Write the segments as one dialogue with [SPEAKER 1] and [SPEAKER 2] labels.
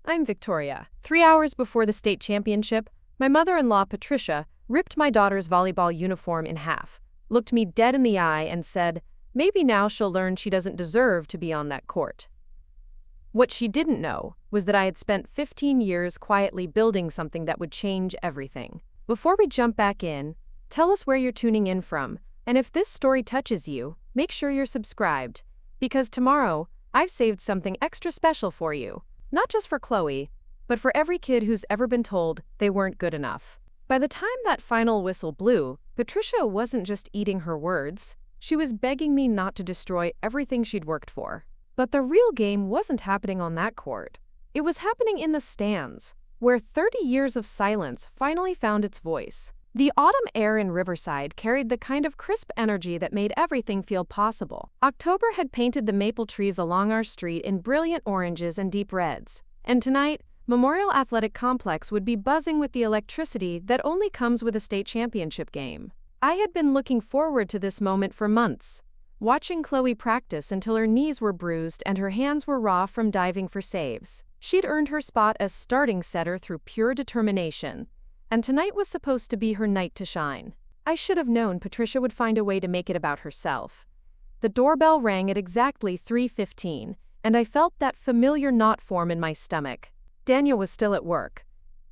[SPEAKER 1] I'm Victoria. 3 hours before the state championship, my mother-in-law, Patricia, ripped my daughter's volleyball uniform in half, looked me dead in the eye and said, maybe now she'll learn she doesn't deserve to be on that court. What she didn't know was that I had spent 15 years quietly building something that would change everything. Before we jump back in, tell us where you're tuning in from, and if this story touches you, make sure you're subscribed, because tomorrow, I've saved something extra special for you. Not just for Chloe, but for every kid who's ever been told they weren't good enough. By the time that final whistle blew, Patricia wasn't just eating her words, she was begging me not to destroy everything she'd worked for. But the real game wasn't happening on that court. It was happening in the stands, where 30 years of silence finally found its voice. The autumn air in Riverside carried the kind of crisp energy that made everything feel possible. October had painted the maple trees along our street in brilliant oranges and deep reds. And tonight, Memorial Athletic Complex would be buzzing with the electricity that only comes with a state championship game. I had been looking forward to this moment for months, watching Chloe practice until her knees were bruised and her hands were raw from diving for saves. She'd earned her spot as starting setter through pure determination, and tonight was supposed to be her night to shine. I should have known Patricia would find a way to make it about herself. The doorbell rang at exactly 3:15, and I felt that familiar knot form in my stomach. Daniel was still at work.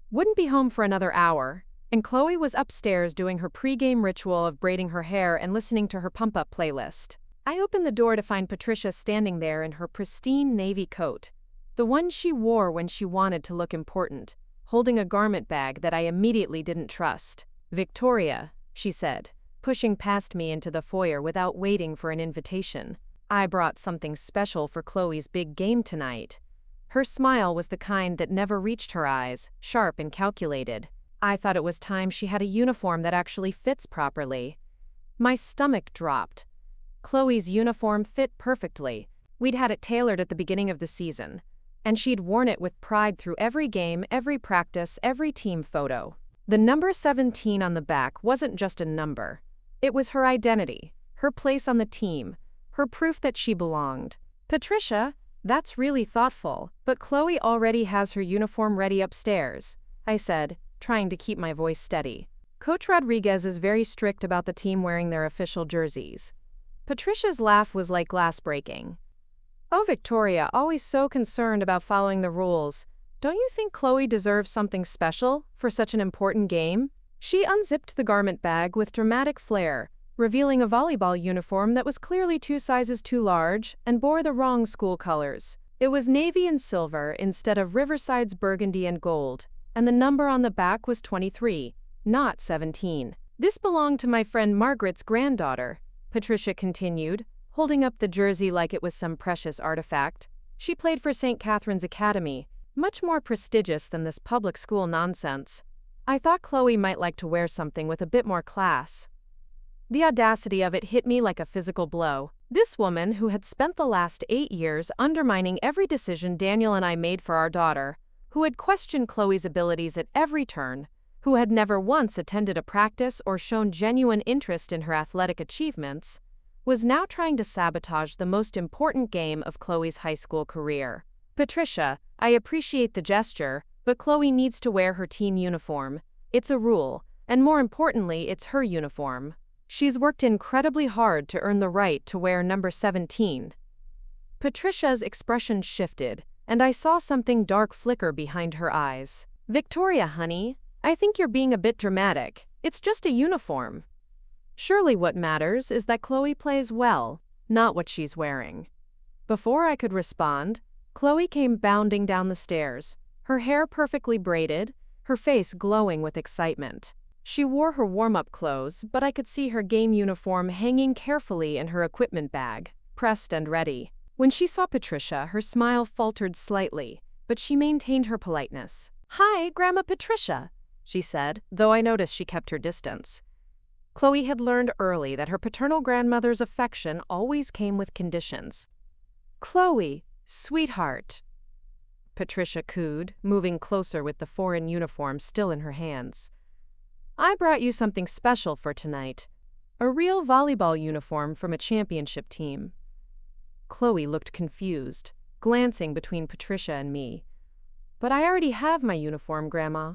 [SPEAKER 1] Wouldn't be home for another hour, and Chloe was upstairs doing her pre-game ritual of braiding her hair and listening to her pump-up playlist. I opened the door to find Patricia standing there in her pristine navy coat, the one she wore when she wanted to look important, holding a garment bag that I immediately didn't trust. "Victoria," she said, pushing past me into the foyer without waiting for an invitation. "I brought something special for Chloe's big game tonight." Her smile was the kind that never reached her eyes, sharp and calculated. I thought it was time she had a uniform that actually fits properly. My stomach dropped. Chloe's uniform fit perfectly. We'd had it tailored at the beginning of the season, and she'd worn it with pride through every game, every practice, every team photo. The number 17 on the back wasn't just a number. It was her identity, her place on the team, her proof that she belonged. "Patricia, that's really thoughtful, but Chloe already has her uniform ready upstairs," I said, trying to keep my voice steady. "Coach Rodriguez is very strict about the team wearing their official jerseys." Patricia's laugh was like glass breaking. "Oh, Victoria, always so concerned about following the rules. Don't you think Chloe deserves something special for such an important game?" She unzipped the garment bag with dramatic flair, revealing a volleyball uniform that was clearly 2 sizes too large and bore the wrong school colors. It was navy and silver instead of Riverside's burgundy and gold, and the number on the back was 23, not 17. "This belonged to my friend Margaret's granddaughter," Patricia continued, holding up the jersey like it was some precious artifact. "She played for St. Catherine's Academy, much more prestigious than this public school nonsense. I thought Chloe might like to wear something with a bit more class." The audacity of it hit me like a physical blow. This woman, who had spent the last 8 years undermining every decision Daniel and I made for our daughter, who had questioned Chloe's abilities at every turn, who had never once attended a practice or shown genuine interest in her athletic achievements, was now trying to sabotage the most important game of Chloe's high school career. "Patricia, I appreciate the gesture, but Chloe needs to wear her team uniform. It's a rule, and more importantly, it's her uniform. She's worked incredibly hard to earn the right to wear number 17. Patricia's expression shifted, and I saw something dark flicker behind her eyes. "Victoria, honey, I think you're being a bit dramatic. It's just a uniform. Surely what matters is that Chloe plays well, not what she's wearing." Before I could respond, Chloe came bounding down the stairs, her hair perfectly braided, her face glowing with excitement. She wore her warm-up clothes, but I could see her game uniform hanging carefully in her equipment bag, pressed and ready. When she saw Patricia, her smile faltered slightly, but she maintained her politeness. "Hi, Grandma Patricia," she said, though I noticed she kept her distance. Chloe had learned early that her paternal grandmother's affection always came with conditions. "Chloe, sweetheart," Patricia cooed, moving closer with the foreign uniform still in her hands. "I brought you something special for tonight. A real volleyball uniform from a championship team." Chloe looked confused, glancing between Patricia and me. But I already have my uniform, Grandma.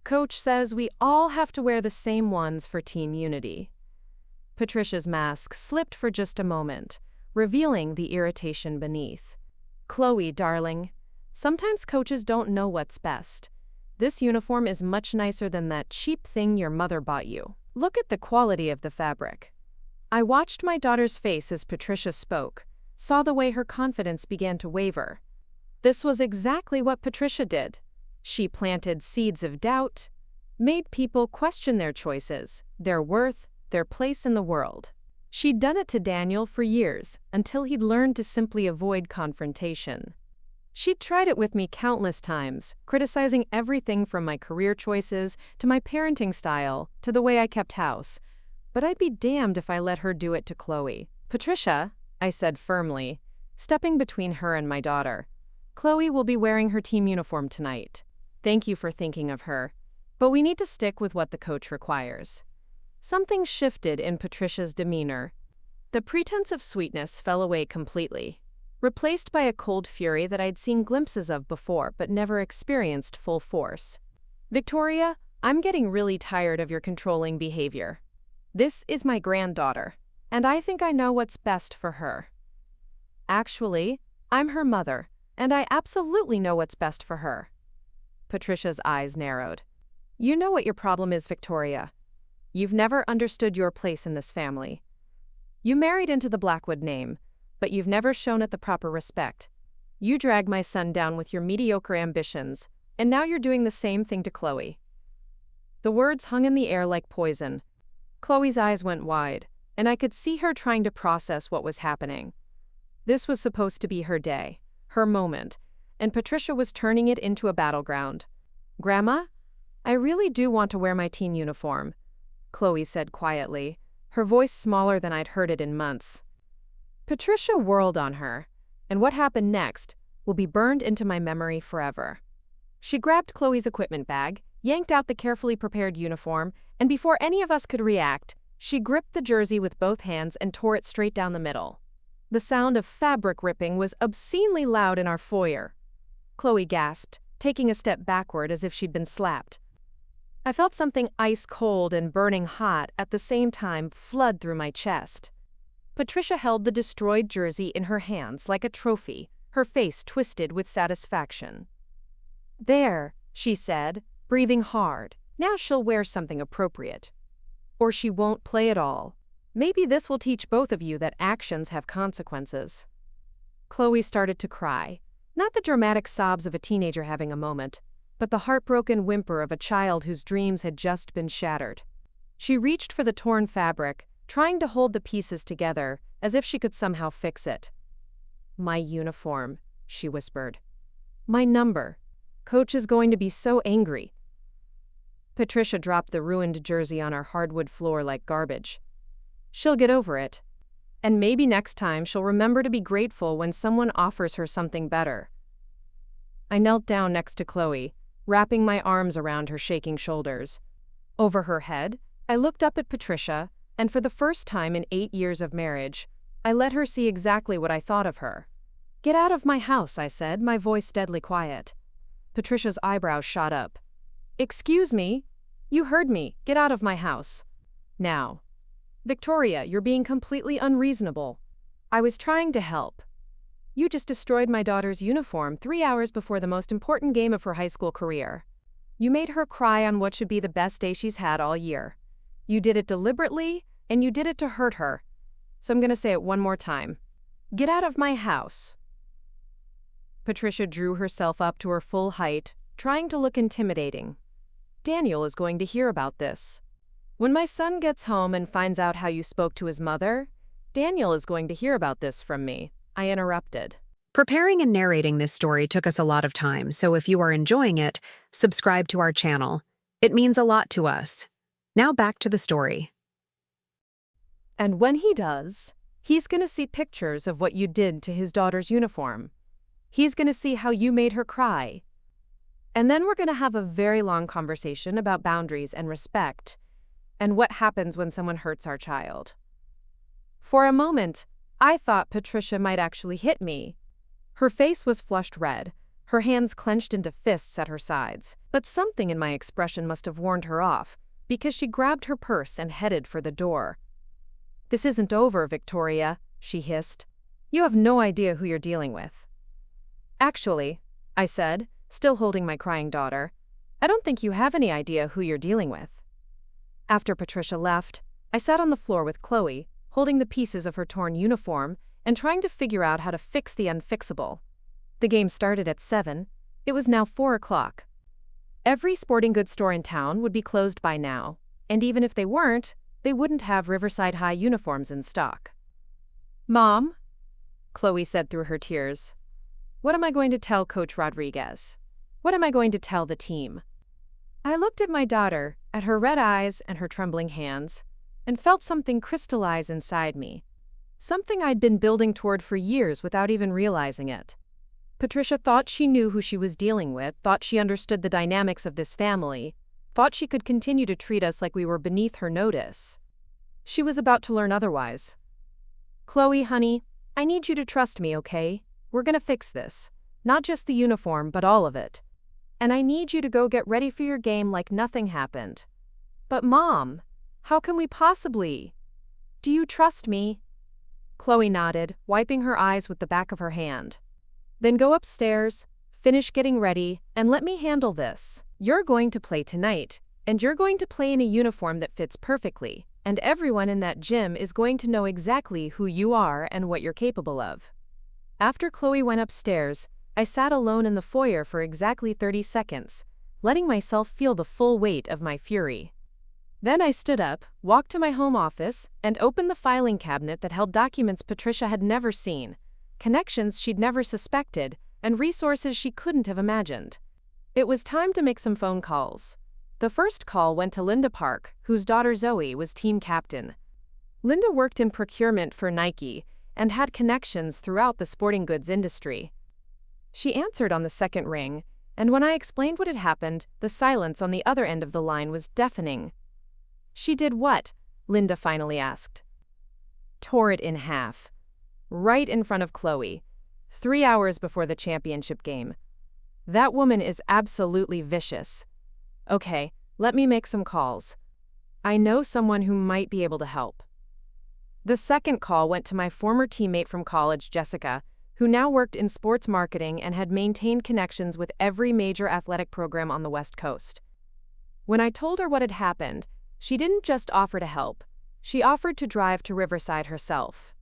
[SPEAKER 1] Coach says we all have to wear the same ones for team unity. Patricia's mask slipped for just a moment, revealing the irritation beneath. Chloe, darling, sometimes coaches don't know what's best. This uniform is much nicer than that cheap thing your mother bought you. Look at the quality of the fabric. I watched my daughter's face as Patricia spoke, saw the way her confidence began to waver. This was exactly what Patricia did. She planted seeds of doubt, made people question their choices, their worth, their place in the world. She'd done it to Daniel for years, until he'd learned to simply avoid confrontation. She'd tried it with me countless times, criticizing everything from my career choices to my parenting style to the way I kept house. But I'd be damned if I let her do it to Chloe. Patricia, I said firmly, stepping between her and my daughter. Chloe will be wearing her team uniform tonight. Thank you for thinking of her, but we need to stick with what the coach requires. Something shifted in Patricia's demeanor. The pretense of sweetness fell away completely, replaced by a cold fury that I'd seen glimpses of before but never experienced full force. Victoria, I'm getting really tired of your controlling behavior. This is my granddaughter, and I think I know what's best for her. Actually, I'm her mother, and I absolutely know what's best for her. Patricia's eyes narrowed. You know what your problem is, Victoria. You've never understood your place in this family. You married into the Blackwood name, but you've never shown it the proper respect. You dragged my son down with your mediocre ambitions, and now you're doing the same thing to Chloe. The words hung in the air like poison. Chloe's eyes went wide, and I could see her trying to process what was happening. This was supposed to be her day, her moment, and Patricia was turning it into a battleground. Grandma, I really do want to wear my teen uniform, Chloe said quietly, her voice smaller than I'd heard it in months. Patricia whirled on her, and what happened next will be burned into my memory forever. She grabbed Chloe's equipment bag, yanked out the carefully prepared uniform, and before any of us could react, she gripped the jersey with both hands and tore it straight down the middle. The sound of fabric ripping was obscenely loud in our foyer. Chloe gasped, taking a step backward as if she'd been slapped. I felt something ice-cold and burning hot at the same time flood through my chest. Patricia held the destroyed jersey in her hands like a trophy, her face twisted with satisfaction. There, she said, breathing hard. Now she'll wear something appropriate. Or she won't play at all. Maybe this will teach both of you that actions have consequences. Chloe started to cry. Not the dramatic sobs of a teenager having a moment, but the heartbroken whimper of a child whose dreams had just been shattered. She reached for the torn fabric, trying to hold the pieces together, as if she could somehow fix it. My uniform, she whispered. My number. Coach is going to be so angry. Patricia dropped the ruined jersey on our hardwood floor like garbage. She'll get over it. And maybe next time she'll remember to be grateful when someone offers her something better. I knelt down next to Chloe, wrapping my arms around her shaking shoulders. Over her head, I looked up at Patricia, and for the first time in 8 years of marriage, I let her see exactly what I thought of her. Get out of my house, I said, my voice deadly quiet. Patricia's eyebrows shot up. Excuse me? You heard me. Get out of my house. Now. Victoria, you're being completely unreasonable. I was trying to help. You just destroyed my daughter's uniform 3 hours before the most important game of her high school career. You made her cry on what should be the best day she's had all year. You did it deliberately, and you did it to hurt her. So I'm going to say it one more time. Get out of my house. Patricia drew herself up to her full height, trying to look intimidating. Daniel is going to hear about this. When my son gets home and finds out how you spoke to his mother, Daniel is going to hear about this from me, I interrupted.
[SPEAKER 2] Preparing and narrating this story took us a lot of time, so if you are enjoying it, subscribe to our channel. It means a lot to us. Now back to the story.
[SPEAKER 1] And when he does, he's going to see pictures of what you did to his daughter's uniform. He's going to see how you made her cry. And then we're going to have a very long conversation about boundaries and respect, and what happens when someone hurts our child. For a moment, I thought Patricia might actually hit me. Her face was flushed red, her hands clenched into fists at her sides. But something in my expression must have warned her off, because she grabbed her purse and headed for the door. "This isn't over, Victoria," she hissed. "You have no idea who you're dealing with." "Actually," I said, still holding my crying daughter, "I don't think you have any idea who you're dealing with." After Patricia left, I sat on the floor with Chloe, holding the pieces of her torn uniform and trying to figure out how to fix the unfixable. The game started at 7. It was now 4 o'clock. Every sporting goods store in town would be closed by now, and even if they weren't, they wouldn't have Riverside High uniforms in stock. "Mom," Chloe said through her tears, "what am I going to tell Coach Rodriguez? What am I going to tell the team?" I looked at my daughter, at her red eyes and her trembling hands, and felt something crystallize inside me. Something I'd been building toward for years without even realizing it. Patricia thought she knew who she was dealing with, thought she understood the dynamics of this family, thought she could continue to treat us like we were beneath her notice. She was about to learn otherwise. "Chloe, honey, I need you to trust me, okay? We're gonna fix this. Not just the uniform, but all of it. And I need you to go get ready for your game like nothing happened." "But Mom, how can we possibly? Do you trust me?" Chloe nodded, wiping her eyes with the back of her hand. "Then go upstairs, finish getting ready, and let me handle this. You're going to play tonight, and you're going to play in a uniform that fits perfectly, and everyone in that gym is going to know exactly who you are and what you're capable of." After Chloe went upstairs, I sat alone in the foyer for exactly 30 seconds, letting myself feel the full weight of my fury. Then I stood up, walked to my home office, and opened the filing cabinet that held documents Patricia had never seen, connections she'd never suspected, and resources she couldn't have imagined. It was time to make some phone calls. The first call went to Linda Park, whose daughter Zoe was team captain. Linda worked in procurement for Nike and had connections throughout the sporting goods industry. She answered on the second ring, and when I explained what had happened, the silence on the other end of the line was deafening. "She did what?" Linda finally asked. "Tore it in half. Right in front of Chloe. 3 hours before the championship game. That woman is absolutely vicious. Okay, let me make some calls. I know someone who might be able to help." The second call went to my former teammate from college, Jessica, who now worked in sports marketing and had maintained connections with every major athletic program on the West Coast. When I told her what had happened, she didn't just offer to help, she offered to drive to Riverside herself.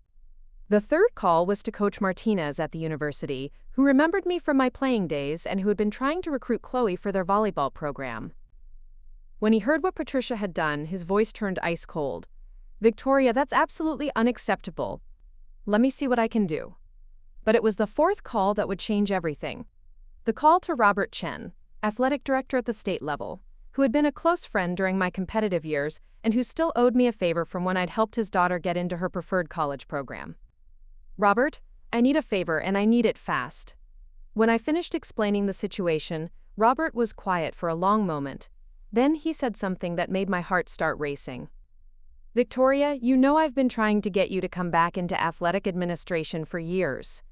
[SPEAKER 1] The third call was to Coach Martinez at the university, who remembered me from my playing days and who had been trying to recruit Chloe for their volleyball program. When he heard what Patricia had done, his voice turned ice cold. "Victoria, that's absolutely unacceptable. Let me see what I can do." But it was the fourth call that would change everything. The call to Robert Chen, athletic director at the state level, who had been a close friend during my competitive years and who still owed me a favor from when I'd helped his daughter get into her preferred college program. "Robert, I need a favor and I need it fast." When I finished explaining the situation, Robert was quiet for a long moment. Then he said something that made my heart start racing. "Victoria, you know I've been trying to get you to come back into athletic administration for years.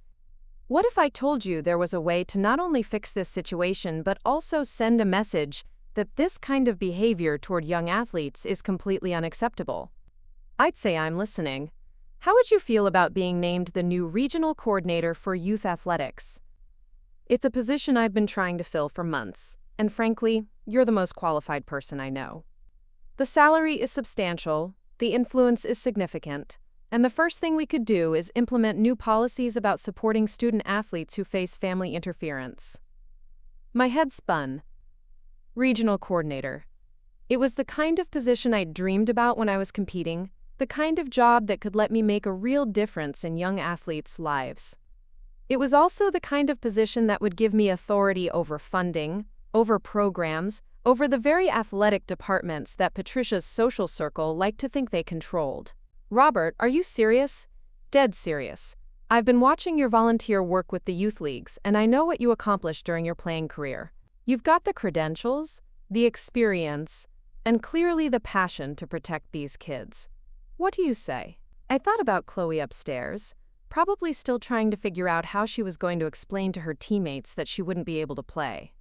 [SPEAKER 1] What if I told you there was a way to not only fix this situation but also send a message that this kind of behavior toward young athletes is completely unacceptable?" "I'd say I'm listening. How would you feel about being named the new regional coordinator for youth athletics? It's a position I've been trying to fill for months, and frankly, you're the most qualified person I know. The salary is substantial, the influence is significant, and the first thing we could do is implement new policies about supporting student athletes who face family interference." My head spun. Regional coordinator. It was the kind of position I'd dreamed about when I was competing, the kind of job that could let me make a real difference in young athletes' lives. It was also the kind of position that would give me authority over funding, over programs, over the very athletic departments that Patricia's social circle liked to think they controlled. "Robert, are you serious?" "Dead serious. I've been watching your volunteer work with the youth leagues, and I know what you accomplished during your playing career. You've got the credentials, the experience, and clearly the passion to protect these kids. What do you say?" I thought about Chloe upstairs, probably still trying to figure out how she was going to explain to her teammates that she wouldn't be able to play.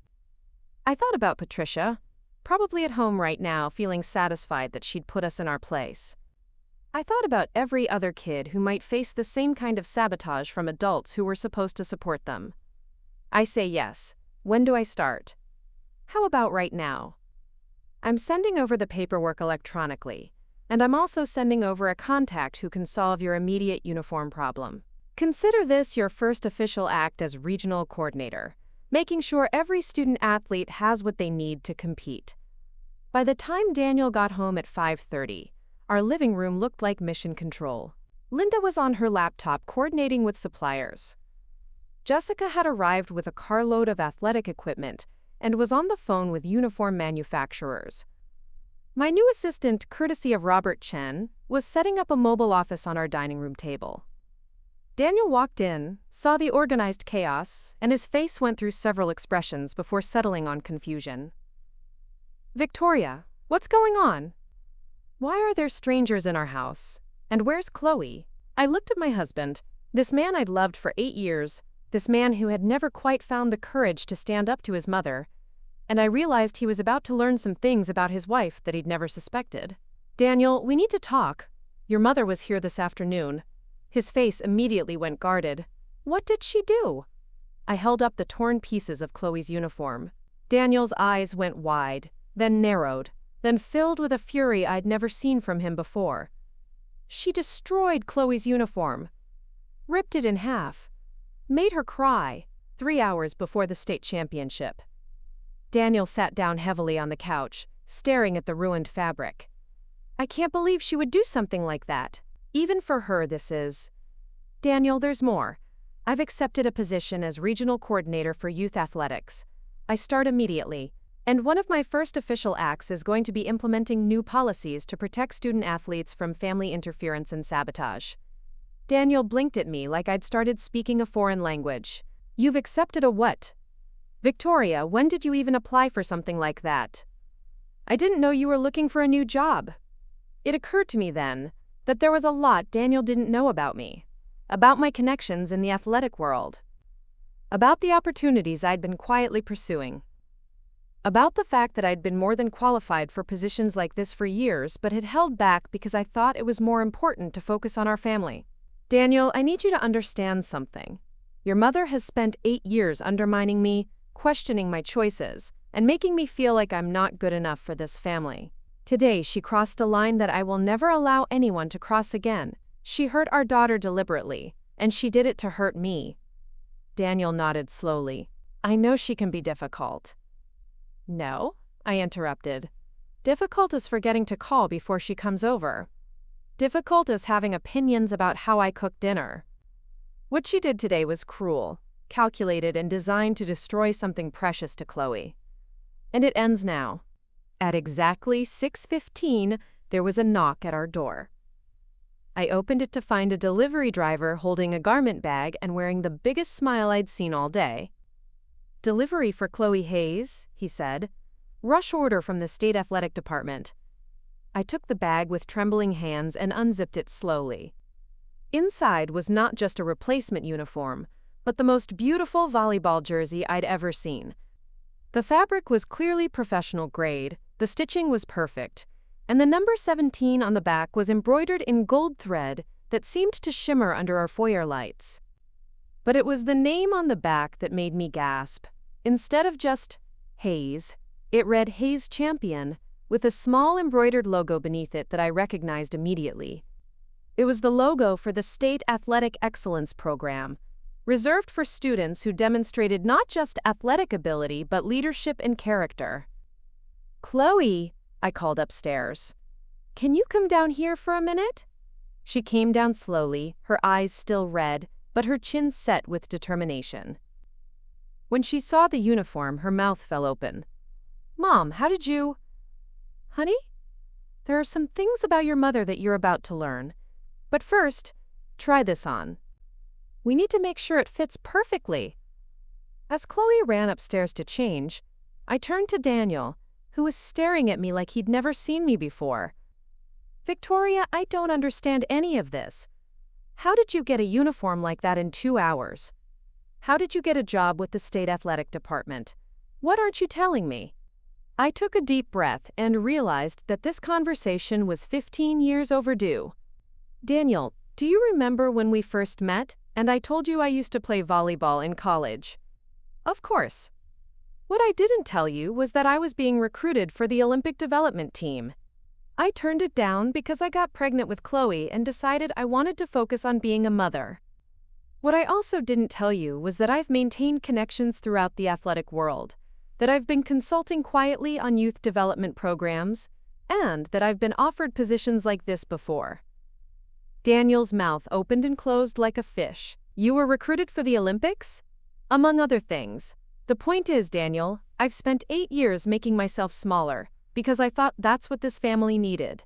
[SPEAKER 1] I thought about Patricia, probably at home right now feeling satisfied that she'd put us in our place. I thought about every other kid who might face the same kind of sabotage from adults who were supposed to support them. I say yes. When do I start? How about right now? I'm sending over the paperwork electronically, and I'm also sending over a contact who can solve your immediate uniform problem. Consider this your first official act as regional coordinator, making sure every student-athlete has what they need to compete. By the time Daniel got home at 5:30, our living room looked like mission control. Linda was on her laptop coordinating with suppliers. Jessica had arrived with a carload of athletic equipment and was on the phone with uniform manufacturers. My new assistant, courtesy of Robert Chen, was setting up a mobile office on our dining room table. Daniel walked in, saw the organized chaos, and his face went through several expressions before settling on confusion. "Victoria, what's going on? Why are there strangers in our house? And where's Chloe?" I looked at my husband, this man I'd loved for 8 years, this man who had never quite found the courage to stand up to his mother, and I realized he was about to learn some things about his wife that he'd never suspected. "Daniel, we need to talk. Your mother was here this afternoon." His face immediately went guarded. "What did she do?" I held up the torn pieces of Chloe's uniform. Daniel's eyes went wide, then narrowed, then filled with a fury I'd never seen from him before. "She destroyed Chloe's uniform, ripped it in half, made her cry, 3 hours before the state championship." Daniel sat down heavily on the couch, staring at the ruined fabric. "I can't believe she would do something like that. Even for her, this is..." "Daniel, there's more. I've accepted a position as regional coordinator for youth athletics. I start immediately, and one of my first official acts is going to be implementing new policies to protect student athletes from family interference and sabotage." Daniel blinked at me like I'd started speaking a foreign language. "You've accepted a what? Victoria, when did you even apply for something like that? I didn't know you were looking for a new job." It occurred to me then that there was a lot Daniel didn't know about me, about my connections in the athletic world, about the opportunities I'd been quietly pursuing, about the fact that I'd been more than qualified for positions like this for years but had held back because I thought it was more important to focus on our family. "Daniel, I need you to understand something. Your mother has spent 8 years undermining me, questioning my choices, and making me feel like I'm not good enough for this family. Today, she crossed a line that I will never allow anyone to cross again. She hurt our daughter deliberately, and she did it to hurt me." Daniel nodded slowly. "I know she can be difficult." "No," I interrupted. "Difficult as forgetting to call before she comes over. Difficult as having opinions about how I cook dinner. What she did today was cruel, calculated and designed to destroy something precious to Chloe. And it ends now." At exactly 6:15, there was a knock at our door. I opened it to find a delivery driver holding a garment bag and wearing the biggest smile I'd seen all day. "Delivery for Chloe Hayes," he said. "Rush order from the state athletic department." I took the bag with trembling hands and unzipped it slowly. Inside was not just a replacement uniform, but the most beautiful volleyball jersey I'd ever seen. The fabric was clearly professional grade, the stitching was perfect, and the number 17 on the back was embroidered in gold thread that seemed to shimmer under our foyer lights. But it was the name on the back that made me gasp. Instead of just Hayes, it read Hayes Champion, with a small embroidered logo beneath it that I recognized immediately. It was the logo for the State Athletic Excellence Program, reserved for students who demonstrated not just athletic ability but leadership and character. "Chloe," I called upstairs. "Can you come down here for a minute?" She came down slowly, her eyes still red, but her chin set with determination. When she saw the uniform, her mouth fell open. "Mom, how did you—" "Honey, there are some things about your mother that you're about to learn. But first, try this on. We need to make sure it fits perfectly." As Chloe ran upstairs to change, I turned to Daniel, who was staring at me like he'd never seen me before. "Victoria, I don't understand any of this. How did you get a uniform like that in 2 hours? How did you get a job with the state athletic department? What aren't you telling me? I took a deep breath and realized that this conversation was 15 years overdue. Daniel, do you remember when we first met and I told you I used to play volleyball in college? Of course. What I didn't tell you was that I was being recruited for the Olympic development team. I turned it down because I got pregnant with Chloe and decided I wanted to focus on being a mother. What I also didn't tell you was that I've maintained connections throughout the athletic world, that I've been consulting quietly on youth development programs, and that I've been offered positions like this before. Daniel's mouth opened and closed like a fish. You were recruited for the Olympics? Among other things. The point is, Daniel, I've spent 8 years making myself smaller, because I thought that's what this family needed.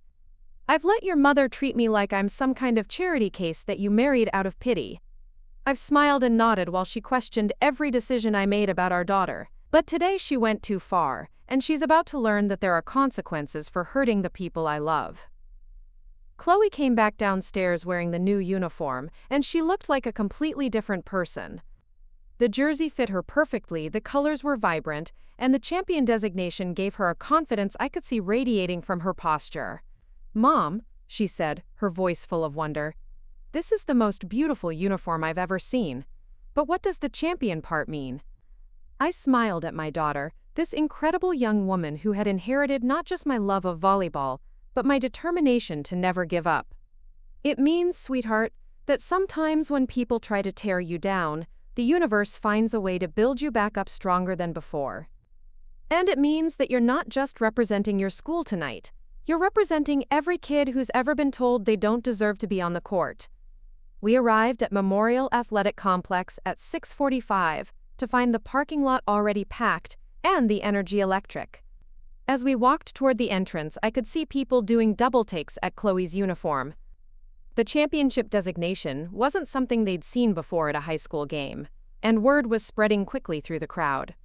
[SPEAKER 1] I've let your mother treat me like I'm some kind of charity case that you married out of pity. I've smiled and nodded while she questioned every decision I made about our daughter. But today she went too far, and she's about to learn that there are consequences for hurting the people I love. Chloe came back downstairs wearing the new uniform, and she looked like a completely different person. The jersey fit her perfectly, the colors were vibrant, and the champion designation gave her a confidence I could see radiating from her posture. Mom, she said, her voice full of wonder, this is the most beautiful uniform I've ever seen. But what does the champion part mean? I smiled at my daughter, this incredible young woman who had inherited not just my love of volleyball, but my determination to never give up. It means, sweetheart, that sometimes when people try to tear you down, the universe finds a way to build you back up stronger than before. And it means that you're not just representing your school tonight. You're representing every kid who's ever been told they don't deserve to be on the court. We arrived at Memorial Athletic Complex at 6:45 to find the parking lot already packed and the energy electric. As we walked toward the entrance, I could see people doing double takes at Chloe's uniform. The championship designation wasn't something they'd seen before at a high school game, and word was spreading quickly through the crowd.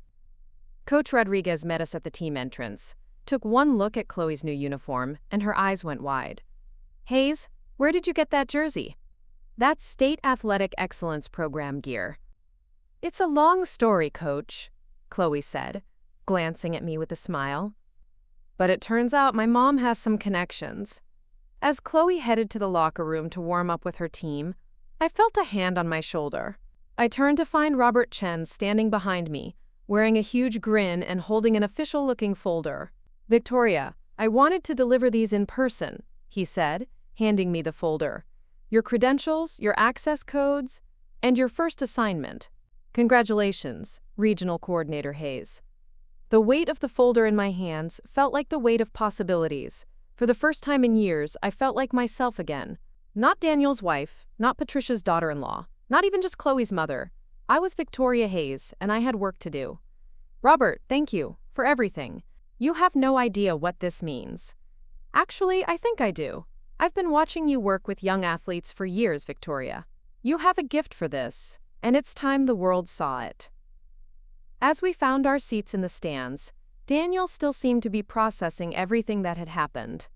[SPEAKER 1] Coach Rodriguez met us at the team entrance, took one look at Chloe's new uniform, and her eyes went wide. Hayes, where did you get that jersey? That's State Athletic Excellence Program gear. It's a long story, Coach, Chloe said, glancing at me with a smile. But it turns out my mom has some connections. As Chloe headed to the locker room to warm up with her team, I felt a hand on my shoulder. I turned to find Robert Chen standing behind me, wearing a huge grin and holding an official-looking folder. Victoria, I wanted to deliver these in person, he said, handing me the folder. Your credentials, your access codes, and your first assignment. Congratulations, Regional Coordinator Hayes. The weight of the folder in my hands felt like the weight of possibilities. For the first time in years, I felt like myself again. Not Daniel's wife, not Patricia's daughter-in-law, not even just Chloe's mother. I was Victoria Hayes, and I had work to do. Robert, thank you for everything. You have no idea what this means. Actually, I think I do. I've been watching you work with young athletes for years, Victoria. You have a gift for this, and it's time the world saw it. As we found our seats in the stands, Daniel still seemed to be processing everything that had happened.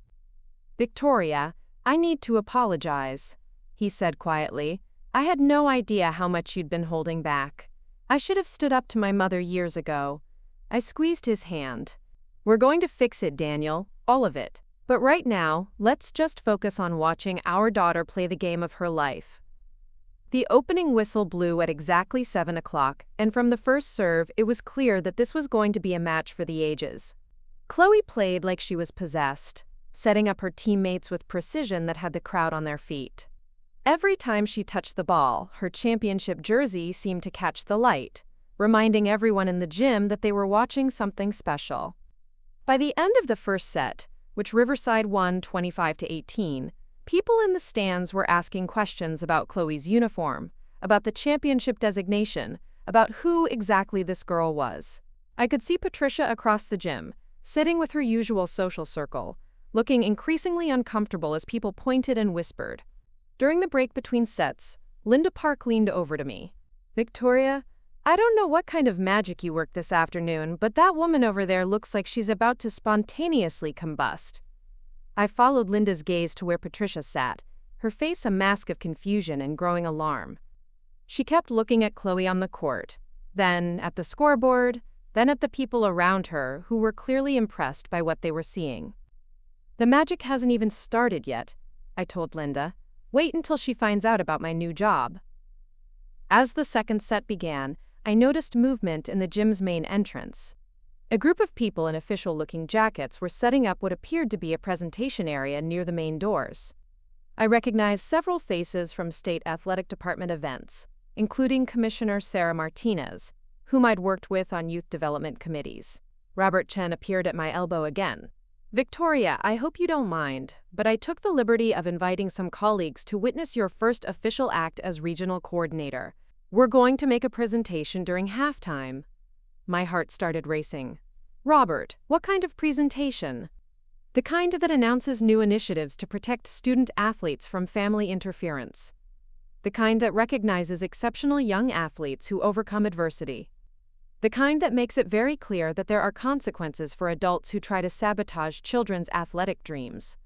[SPEAKER 1] Victoria, I need to apologize, he said quietly. I had no idea how much you'd been holding back. I should have stood up to my mother years ago. I squeezed his hand. We're going to fix it, Daniel, all of it. But right now, let's just focus on watching our daughter play the game of her life. The opening whistle blew at exactly 7 o'clock, and from the first serve, it was clear that this was going to be a match for the ages. Chloe played like she was possessed, setting up her teammates with precision that had the crowd on their feet. Every time she touched the ball, her championship jersey seemed to catch the light, reminding everyone in the gym that they were watching something special. By the end of the first set, which Riverside won 25-18, people in the stands were asking questions about Chloe's uniform, about the championship designation, about who exactly this girl was. I could see Patricia across the gym, sitting with her usual social circle, looking increasingly uncomfortable as people pointed and whispered. During the break between sets, Linda Park leaned over to me. Victoria, I don't know what kind of magic you worked this afternoon, but that woman over there looks like she's about to spontaneously combust. I followed Linda's gaze to where Patricia sat, her face a mask of confusion and growing alarm. She kept looking at Chloe on the court, then at the scoreboard, then at the people around her who were clearly impressed by what they were seeing. "The magic hasn't even started yet," I told Linda. "Wait until she finds out about my new job." As the second set began, I noticed movement in the gym's main entrance. A group of people in official-looking jackets were setting up what appeared to be a presentation area near the main doors. I recognized several faces from state athletic department events, including Commissioner Sarah Martinez, whom I'd worked with on youth development committees. Robert Chen appeared at my elbow again. "Victoria, I hope you don't mind, but I took the liberty of inviting some colleagues to witness your first official act as regional coordinator. We're going to make a presentation during halftime." My heart started racing. "Robert, what kind of presentation?" "The kind that announces new initiatives to protect student athletes from family interference. The kind that recognizes exceptional young athletes who overcome adversity. The kind that makes it very clear that there are consequences for adults who try to sabotage children's athletic dreams."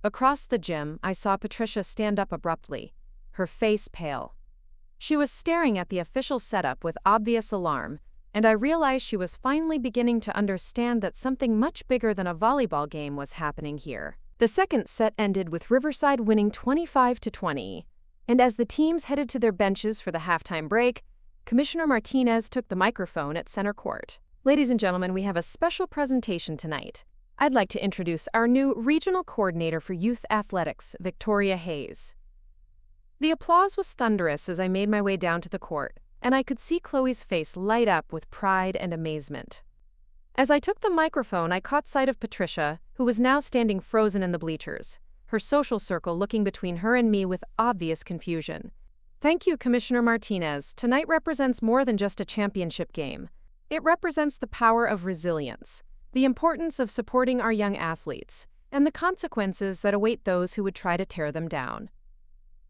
[SPEAKER 1] Across the gym, I saw Patricia stand up abruptly, her face pale. She was staring at the official setup with obvious alarm, and I realized she was finally beginning to understand that something much bigger than a volleyball game was happening here. The second set ended with Riverside winning 25-20, and as the teams headed to their benches for the halftime break, Commissioner Martinez took the microphone at center court. "Ladies and gentlemen, we have a special presentation tonight. I'd like to introduce our new regional coordinator for youth athletics, Victoria Hayes." The applause was thunderous as I made my way down to the court, and I could see Chloe's face light up with pride and amazement. As I took the microphone, I caught sight of Patricia, who was now standing frozen in the bleachers, her social circle looking between her and me with obvious confusion. "Thank you, Commissioner Martinez. Tonight represents more than just a championship game. It represents the power of resilience, the importance of supporting our young athletes, and the consequences that await those who would try to tear them down."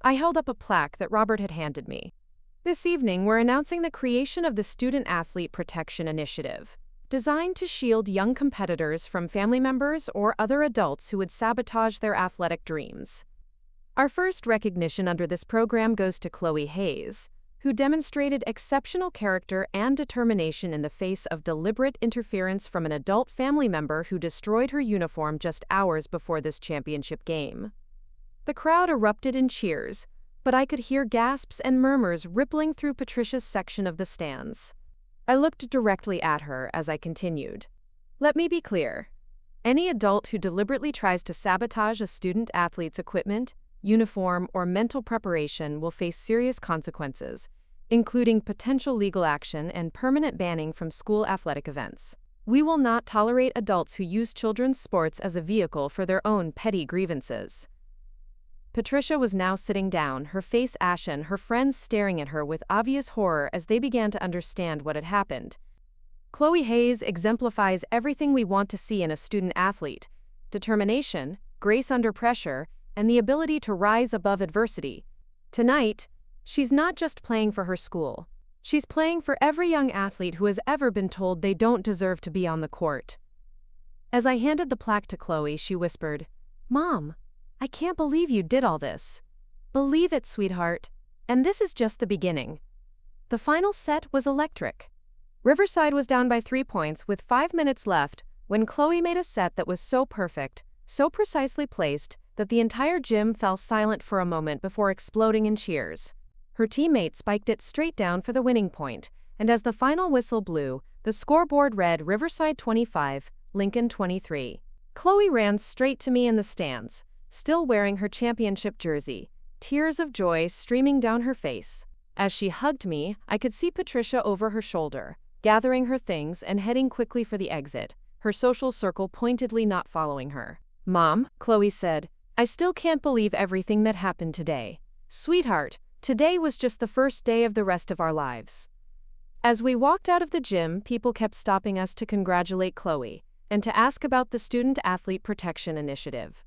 [SPEAKER 1] I held up a plaque that Robert had handed me. "This evening, we're announcing the creation of the Student Athlete Protection Initiative, designed to shield young competitors from family members or other adults who would sabotage their athletic dreams. Our first recognition under this program goes to Chloe Hayes, who demonstrated exceptional character and determination in the face of deliberate interference from an adult family member who destroyed her uniform just hours before this championship game." The crowd erupted in cheers, but I could hear gasps and murmurs rippling through Patricia's section of the stands. I looked directly at her as I continued. "Let me be clear. Any adult who deliberately tries to sabotage a student athlete's equipment, uniform, or mental preparation will face serious consequences, including potential legal action and permanent banning from school athletic events. We will not tolerate adults who use children's sports as a vehicle for their own petty grievances." Patricia was now sitting down, her face ashen, her friends staring at her with obvious horror as they began to understand what had happened. "Chloe Hayes exemplifies everything we want to see in a student athlete: determination, grace under pressure, and the ability to rise above adversity. Tonight, she's not just playing for her school. She's playing for every young athlete who has ever been told they don't deserve to be on the court." As I handed the plaque to Chloe, she whispered, "Mom, I can't believe you did all this." "Believe it, sweetheart. And this is just the beginning." The final set was electric. Riverside was down by 3 points with 5 minutes left when Chloe made a set that was so perfect, so precisely placed, that the entire gym fell silent for a moment before exploding in cheers. Her teammate spiked it straight down for the winning point, and as the final whistle blew, the scoreboard read Riverside 25, Lincoln 23. Chloe ran straight to me in the stands, still wearing her championship jersey, tears of joy streaming down her face. As she hugged me, I could see Patricia over her shoulder, gathering her things and heading quickly for the exit, her social circle pointedly not following her. "Mom," Chloe said, "I still can't believe everything that happened today. Sweetheart, today was just the first day of the rest of our lives." As we walked out of the gym, people kept stopping us to congratulate Chloe and to ask about the Student Athlete Protection Initiative.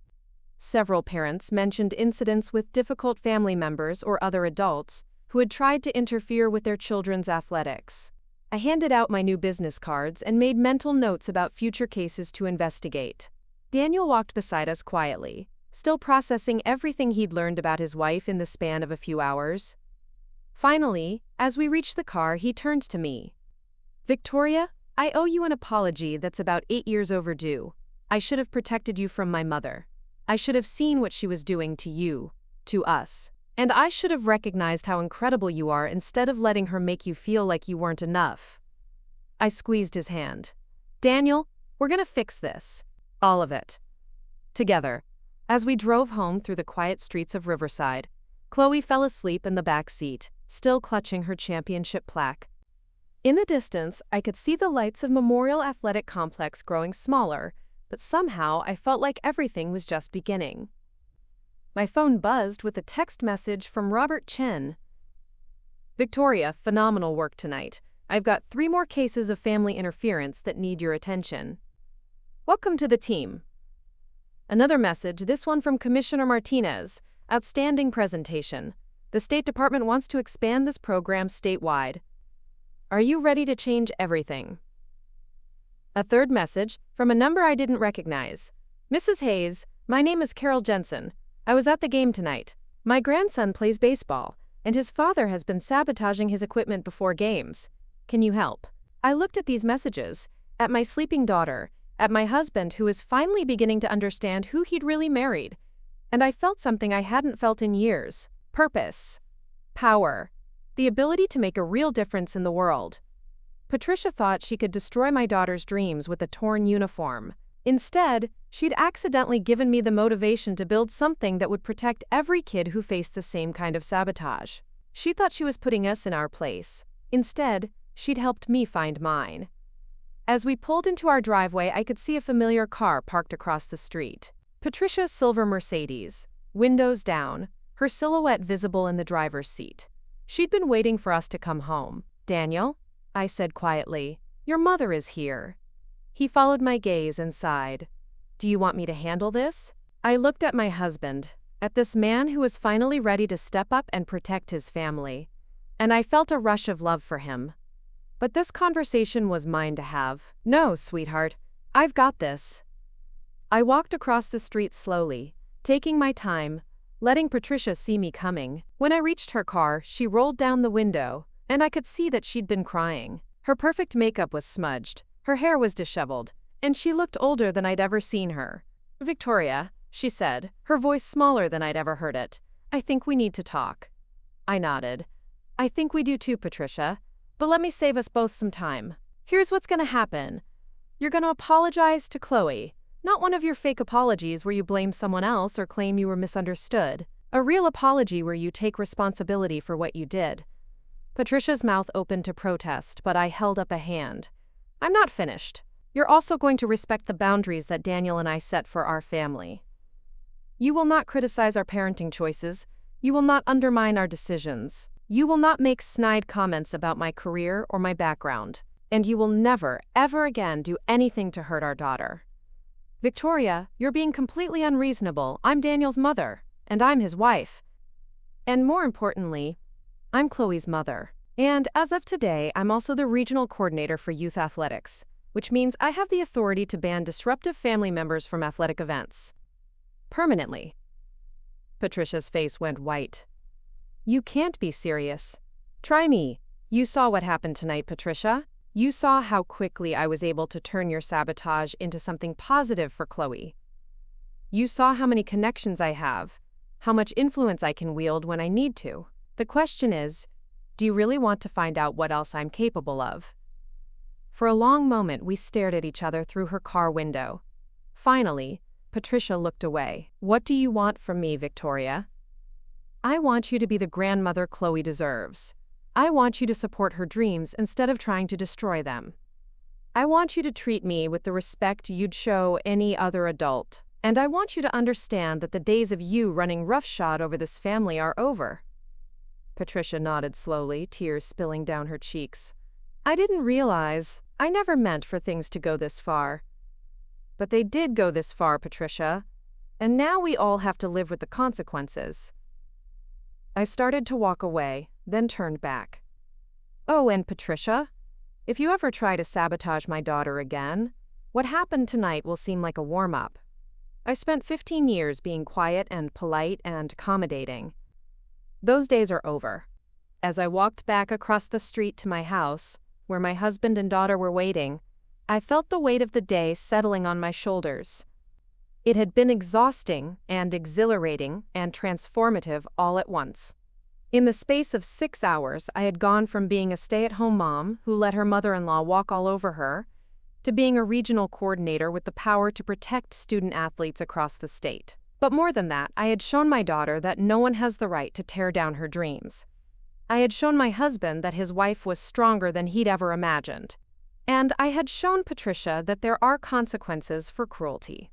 [SPEAKER 1] Several parents mentioned incidents with difficult family members or other adults who had tried to interfere with their children's athletics. I handed out my new business cards and made mental notes about future cases to investigate. Daniel walked beside us quietly, still processing everything he'd learned about his wife in the span of a few hours. Finally, as we reached the car, he turned to me. "Victoria, I owe you an apology that's about 8 years overdue. I should have protected you from my mother. I should have seen what she was doing to you, to us. And I should have recognized how incredible you are instead of letting her make you feel like you weren't enough." I squeezed his hand. "Daniel, we're gonna fix this. All of it. Together." As we drove home through the quiet streets of Riverside, Chloe fell asleep in the back seat, still clutching her championship plaque. In the distance, I could see the lights of Memorial Athletic Complex growing smaller, but somehow I felt like everything was just beginning. My phone buzzed with a text message from Robert Chen. "Victoria, phenomenal work tonight. I've got 3 more cases of family interference that need your attention. Welcome to the team." Another message, this one from Commissioner Martinez. "Outstanding presentation. The State Department wants to expand this program statewide. Are you ready to change everything?" A third message, from a number I didn't recognize. "Mrs. Hayes, my name is Carol Jensen. I was at the game tonight. My grandson plays baseball, and his father has been sabotaging his equipment before games. Can you help?" I looked at these messages, at my sleeping daughter, at my husband who was finally beginning to understand who he'd really married, and I felt something I hadn't felt in years. Purpose. Power. The ability to make a real difference in the world. Patricia thought she could destroy my daughter's dreams with a torn uniform. Instead, she'd accidentally given me the motivation to build something that would protect every kid who faced the same kind of sabotage. She thought she was putting us in our place. Instead, she'd helped me find mine. As we pulled into our driveway, I could see a familiar car parked across the street. Patricia's silver Mercedes, windows down, her silhouette visible in the driver's seat. She'd been waiting for us to come home. "Daniel," I said quietly, "your mother is here." He followed my gaze and sighed. "Do you want me to handle this?" I looked at my husband, at this man who was finally ready to step up and protect his family, and I felt a rush of love for him. But this conversation was mine to have. "No, sweetheart, I've got this." I walked across the street slowly, taking my time, letting Patricia see me coming. When I reached her car, she rolled down the window, and I could see that she'd been crying. Her perfect makeup was smudged, her hair was disheveled, and she looked older than I'd ever seen her. "Victoria," she said, her voice smaller than I'd ever heard it, "I think we need to talk." I nodded. "I think we do too, Patricia. But let me save us both some time. Here's what's gonna happen. You're gonna apologize to Chloe. Not one of your fake apologies where you blame someone else or claim you were misunderstood. A real apology where you take responsibility for what you did." Patricia's mouth opened to protest, but I held up a hand. "I'm not finished. You're also going to respect the boundaries that Daniel and I set for our family. You will not criticize our parenting choices. You will not undermine our decisions. You will not make snide comments about my career or my background. And you will never, ever again do anything to hurt our daughter." "Victoria, you're being completely unreasonable. I'm Daniel's mother, and I'm his wife. And more importantly, I'm Chloe's mother. And as of today, I'm also the regional coordinator for youth athletics, which means I have the authority to ban disruptive family members from athletic events. Permanently." Patricia's face went white. "You can't be serious. Try me. You saw what happened tonight, Patricia. You saw how quickly I was able to turn your sabotage into something positive for Chloe. You saw how many connections I have, how much influence I can wield when I need to. The question is, do you really want to find out what else I'm capable of?" For a long moment, we stared at each other through her car window. Finally, Patricia looked away. "What do you want from me, Victoria?" "I want you to be the grandmother Chloe deserves. I want you to support her dreams instead of trying to destroy them. I want you to treat me with the respect you'd show any other adult. And I want you to understand that the days of you running roughshod over this family are over." Patricia nodded slowly, tears spilling down her cheeks. "I didn't realize. I never meant for things to go this far. But they did go this far, Patricia. And now we all have to live with the consequences." I started to walk away, then turned back. "Oh, and Patricia, if you ever try to sabotage my daughter again, what happened tonight will seem like a warm-up. I spent 15 years being quiet and polite and accommodating. Those days are over. As I walked back across the street to my house, where my husband and daughter were waiting, I felt the weight of the day settling on my shoulders. It had been exhausting and exhilarating and transformative all at once. In the space of 6 hours, I had gone from being a stay-at-home mom who let her mother-in-law walk all over her to being a regional coordinator with the power to protect student-athletes across the state. But more than that, I had shown my daughter that no one has the right to tear down her dreams. I had shown my husband that his wife was stronger than he'd ever imagined. And I had shown Patricia that there are consequences for cruelty.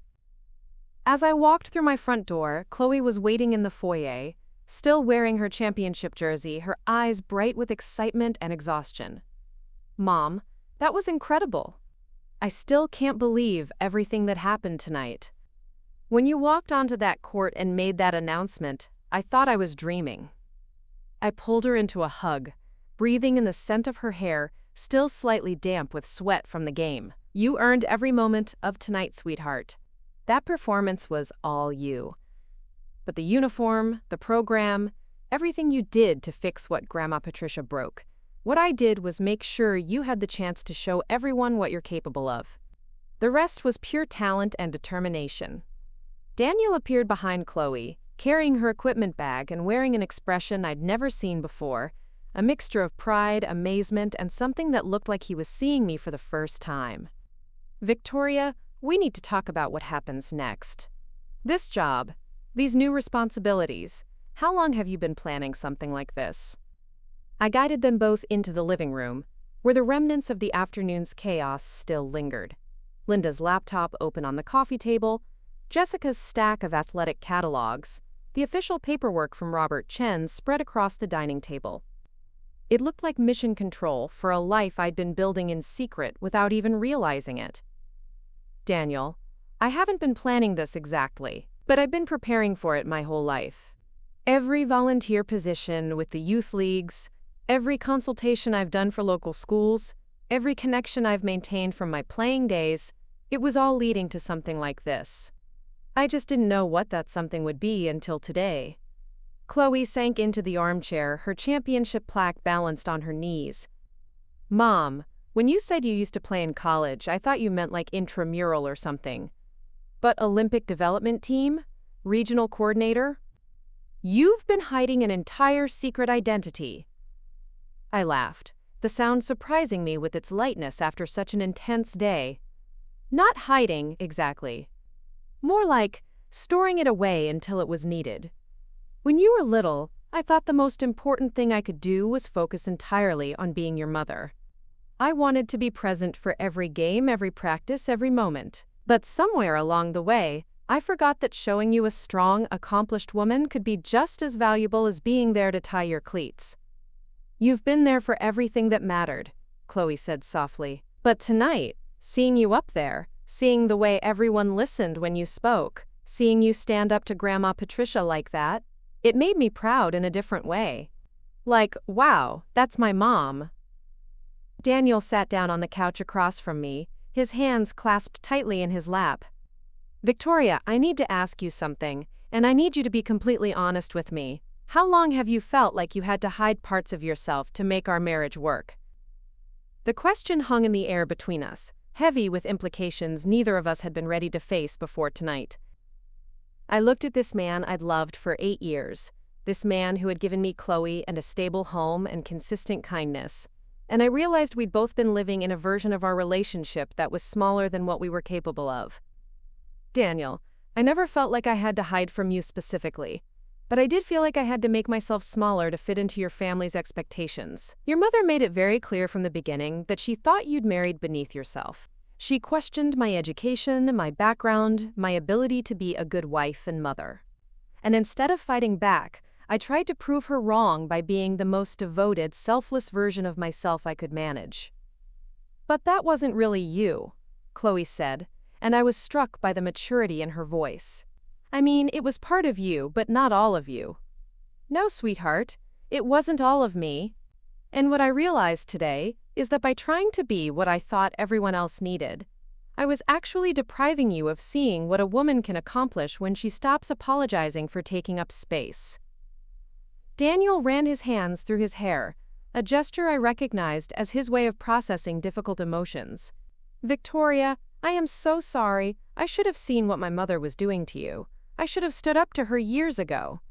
[SPEAKER 1] As I walked through my front door, Chloe was waiting in the foyer, still wearing her championship jersey, her eyes bright with excitement and exhaustion. "Mom, that was incredible. I still can't believe everything that happened tonight. When you walked onto that court and made that announcement, I thought I was dreaming." I pulled her into a hug, breathing in the scent of her hair, still slightly damp with sweat from the game. "You earned every moment of tonight, sweetheart. That performance was all you. But the uniform, the program, everything you did to fix what Grandma Patricia broke, what I did was make sure you had the chance to show everyone what you're capable of. The rest was pure talent and determination." Daniel appeared behind Chloe, carrying her equipment bag and wearing an expression I'd never seen before, a mixture of pride, amazement, and something that looked like he was seeing me for the first time. "Victoria, we need to talk about what happens next. This job, these new responsibilities, how long have you been planning something like this?" I guided them both into the living room, where the remnants of the afternoon's chaos still lingered. Linda's laptop open on the coffee table, Jessica's stack of athletic catalogs, the official paperwork from Robert Chen spread across the dining table. It looked like mission control for a life I'd been building in secret without even realizing it. "Daniel, I haven't been planning this exactly, but I've been preparing for it my whole life. Every volunteer position with the youth leagues, every consultation I've done for local schools, every connection I've maintained from my playing days, it was all leading to something like this. I just didn't know what that something would be until today." Chloe sank into the armchair, her championship plaque balanced on her knees. "Mom, when you said you used to play in college, I thought you meant like intramural or something. But Olympic development team? Regional coordinator? You've been hiding an entire secret identity." I laughed, the sound surprising me with its lightness after such an intense day. "Not hiding, exactly. More like storing it away until it was needed. When you were little, I thought the most important thing I could do was focus entirely on being your mother. I wanted to be present for every game, every practice, every moment. But somewhere along the way, I forgot that showing you a strong, accomplished woman could be just as valuable as being there to tie your cleats. You've been there for everything that mattered," Chloe said softly. "But tonight, seeing you up there, seeing the way everyone listened when you spoke, seeing you stand up to Grandma Patricia like that, it made me proud in a different way. Like, wow, that's my mom." Daniel sat down on the couch across from me, his hands clasped tightly in his lap. "Victoria, I need to ask you something, and I need you to be completely honest with me. How long have you felt like you had to hide parts of yourself to make our marriage work?" The question hung in the air between us, heavy with implications neither of us had been ready to face before tonight. I looked at this man I'd loved for 8 years, this man who had given me Chloe and a stable home and consistent kindness, and I realized we'd both been living in a version of our relationship that was smaller than what we were capable of. "Daniel, I never felt like I had to hide from you specifically, but I did feel like I had to make myself smaller to fit into your family's expectations. Your mother made it very clear from the beginning that she thought you'd married beneath yourself. She questioned my education, my background, my ability to be a good wife and mother. And instead of fighting back, I tried to prove her wrong by being the most devoted, selfless version of myself I could manage." "But that wasn't really you," Chloe said, and I was struck by the maturity in her voice. "I mean, it was part of you, but not all of you." "No, sweetheart, it wasn't all of me. And what I realized today is that by trying to be what I thought everyone else needed, I was actually depriving you of seeing what a woman can accomplish when she stops apologizing for taking up space." Daniel ran his hands through his hair, a gesture I recognized as his way of processing difficult emotions. "Victoria, I am so sorry. I should have seen what my mother was doing to you. I should have stood up to her years ago.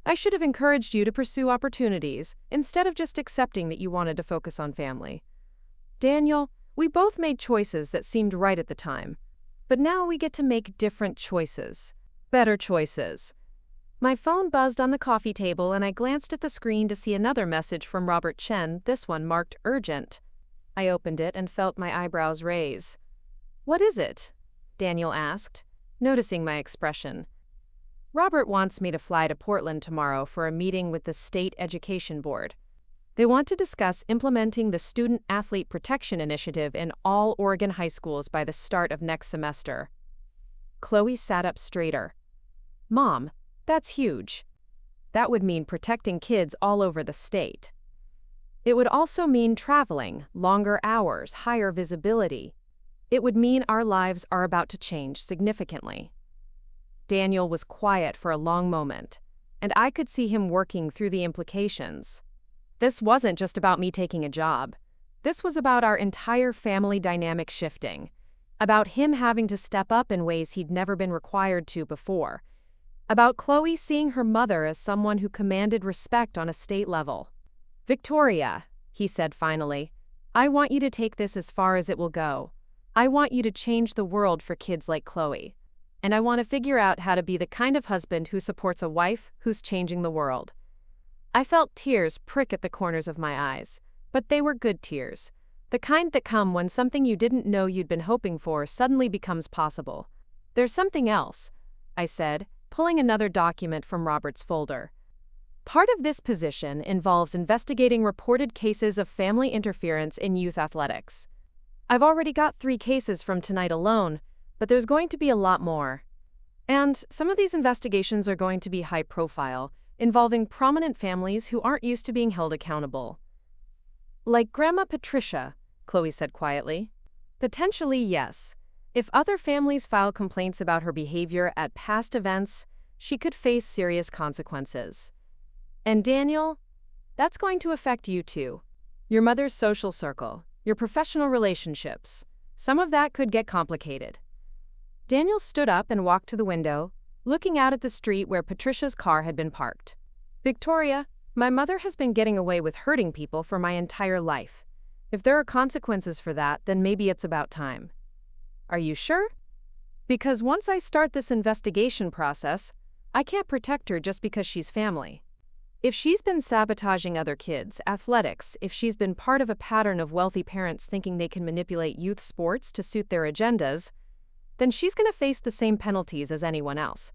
[SPEAKER 1] I should have encouraged you to pursue opportunities, instead of just accepting that you wanted to focus on family. Daniel, we both made choices that seemed right at the time. But now we get to make different choices. Better choices." My phone buzzed on the coffee table and I glanced at the screen to see another message from Robert Chen, this one marked urgent. I opened it and felt my eyebrows raise. "What is it?" Daniel asked, noticing my expression. "Robert wants me to fly to Portland tomorrow for a meeting with the State Education Board. They want to discuss implementing the Student Athlete Protection Initiative in all Oregon high schools by the start of next semester." Chloe sat up straighter. "Mom, that's huge. That would mean protecting kids all over the state. It would also mean traveling, longer hours, higher visibility. It would mean our lives are about to change significantly." Daniel was quiet for a long moment, and I could see him working through the implications. This wasn't just about me taking a job. This was about our entire family dynamic shifting, about him having to step up in ways he'd never been required to before, about Chloe seeing her mother as someone who commanded respect on a state level. "Victoria," he said finally, "I want you to take this as far as it will go. I want you to change the world for kids like Chloe. And I want to figure out how to be the kind of husband who supports a wife who's changing the world." I felt tears prick at the corners of my eyes, but they were good tears, the kind that come when something you didn't know you'd been hoping for suddenly becomes possible. "There's something else," I said, pulling another document from Robert's folder. "Part of this position involves investigating reported cases of family interference in youth athletics. I've already got 3 cases from tonight alone, but there's going to be a lot more. And some of these investigations are going to be high profile, involving prominent families who aren't used to being held accountable." "Like Grandma Patricia," Chloe said quietly. "Potentially, yes. If other families file complaints about her behavior at past events, she could face serious consequences. And Daniel, that's going to affect you too. Your mother's social circle, your professional relationships. Some of that could get complicated." Daniel stood up and walked to the window, looking out at the street where Patricia's car had been parked. "Victoria, my mother has been getting away with hurting people for my entire life. If there are consequences for that, then maybe it's about time." "Are you sure?" "Because once I start this investigation process, I can't protect her just because she's family. If she's been sabotaging other kids' athletics, if she's been part of a pattern of wealthy parents thinking they can manipulate youth sports to suit their agendas, then she's going to face the same penalties as anyone else."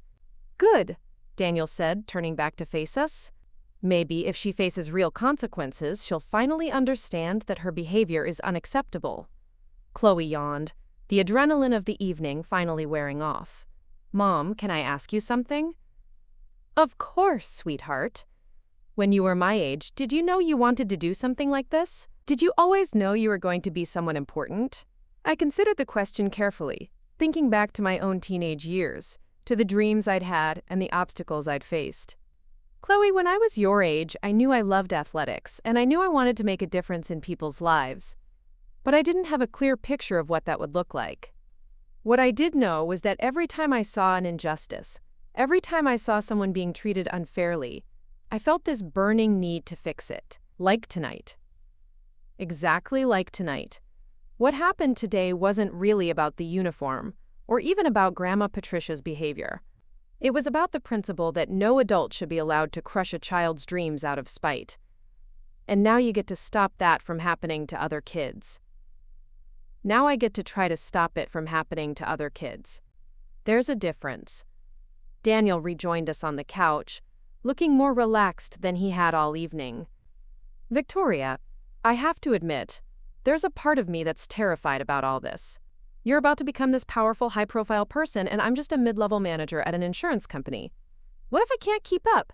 [SPEAKER 1] "Good," Daniel said, turning back to face us. "Maybe if she faces real consequences, she'll finally understand that her behavior is unacceptable." Chloe yawned, the adrenaline of the evening finally wearing off. "Mom, can I ask you something?" "Of course, sweetheart." "When you were my age, did you know you wanted to do something like this? Did you always know you were going to be someone important?" I considered the question carefully, thinking back to my own teenage years, to the dreams I'd had and the obstacles I'd faced. "Chloe, when I was your age, I knew I loved athletics, and I knew I wanted to make a difference in people's lives. But I didn't have a clear picture of what that would look like. What I did know was that every time I saw an injustice, every time I saw someone being treated unfairly, I felt this burning need to fix it, like tonight." Exactly like tonight. What happened today wasn't really about the uniform, or even about Grandma Patricia's behavior. It was about the principle that no adult should be allowed to crush a child's dreams out of spite. And now you get to stop that from happening to other kids. Now I get to try to stop it from happening to other kids. There's a difference. Daniel rejoined us on the couch, looking more relaxed than he had all evening. "Victoria, I have to admit, there's a part of me that's terrified about all this. You're about to become this powerful, high-profile person, and I'm just a mid-level manager at an insurance company. What if I can't keep up?"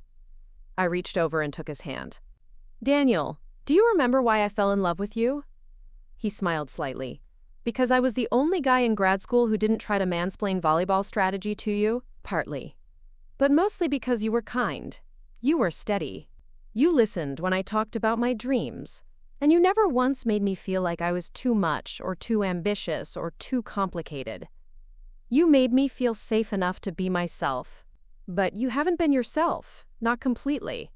[SPEAKER 1] I reached over and took his hand. "Daniel, do you remember why I fell in love with you?" He smiled slightly. Because I was the only guy in grad school who didn't try to mansplain volleyball strategy to you? Partly. But mostly because you were kind. You were steady. You listened when I talked about my dreams. And you never once made me feel like I was too much or too ambitious or too complicated. You made me feel safe enough to be myself. But you haven't been yourself, not completely.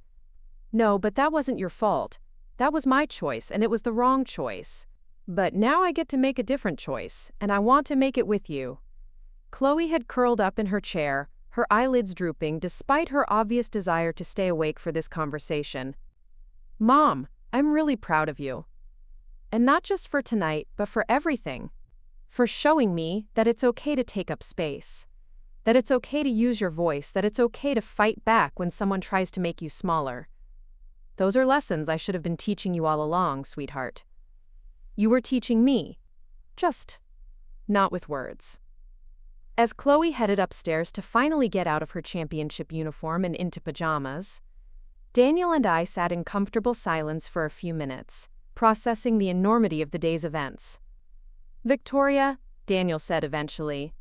[SPEAKER 1] No, but that wasn't your fault. That was my choice, and it was the wrong choice. But now I get to make a different choice, and I want to make it with you. Chloe had curled up in her chair, her eyelids drooping despite her obvious desire to stay awake for this conversation. Mom, I'm really proud of you. And not just for tonight, but for everything. For showing me that it's okay to take up space. That it's okay to use your voice, that it's okay to fight back when someone tries to make you smaller. Those are lessons I should have been teaching you all along, sweetheart. You were teaching me. Just not with words. As Chloe headed upstairs to finally get out of her championship uniform and into pajamas, Daniel and I sat in comfortable silence for a few minutes, processing the enormity of the day's events. Victoria, Daniel said eventually,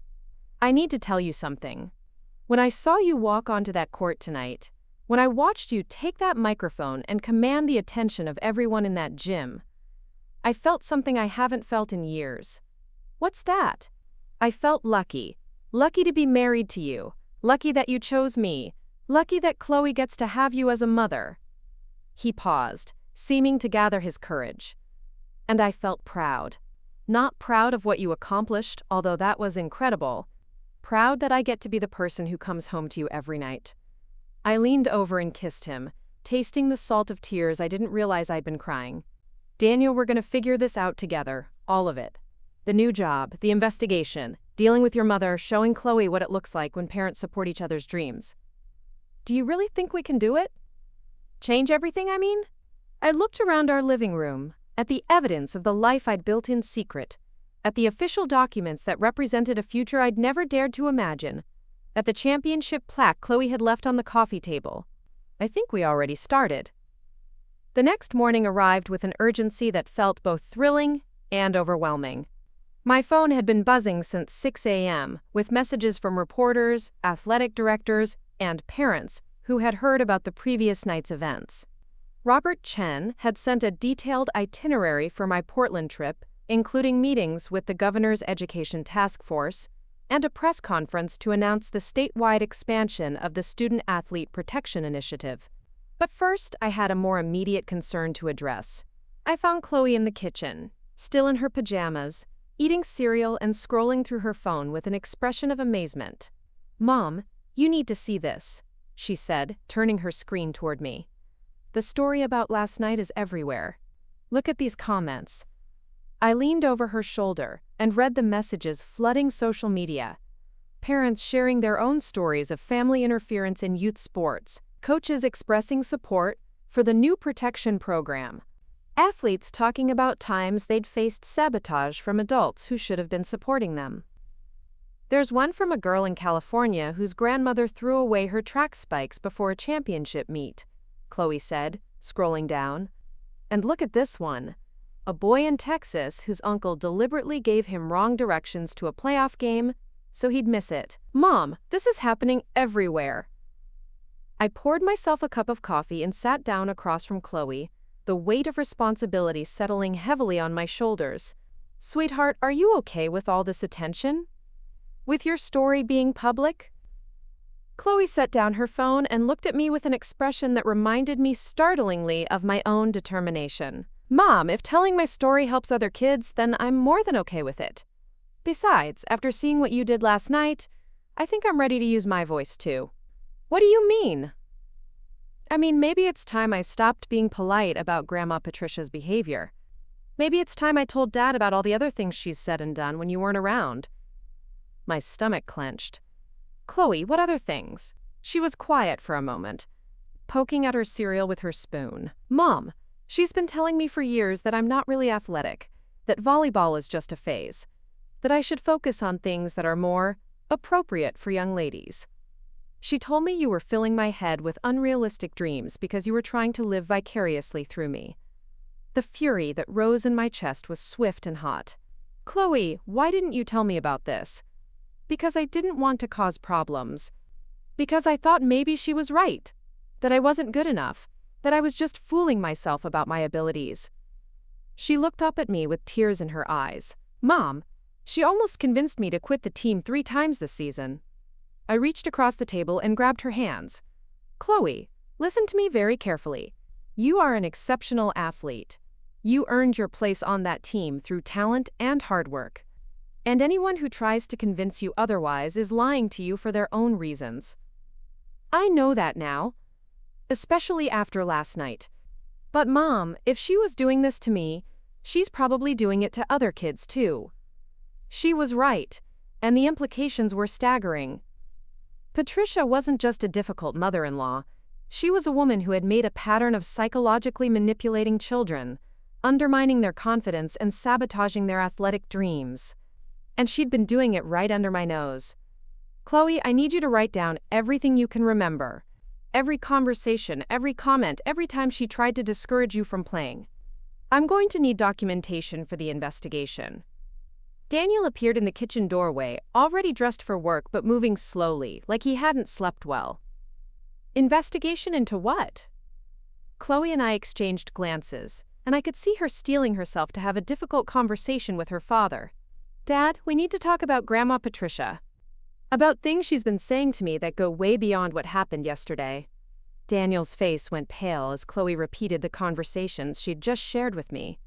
[SPEAKER 1] I need to tell you something. When I saw you walk onto that court tonight, when I watched you take that microphone and command the attention of everyone in that gym, I felt something I haven't felt in years. What's that? I felt lucky. Lucky to be married to you. Lucky that you chose me. Lucky that Chloe gets to have you as a mother. He paused, seeming to gather his courage. And I felt proud. Not proud of what you accomplished, although that was incredible. Proud that I get to be the person who comes home to you every night. I leaned over and kissed him, tasting the salt of tears I didn't realize I'd been crying. Daniel, we're going to figure this out together, all of it. The new job, the investigation, dealing with your mother, showing Chloe what it looks like when parents support each other's dreams. Do you really think we can do it? Change everything, I mean? I looked around our living room, at the evidence of the life I'd built in secret, at the official documents that represented a future I'd never dared to imagine, at the championship plaque Chloe had left on the coffee table. I think we already started. The next morning arrived with an urgency that felt both thrilling and overwhelming. My phone had been buzzing since 6 a.m., with messages from reporters, athletic directors, and parents who had heard about the previous night's events. Robert Chen had sent a detailed itinerary for my Portland trip, including meetings with the governor's education task force and a press conference to announce the statewide expansion of the Student Athlete Protection Initiative. But first, I had a more immediate concern to address. I found Chloe in the kitchen, still in her pajamas, eating cereal and scrolling through her phone with an expression of amazement. Mom, you need to see this, she said, turning her screen toward me. The story about last night is everywhere. Look at these comments. I leaned over her shoulder and read the messages flooding social media. Parents sharing their own stories of family interference in youth sports, coaches expressing support for the new protection program, athletes talking about times they'd faced sabotage from adults who should have been supporting them. There's one from a girl in California whose grandmother threw away her track spikes before a championship meet, Chloe said, scrolling down. And look at this one. A boy in Texas whose uncle deliberately gave him wrong directions to a playoff game so he'd miss it. Mom, this is happening everywhere. I poured myself a cup of coffee and sat down across from Chloe, the weight of responsibility settling heavily on my shoulders. Sweetheart, are you okay with all this attention? With your story being public? Chloe set down her phone and looked at me with an expression that reminded me startlingly of my own determination. Mom, if telling my story helps other kids, then I'm more than okay with it. Besides, after seeing what you did last night, I think I'm ready to use my voice too. What do you mean? I mean, maybe it's time I stopped being polite about Grandma Patricia's behavior. Maybe it's time I told Dad about all the other things she's said and done when you weren't around. My stomach clenched. Chloe, what other things? She was quiet for a moment, poking at her cereal with her spoon. Mom, she's been telling me for years that I'm not really athletic, that volleyball is just a phase, that I should focus on things that are more appropriate for young ladies. She told me you were filling my head with unrealistic dreams because you were trying to live vicariously through me. The fury that rose in my chest was swift and hot. Chloe, why didn't you tell me about this? Because I didn't want to cause problems. Because I thought maybe she was right. That I wasn't good enough. That I was just fooling myself about my abilities. She looked up at me with tears in her eyes. Mom, she almost convinced me to quit the team 3 times this season. I reached across the table and grabbed her hands. Chloe, listen to me very carefully. You are an exceptional athlete. You earned your place on that team through talent and hard work. And anyone who tries to convince you otherwise is lying to you for their own reasons. I know that now. Especially after last night. But Mom, if she was doing this to me, she's probably doing it to other kids too. She was right, and the implications were staggering. Patricia wasn't just a difficult mother-in-law. She was a woman who had made a pattern of psychologically manipulating children, undermining their confidence and sabotaging their athletic dreams. And she'd been doing it right under my nose. Chloe, I need you to write down everything you can remember. Every conversation, every comment, every time she tried to discourage you from playing. I'm going to need documentation for the investigation. Daniel appeared in the kitchen doorway, already dressed for work but moving slowly, like he hadn't slept well. Investigation into what? Chloe and I exchanged glances, and I could see her steeling herself to have a difficult conversation with her father. Dad, we need to talk about Grandma Patricia. About things she's been saying to me that go way beyond what happened yesterday. Daniel's face went pale as Chloe repeated the conversations she'd just shared with me.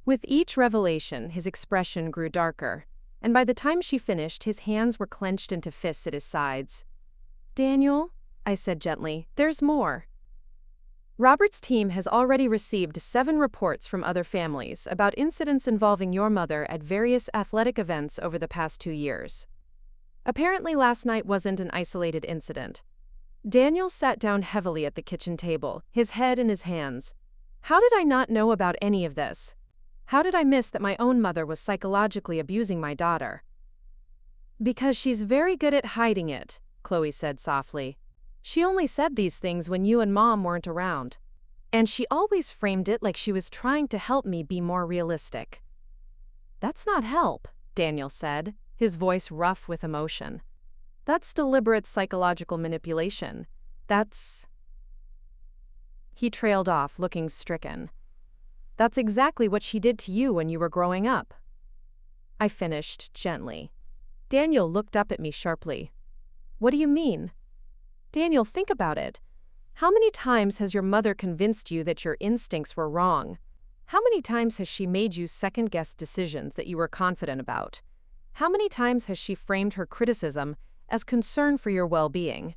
[SPEAKER 1] With each revelation, his expression grew darker, and by the time she finished, his hands were clenched into fists at his sides. Daniel, I said gently, there's more. Robert's team has already received 7 reports from other families about incidents involving your mother at various athletic events over the past 2 years. Apparently last night wasn't an isolated incident. Daniel sat down heavily at the kitchen table, his head in his hands. How did I not know about any of this? How did I miss that my own mother was psychologically abusing my daughter? Because she's very good at hiding it, Chloe said softly. She only said these things when you and Mom weren't around. And she always framed it like she was trying to help me be more realistic. That's not help, Daniel said, his voice rough with emotion. That's deliberate psychological manipulation. That's... He trailed off, looking stricken. That's exactly what she did to you when you were growing up. I finished gently. Daniel looked up at me sharply. What do you mean? Daniel, think about it. How many times has your mother convinced you that your instincts were wrong? How many times has she made you second-guess decisions that you were confident about? How many times has she framed her criticism as concern for your well-being?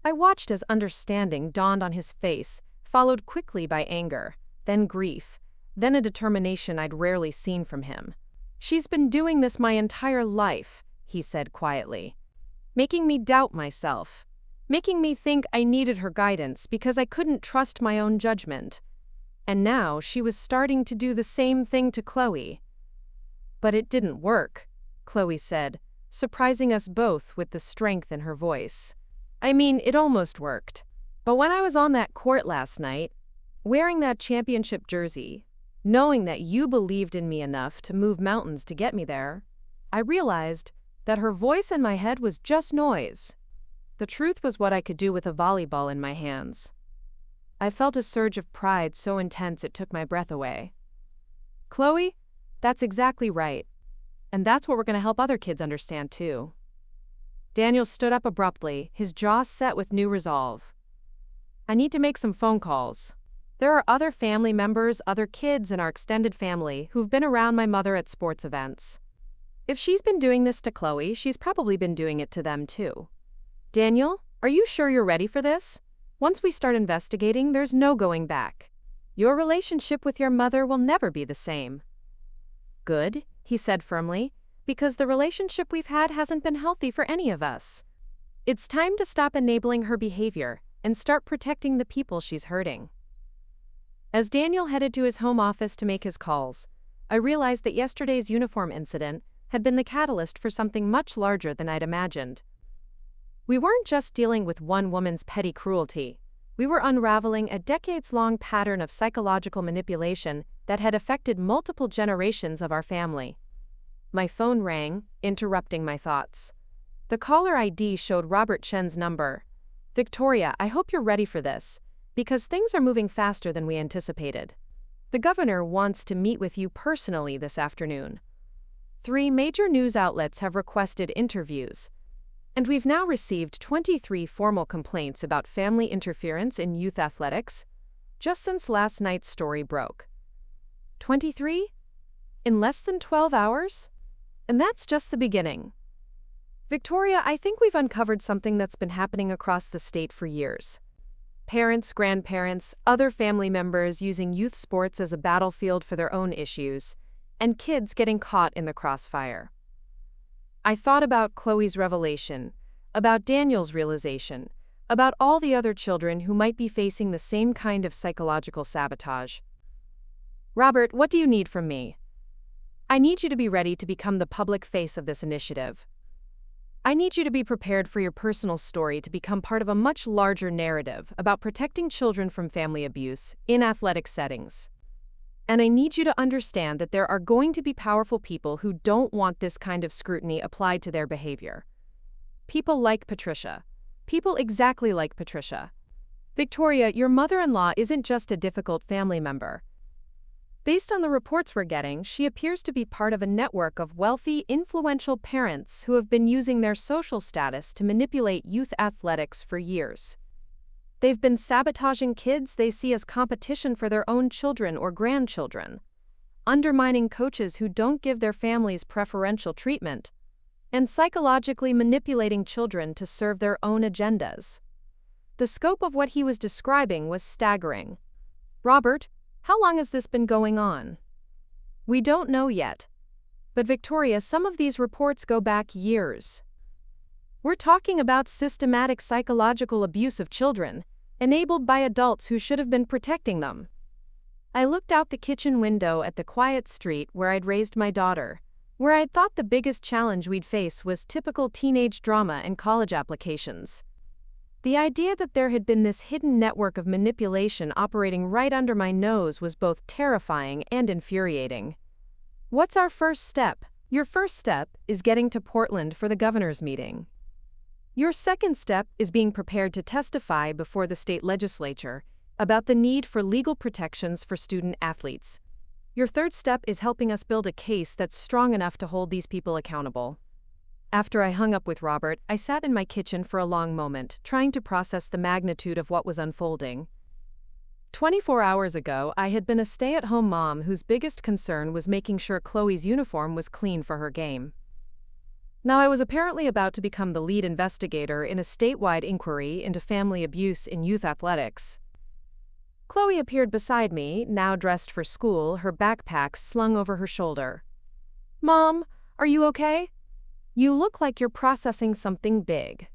[SPEAKER 1] I watched as understanding dawned on his face, followed quickly by anger, then grief, then a determination I'd rarely seen from him. She's been doing this my entire life, he said quietly. Making me doubt myself. Making me think I needed her guidance because I couldn't trust my own judgment. And now she was starting to do the same thing to Chloe. But it didn't work, Chloe said, surprising us both with the strength in her voice. I mean, it almost worked. But when I was on that court last night, wearing that championship jersey, knowing that you believed in me enough to move mountains to get me there, I realized that her voice in my head was just noise. The truth was what I could do with a volleyball in my hands. I felt a surge of pride so intense it took my breath away. Chloe, that's exactly right. And that's what we're going to help other kids understand too. Daniel stood up abruptly, his jaw set with new resolve. I need to make some phone calls. There are other family members, other kids in our extended family who've been around my mother at sports events. If she's been doing this to Chloe, she's probably been doing it to them too. Daniel, are you sure you're ready for this? Once we start investigating, there's no going back. Your relationship with your mother will never be the same. Good, he said firmly, because the relationship we've had hasn't been healthy for any of us. It's time to stop enabling her behavior and start protecting the people she's hurting. As Daniel headed to his home office to make his calls, I realized that yesterday's uniform incident had been the catalyst for something much larger than I'd imagined. We weren't just dealing with one woman's petty cruelty. We were unraveling a decades-long pattern of psychological manipulation that had affected multiple generations of our family. My phone rang, interrupting my thoughts. The caller ID showed Robert Chen's number. Victoria, I hope you're ready for this, because things are moving faster than we anticipated. The governor wants to meet with you personally this afternoon. 3 major news outlets have requested interviews, and we've now received 23 formal complaints about family interference in youth athletics, just since last night's story broke. 23? In less than 12 hours? And that's just the beginning. Victoria, I think we've uncovered something that's been happening across the state for years. Parents, grandparents, other family members using youth sports as a battlefield for their own issues, and kids getting caught in the crossfire. I thought about Chloe's revelation, about Daniel's realization, about all the other children who might be facing the same kind of psychological sabotage. Robert, what do you need from me? I need you to be ready to become the public face of this initiative. I need you to be prepared for your personal story to become part of a much larger narrative about protecting children from family abuse in athletic settings. And I need you to understand that there are going to be powerful people who don't want this kind of scrutiny applied to their behavior. People like Patricia. People exactly like Patricia. Victoria, your mother-in-law isn't just a difficult family member. Based on the reports we're getting, she appears to be part of a network of wealthy, influential parents who have been using their social status to manipulate youth athletics for years. They've been sabotaging kids they see as competition for their own children or grandchildren, undermining coaches who don't give their families preferential treatment, and psychologically manipulating children to serve their own agendas. The scope of what he was describing was staggering. Robert, how long has this been going on? We don't know yet. But Victoria, some of these reports go back years. We're talking about systematic psychological abuse of children, enabled by adults who should have been protecting them. I looked out the kitchen window at the quiet street where I'd raised my daughter, where I'd thought the biggest challenge we'd face was typical teenage drama and college applications. The idea that there had been this hidden network of manipulation operating right under my nose was both terrifying and infuriating. What's our first step? Your first step is getting to Portland for the governor's meeting. Your second step is being prepared to testify before the state legislature about the need for legal protections for student athletes. Your third step is helping us build a case that's strong enough to hold these people accountable. After I hung up with Robert, I sat in my kitchen for a long moment, trying to process the magnitude of what was unfolding. 24 hours ago, I had been a stay-at-home mom whose biggest concern was making sure Chloe's uniform was clean for her game. Now I was apparently about to become the lead investigator in a statewide inquiry into family abuse in youth athletics. Chloe appeared beside me, now dressed for school, her backpack slung over her shoulder. "Mom, are you okay? You look like you're processing something big."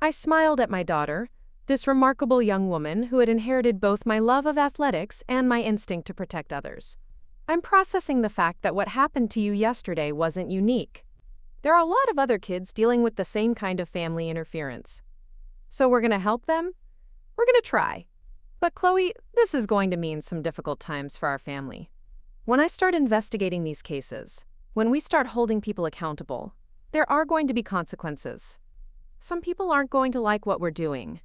[SPEAKER 1] I smiled at my daughter, this remarkable young woman who had inherited both my love of athletics and my instinct to protect others. "I'm processing the fact that what happened to you yesterday wasn't unique. There are a lot of other kids dealing with the same kind of family interference. So we're going to help them? We're going to try. But Chloe, this is going to mean some difficult times for our family. When I start investigating these cases, when we start holding people accountable, there are going to be consequences. Some people aren't going to like what we're doing."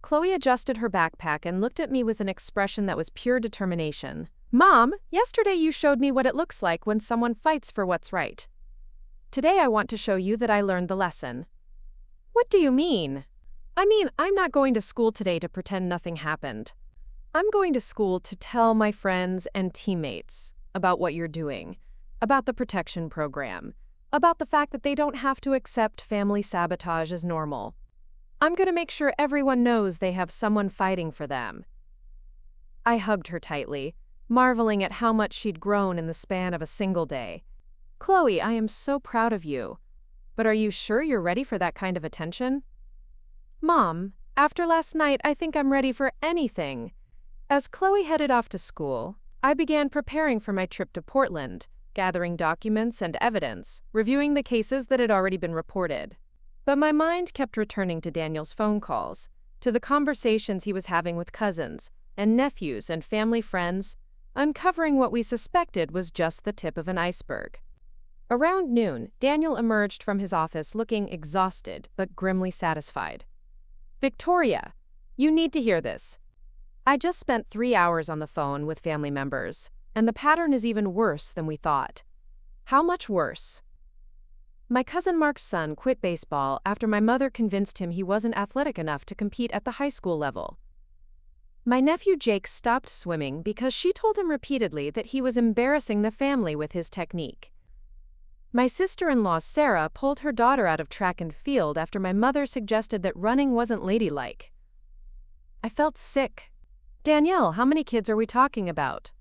[SPEAKER 1] Chloe adjusted her backpack and looked at me with an expression that was pure determination. "Mom, yesterday you showed me what it looks like when someone fights for what's right. Today I want to show you that I learned the lesson." "What do you mean?" "I mean, I'm not going to school today to pretend nothing happened. I'm going to school to tell my friends and teammates about what you're doing, about the protection program, about the fact that they don't have to accept family sabotage as normal. I'm going to make sure everyone knows they have someone fighting for them." I hugged her tightly, marveling at how much she'd grown in the span of a single day. "Chloe, I am so proud of you. But are you sure you're ready for that kind of attention?" "Mom, after last night, I think I'm ready for anything." As Chloe headed off to school, I began preparing for my trip to Portland, gathering documents and evidence, reviewing the cases that had already been reported. But my mind kept returning to Daniel's phone calls, to the conversations he was having with cousins and nephews and family friends, uncovering what we suspected was just the tip of an iceberg. Around noon, Daniel emerged from his office looking exhausted but grimly satisfied. Victoria, you need to hear this. I just spent 3 hours on the phone with family members, and the pattern is even worse than we thought. How much worse? My cousin Mark's son quit baseball after my mother convinced him he wasn't athletic enough to compete at the high school level. My nephew Jake stopped swimming because she told him repeatedly that he was embarrassing the family with his technique. My sister-in-law Sarah pulled her daughter out of track and field after my mother suggested that running wasn't ladylike. I felt sick. Danielle, how many kids are we talking about?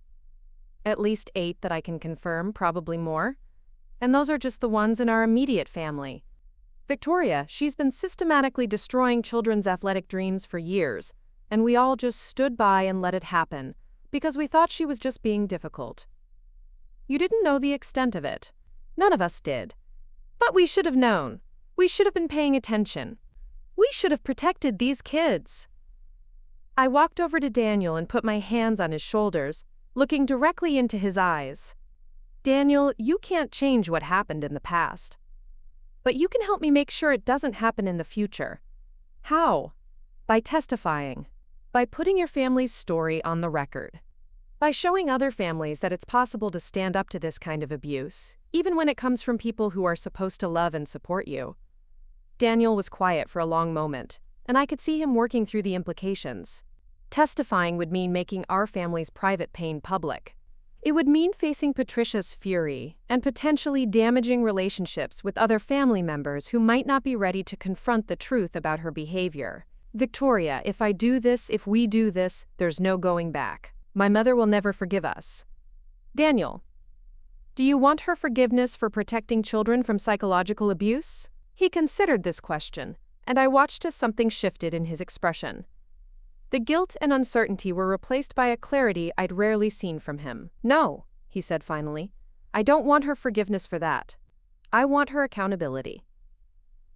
[SPEAKER 1] At least 8 that I can confirm, probably more. And those are just the ones in our immediate family. Victoria, she's been systematically destroying children's athletic dreams for years, and we all just stood by and let it happen, because we thought she was just being difficult. You didn't know the extent of it. None of us did. But we should have known. We should have been paying attention. We should have protected these kids. I walked over to Daniel and put my hands on his shoulders, looking directly into his eyes. Daniel, you can't change what happened in the past. But you can help me make sure it doesn't happen in the future. How? By testifying. By putting your family's story on the record. By showing other families that it's possible to stand up to this kind of abuse, even when it comes from people who are supposed to love and support you. Daniel was quiet for a long moment, and I could see him working through the implications. Testifying would mean making our family's private pain public. It would mean facing Patricia's fury and potentially damaging relationships with other family members who might not be ready to confront the truth about her behavior. Victoria, if we do this, there's no going back. My mother will never forgive us. Daniel, do you want her forgiveness for protecting children from psychological abuse? He considered this question, and I watched as something shifted in his expression. The guilt and uncertainty were replaced by a clarity I'd rarely seen from him. No, he said finally. I don't want her forgiveness for that. I want her accountability.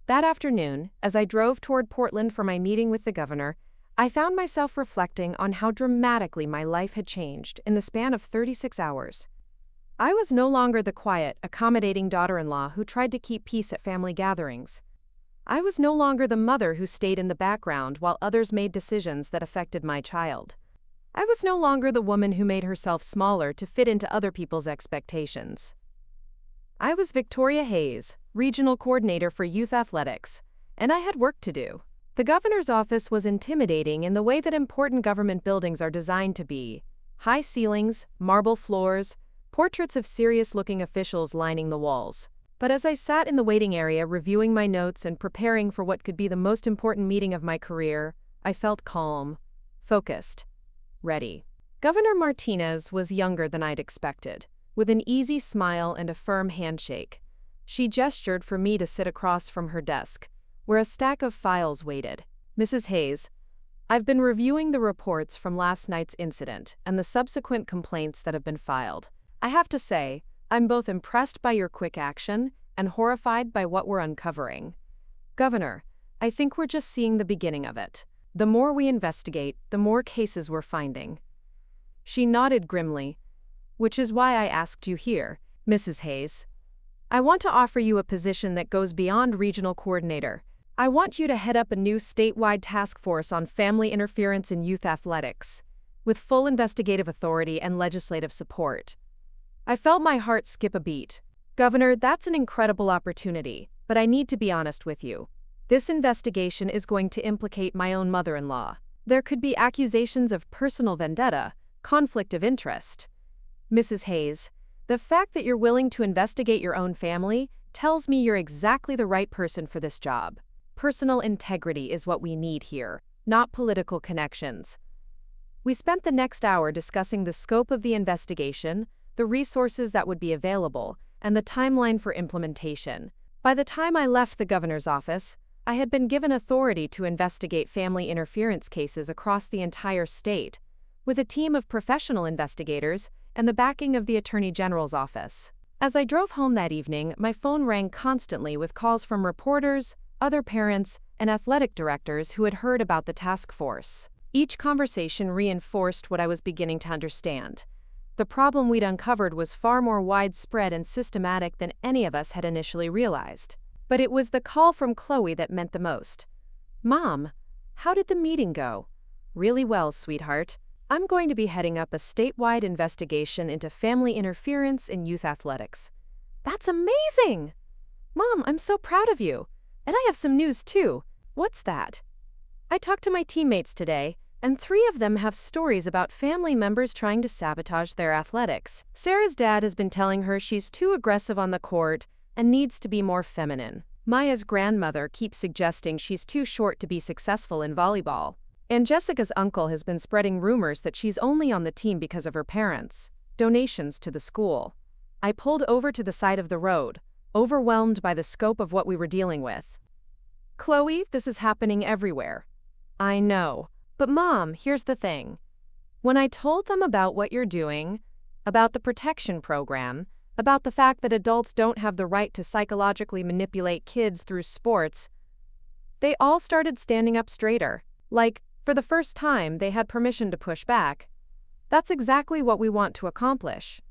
[SPEAKER 1] That afternoon, as I drove toward Portland for my meeting with the governor, I found myself reflecting on how dramatically my life had changed in the span of 36 hours. I was no longer the quiet, accommodating daughter-in-law who tried to keep peace at family gatherings. I was no longer the mother who stayed in the background while others made decisions that affected my child. I was no longer the woman who made herself smaller to fit into other people's expectations. I was Victoria Hayes, Regional Coordinator for Youth Athletics, and I had work to do. The governor's office was intimidating in the way that important government buildings are designed to be. High ceilings, marble floors, portraits of serious-looking officials lining the walls. But as I sat in the waiting area reviewing my notes and preparing for what could be the most important meeting of my career, I felt calm, focused, ready. Governor Martinez was younger than I'd expected, with an easy smile and a firm handshake. She gestured for me to sit across from her desk, where a stack of files waited. Mrs. Hayes, I've been reviewing the reports from last night's incident and the subsequent complaints that have been filed. I have to say, I'm both impressed by your quick action and horrified by what we're uncovering. Governor, I think we're just seeing the beginning of it. The more we investigate, the more cases we're finding. She nodded grimly, which is why I asked you here, Mrs. Hayes. I want to offer you a position that goes beyond regional coordinator. I want you to head up a new statewide task force on family interference in youth athletics, with full investigative authority and legislative support. I felt my heart skip a beat. Governor, that's an incredible opportunity, but I need to be honest with you. This investigation is going to implicate my own mother-in-law. There could be accusations of personal vendetta, conflict of interest. Mrs. Hayes, the fact that you're willing to investigate your own family tells me you're exactly the right person for this job. Personal integrity is what we need here, not political connections. We spent the next hour discussing the scope of the investigation, the resources that would be available, and the timeline for implementation. By the time I left the governor's office, I had been given authority to investigate family interference cases across the entire state, with a team of professional investigators and the backing of the Attorney General's office. As I drove home that evening, my phone rang constantly with calls from reporters, other parents, and athletic directors who had heard about the task force. Each conversation reinforced what I was beginning to understand. The problem we'd uncovered was far more widespread and systematic than any of us had initially realized. But it was the call from Chloe that meant the most. "Mom, how did the meeting go?" "Really well, sweetheart. I'm going to be heading up a statewide investigation into family interference in youth athletics." "That's amazing!" "Mom, I'm so proud of you. And I have some news too." "What's that?" "I talked to my teammates today, and 3 of them have stories about family members trying to sabotage their athletics. Sarah's dad has been telling her she's too aggressive on the court and needs to be more feminine. Maya's grandmother keeps suggesting she's too short to be successful in volleyball. And Jessica's uncle has been spreading rumors that she's only on the team because of her parents' donations to the school." I pulled over to the side of the road, overwhelmed by the scope of what we were dealing with. "Chloe, this is happening everywhere." "I know. But Mom, here's the thing. When I told them about what you're doing, about the protection program, about the fact that adults don't have the right to psychologically manipulate kids through sports, they all started standing up straighter. Like, for the first time, they had permission to push back. That's exactly what we want to accomplish.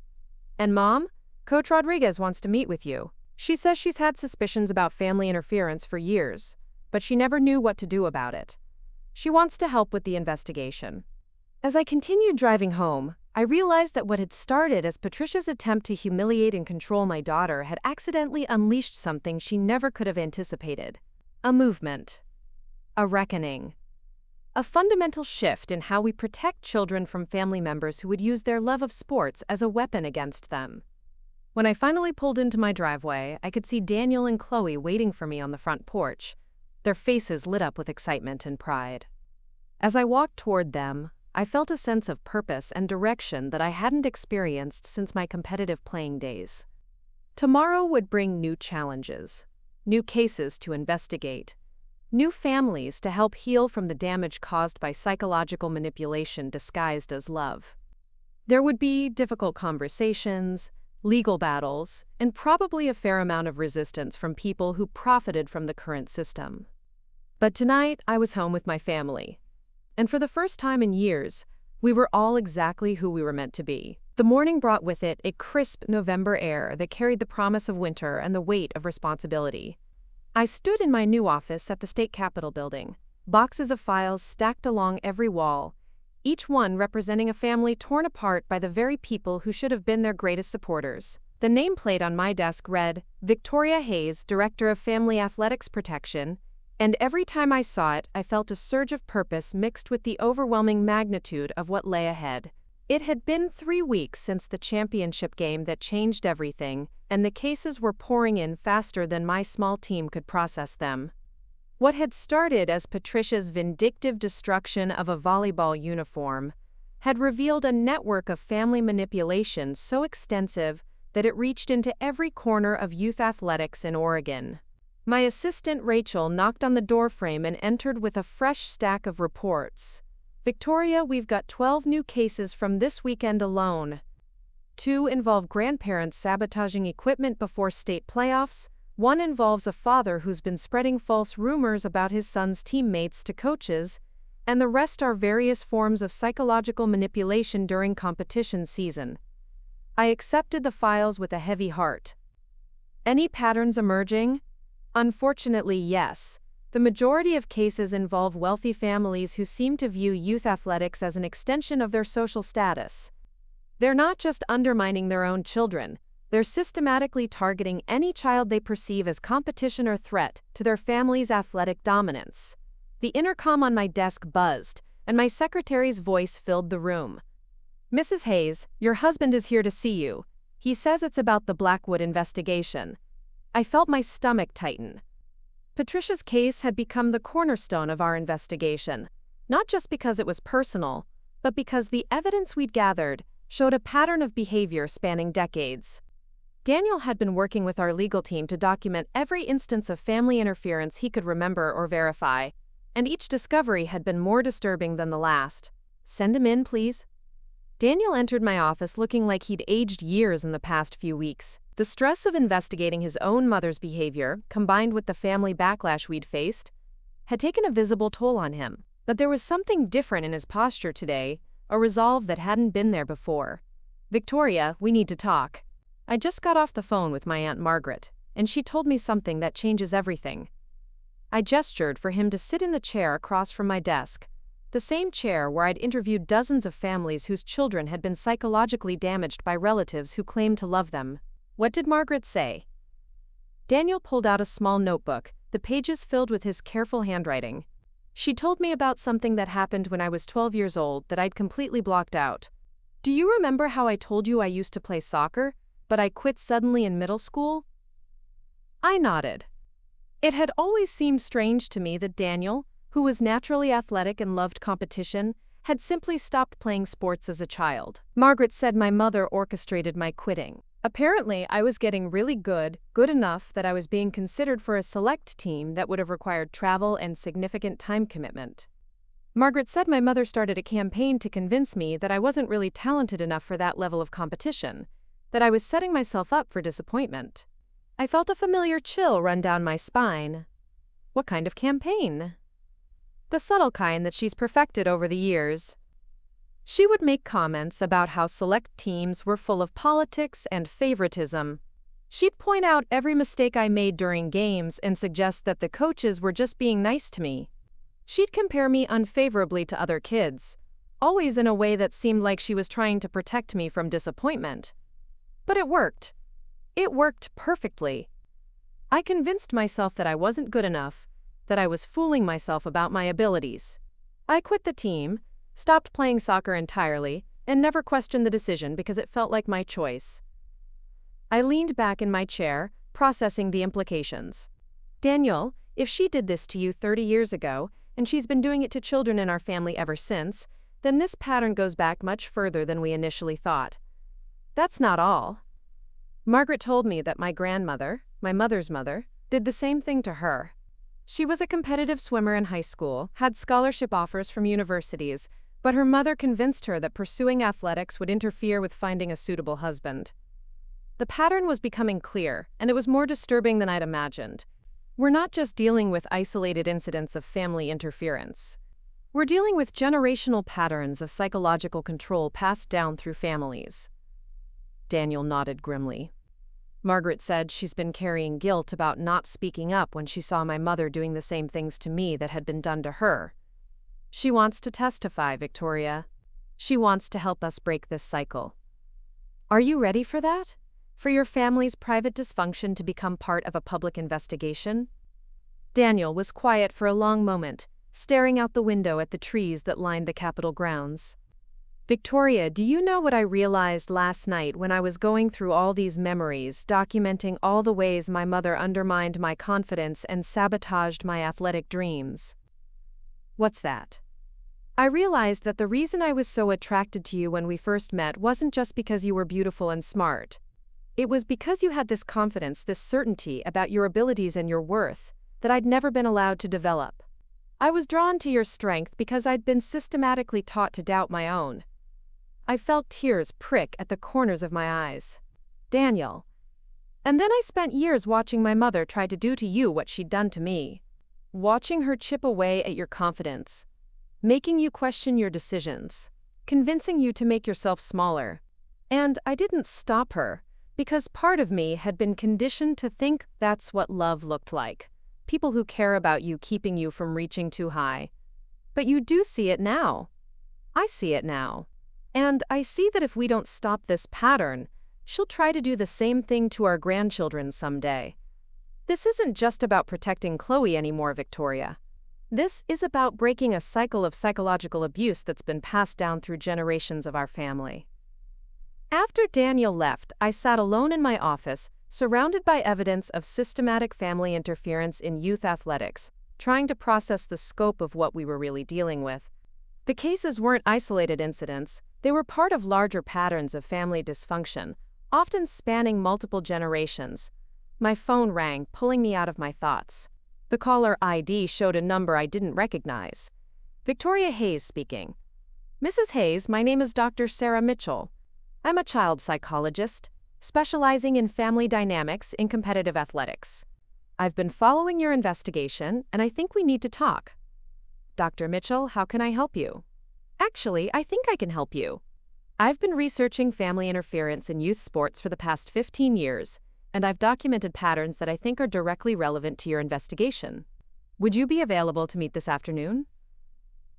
[SPEAKER 1] And Mom, Coach Rodriguez wants to meet with you. She says she's had suspicions about family interference for years, but she never knew what to do about it. She wants to help with the investigation." As I continued driving home, I realized that what had started as Patricia's attempt to humiliate and control my daughter had accidentally unleashed something she never could have anticipated. A movement. A reckoning. A fundamental shift in how we protect children from family members who would use their love of sports as a weapon against them. When I finally pulled into my driveway, I could see Daniel and Chloe waiting for me on the front porch, their faces lit up with excitement and pride. As I walked toward them, I felt a sense of purpose and direction that I hadn't experienced since my competitive playing days. Tomorrow would bring new challenges, new cases to investigate, new families to help heal from the damage caused by psychological manipulation disguised as love. There would be difficult conversations, legal battles, and probably a fair amount of resistance from people who profited from the current system. But tonight, I was home with my family. And for the first time in years, we were all exactly who we were meant to be. The morning brought with it a crisp November air that carried the promise of winter and the weight of responsibility. I stood in my new office at the state capitol building, boxes of files stacked along every wall, each one representing a family torn apart by the very people who should have been their greatest supporters. The nameplate on my desk read, "Victoria Hayes, Director of Family Athletics Protection," and every time I saw it, I felt a surge of purpose mixed with the overwhelming magnitude of what lay ahead. It had been 3 weeks since the championship game that changed everything, and the cases were pouring in faster than my small team could process them. What had started as Patricia's vindictive destruction of a volleyball uniform had revealed a network of family manipulation so extensive that it reached into every corner of youth athletics in Oregon. My assistant Rachel knocked on the doorframe and entered with a fresh stack of reports. "Victoria, we've got 12 new cases from this weekend alone. 2 involve grandparents sabotaging equipment before state playoffs. 1 involves a father who's been spreading false rumors about his son's teammates to coaches, and the rest are various forms of psychological manipulation during competition season." I accepted the files with a heavy heart. Any patterns emerging? Unfortunately, yes. The majority of cases involve wealthy families who seem to view youth athletics as an extension of their social status. They're not just undermining their own children, they're systematically targeting any child they perceive as competition or threat to their family's athletic dominance. The intercom on my desk buzzed, and my secretary's voice filled the room. "Mrs. Hayes, your husband is here to see you. He says it's about the Blackwood investigation." I felt my stomach tighten. Patricia's case had become the cornerstone of our investigation, not just because it was personal, but because the evidence we'd gathered showed a pattern of behavior spanning decades. Daniel had been working with our legal team to document every instance of family interference he could remember or verify, and each discovery had been more disturbing than the last. "Send him in, please." Daniel entered my office looking like he'd aged years in the past few weeks. The stress of investigating his own mother's behavior, combined with the family backlash we'd faced, had taken a visible toll on him. But there was something different in his posture today, a resolve that hadn't been there before. Victoria, we need to talk. I just got off the phone with my Aunt Margaret, and she told me something that changes everything. I gestured for him to sit in the chair across from my desk, the same chair where I'd interviewed dozens of families whose children had been psychologically damaged by relatives who claimed to love them. What did Margaret say? Daniel pulled out a small notebook, the pages filled with his careful handwriting. She told me about something that happened when I was 12 years old that I'd completely blocked out. Do you remember how I told you I used to play soccer, but I quit suddenly in middle school? I nodded. It had always seemed strange to me that Daniel, who was naturally athletic and loved competition, had simply stopped playing sports as a child. Margaret said my mother orchestrated my quitting. Apparently, I was getting really good enough that I was being considered for a select team that would have required travel and significant time commitment. Margaret said my mother started a campaign to convince me that I wasn't really talented enough for that level of competition, that I was setting myself up for disappointment. I felt a familiar chill run down my spine. What kind of campaign? The subtle kind that she's perfected over the years. She would make comments about how select teams were full of politics and favoritism. She'd point out every mistake I made during games and suggest that the coaches were just being nice to me. She'd compare me unfavorably to other kids, always in a way that seemed like she was trying to protect me from disappointment. But it worked. It worked perfectly. I convinced myself that I wasn't good enough, that I was fooling myself about my abilities. I quit the team, stopped playing soccer entirely, and never questioned the decision because it felt like my choice. I leaned back in my chair, processing the implications. Daniel, if she did this to you 30 years ago, and she's been doing it to children in our family ever since, then this pattern goes back much further than we initially thought. That's not all. Margaret told me that my grandmother, my mother's mother, did the same thing to her. She was a competitive swimmer in high school, had scholarship offers from universities, but her mother convinced her that pursuing athletics would interfere with finding a suitable husband. The pattern was becoming clear, and it was more disturbing than I'd imagined. We're not just dealing with isolated incidents of family interference. We're dealing with generational patterns of psychological control passed down through families. Daniel nodded grimly. Margaret said she's been carrying guilt about not speaking up when she saw my mother doing the same things to me that had been done to her. She wants to testify, Victoria. She wants to help us break this cycle. Are you ready for that? For your family's private dysfunction to become part of a public investigation? Daniel was quiet for a long moment, staring out the window at the trees that lined the Capitol grounds. Victoria, do you know what I realized last night when I was going through all these memories, documenting all the ways my mother undermined my confidence and sabotaged my athletic dreams? What's that? I realized that the reason I was so attracted to you when we first met wasn't just because you were beautiful and smart. It was because you had this confidence, this certainty about your abilities and your worth, that I'd never been allowed to develop. I was drawn to your strength because I'd been systematically taught to doubt my own. I felt tears prick at the corners of my eyes. Daniel. And then I spent years watching my mother try to do to you what she'd done to me. Watching her chip away at your confidence. Making you question your decisions. Convincing you to make yourself smaller. And I didn't stop her, because part of me had been conditioned to think that's what love looked like. People who care about you keeping you from reaching too high. But you do see it now. I see it now. And I see that if we don't stop this pattern, she'll try to do the same thing to our grandchildren someday. This isn't just about protecting Chloe anymore, Victoria. This is about breaking a cycle of psychological abuse that's been passed down through generations of our family. After Daniel left, I sat alone in my office, surrounded by evidence of systematic family interference in youth athletics, trying to process the scope of what we were really dealing with. The cases weren't isolated incidents, they were part of larger patterns of family dysfunction, often spanning multiple generations. My phone rang, pulling me out of my thoughts. The caller ID showed a number I didn't recognize. Victoria Hayes speaking. Mrs. Hayes, my name is Dr. Sarah Mitchell. I'm a child psychologist, specializing in family dynamics in competitive athletics. I've been following your investigation, and I think we need to talk. Dr. Mitchell, how can I help you? Actually, I think I can help you. I've been researching family interference in youth sports for the past 15 years, and I've documented patterns that I think are directly relevant to your investigation. Would you be available to meet this afternoon?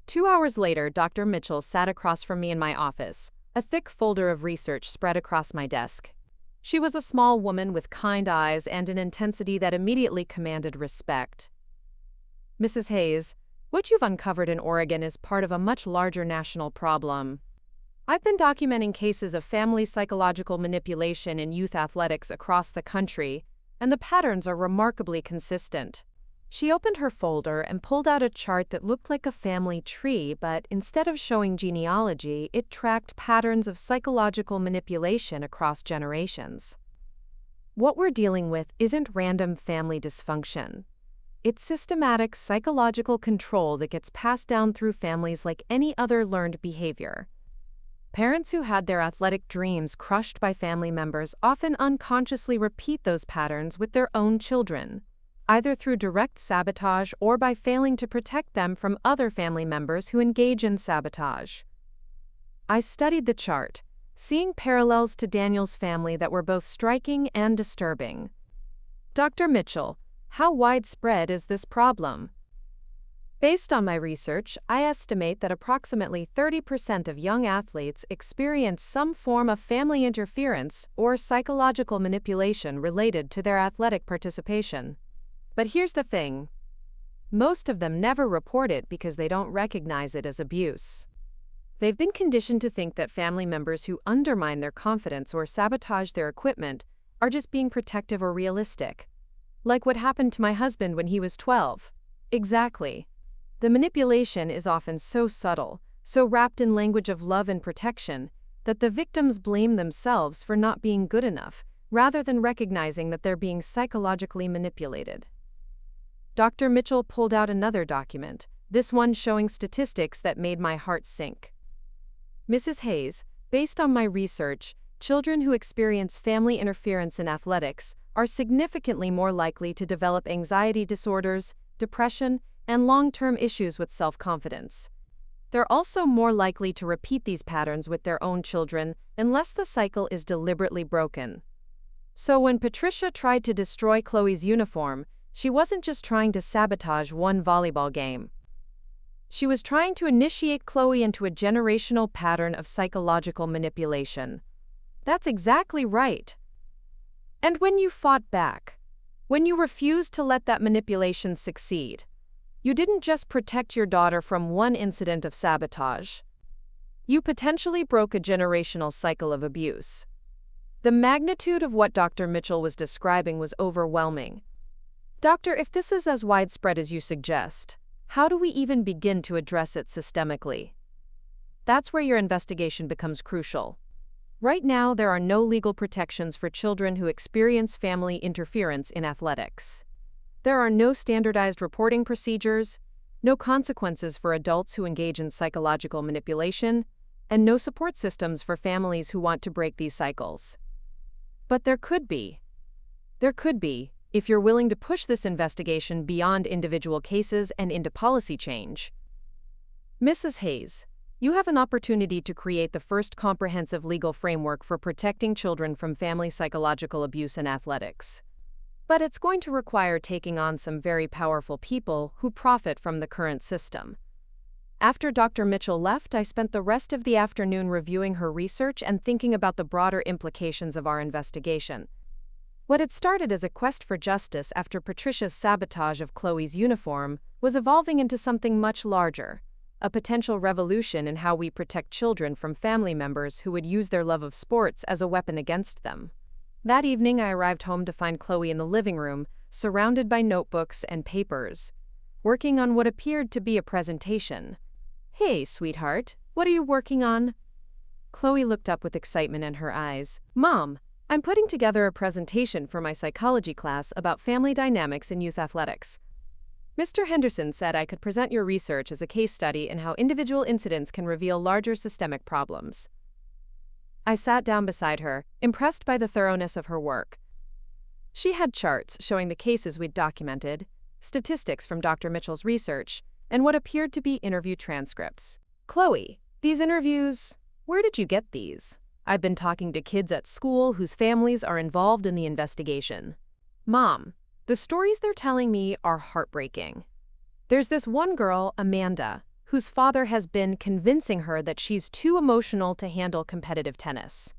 [SPEAKER 1] 2 hours later, Dr. Mitchell sat across from me in my office, a thick folder of research spread across my desk. She was a small woman with kind eyes and an intensity that immediately commanded respect. Mrs. Hayes, what you've uncovered in Oregon is part of a much larger national problem. I've been documenting cases of family psychological manipulation in youth athletics across the country, and the patterns are remarkably consistent. She opened her folder and pulled out a chart that looked like a family tree, but instead of showing genealogy, it tracked patterns of psychological manipulation across generations. What we're dealing with isn't random family dysfunction. It's systematic psychological control that gets passed down through families like any other learned behavior. Parents who had their athletic dreams crushed by family members often unconsciously repeat those patterns with their own children, either through direct sabotage or by failing to protect them from other family members who engage in sabotage. I studied the chart, seeing parallels to Daniel's family that were both striking and disturbing. Dr. Mitchell, how widespread is this problem? Based on my research, I estimate that approximately 30% of young athletes experience some form of family interference or psychological manipulation related to their athletic participation. But here's the thing. Most of them never report it because they don't recognize it as abuse. They've been conditioned to think that family members who undermine their confidence or sabotage their equipment are just being protective or realistic. Like what happened to my husband when he was 12. Exactly. The manipulation is often so subtle, so wrapped in language of love and protection, that the victims blame themselves for not being good enough, rather than recognizing that they're being psychologically manipulated. Dr. Mitchell pulled out another document, this one showing statistics that made my heart sink. Mrs. Hayes, based on my research, children who experience family interference in athletics are significantly more likely to develop anxiety disorders, depression, and long-term issues with self-confidence. They're also more likely to repeat these patterns with their own children unless the cycle is deliberately broken. So when Patricia tried to destroy Chloe's uniform, she wasn't just trying to sabotage one volleyball game. She was trying to initiate Chloe into a generational pattern of psychological manipulation. That's exactly right. And when you fought back, when you refused to let that manipulation succeed, you didn't just protect your daughter from one incident of sabotage. You potentially broke a generational cycle of abuse. The magnitude of what Dr. Mitchell was describing was overwhelming. Doctor, if this is as widespread as you suggest, how do we even begin to address it systemically? That's where your investigation becomes crucial. Right now, there are no legal protections for children who experience family interference in athletics. There are no standardized reporting procedures, no consequences for adults who engage in psychological manipulation, and no support systems for families who want to break these cycles. But there could be. If you're willing to push this investigation beyond individual cases and into policy change. Mrs. Hayes, you have an opportunity to create the first comprehensive legal framework for protecting children from family psychological abuse in athletics. But it's going to require taking on some very powerful people who profit from the current system. After Dr. Mitchell left, I spent the rest of the afternoon reviewing her research and thinking about the broader implications of our investigation. What had started as a quest for justice after Patricia's sabotage of Chloe's uniform was evolving into something much larger, a potential revolution in how we protect children from family members who would use their love of sports as a weapon against them. That evening, I arrived home to find Chloe in the living room, surrounded by notebooks and papers, working on what appeared to be a presentation. "Hey, sweetheart, what are you working on?" Chloe looked up with excitement in her eyes. "Mom, I'm putting together a presentation for my psychology class about family dynamics in youth athletics. Mr. Henderson said I could present your research as a case study in how individual incidents can reveal larger systemic problems." I sat down beside her, impressed by the thoroughness of her work. She had charts showing the cases we'd documented, statistics from Dr. Mitchell's research, and what appeared to be interview transcripts. "Chloe, these interviews, Where did you get these? I've been talking to kids at school whose families are involved in the investigation. Mom, the stories they're telling me are heartbreaking. There's this one girl, Amanda, whose father has been convincing her that she's too emotional to handle competitive tennis.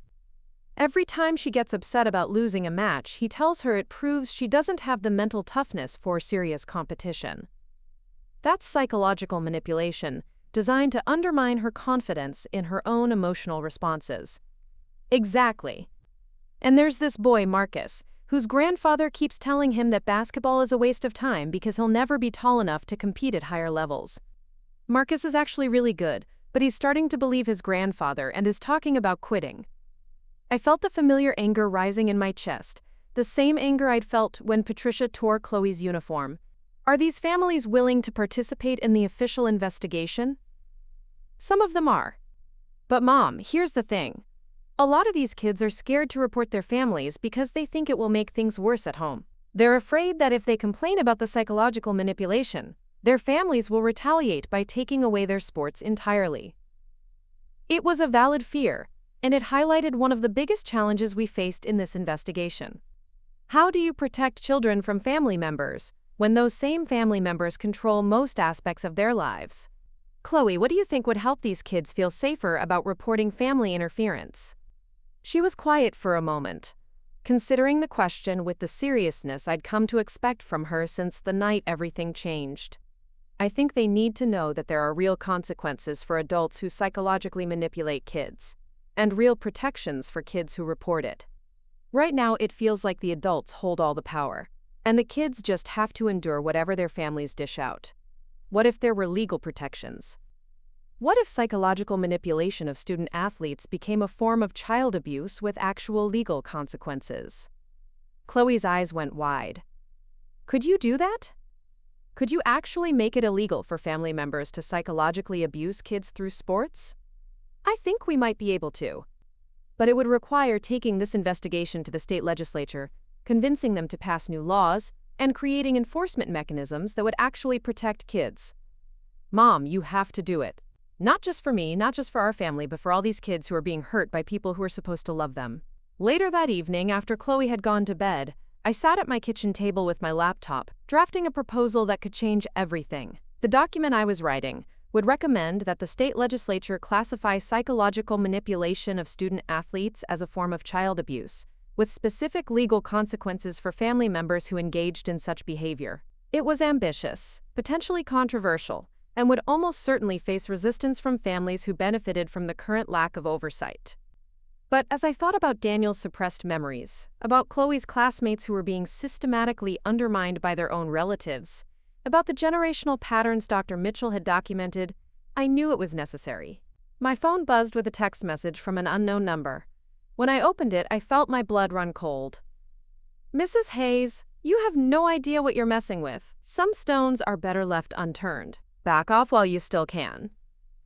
[SPEAKER 1] Every time she gets upset about losing a match, he tells her it proves she doesn't have the mental toughness for serious competition. That's psychological manipulation, designed to undermine her confidence in her own emotional responses. Exactly. And there's this boy, Marcus, whose grandfather keeps telling him that basketball is a waste of time because he'll never be tall enough to compete at higher levels. Marcus is actually really good, but he's starting to believe his grandfather and is talking about quitting. I felt the familiar anger rising in my chest, the same anger I'd felt when Patricia tore Chloe's uniform. Are these families willing to participate in the official investigation? Some of them are. But Mom, here's the thing. A lot of these kids are scared to report their families because they think it will make things worse at home. They're afraid that if they complain about the psychological manipulation, their families will retaliate by taking away their sports entirely. It was a valid fear, and it highlighted one of the biggest challenges we faced in this investigation. How do you protect children from family members when those same family members control most aspects of their lives? Chloe, what do you think would help these kids feel safer about reporting family interference? She was quiet for a moment, considering the question with the seriousness I'd come to expect from her since the night everything changed. I think they need to know that there are real consequences for adults who psychologically manipulate kids, and real protections for kids who report it. Right now, it feels like the adults hold all the power, and the kids just have to endure whatever their families dish out. What if there were legal protections? What if psychological manipulation of student athletes became a form of child abuse with actual legal consequences? Chloe's eyes went wide. Could you do that? Could you actually make it illegal for family members to psychologically abuse kids through sports? I think we might be able to. But it would require taking this investigation to the state legislature, convincing them to pass new laws, and creating enforcement mechanisms that would actually protect kids. Mom, you have to do it. Not just for me, not just for our family, but for all these kids who are being hurt by people who are supposed to love them. Later that evening, after Chloe had gone to bed, I sat at my kitchen table with my laptop, drafting a proposal that could change everything. The document I was writing would recommend that the state legislature classify psychological manipulation of student athletes as a form of child abuse, with specific legal consequences for family members who engaged in such behavior. It was ambitious, potentially controversial, and would almost certainly face resistance from families who benefited from the current lack of oversight. But as I thought about Daniel's suppressed memories, about Chloe's classmates who were being systematically undermined by their own relatives, about the generational patterns Dr. Mitchell had documented, I knew it was necessary. My phone buzzed with a text message from an unknown number. When I opened it, I felt my blood run cold. Mrs. Hayes, you have no idea what you're messing with. Some stones are better left unturned. Back off while you still can.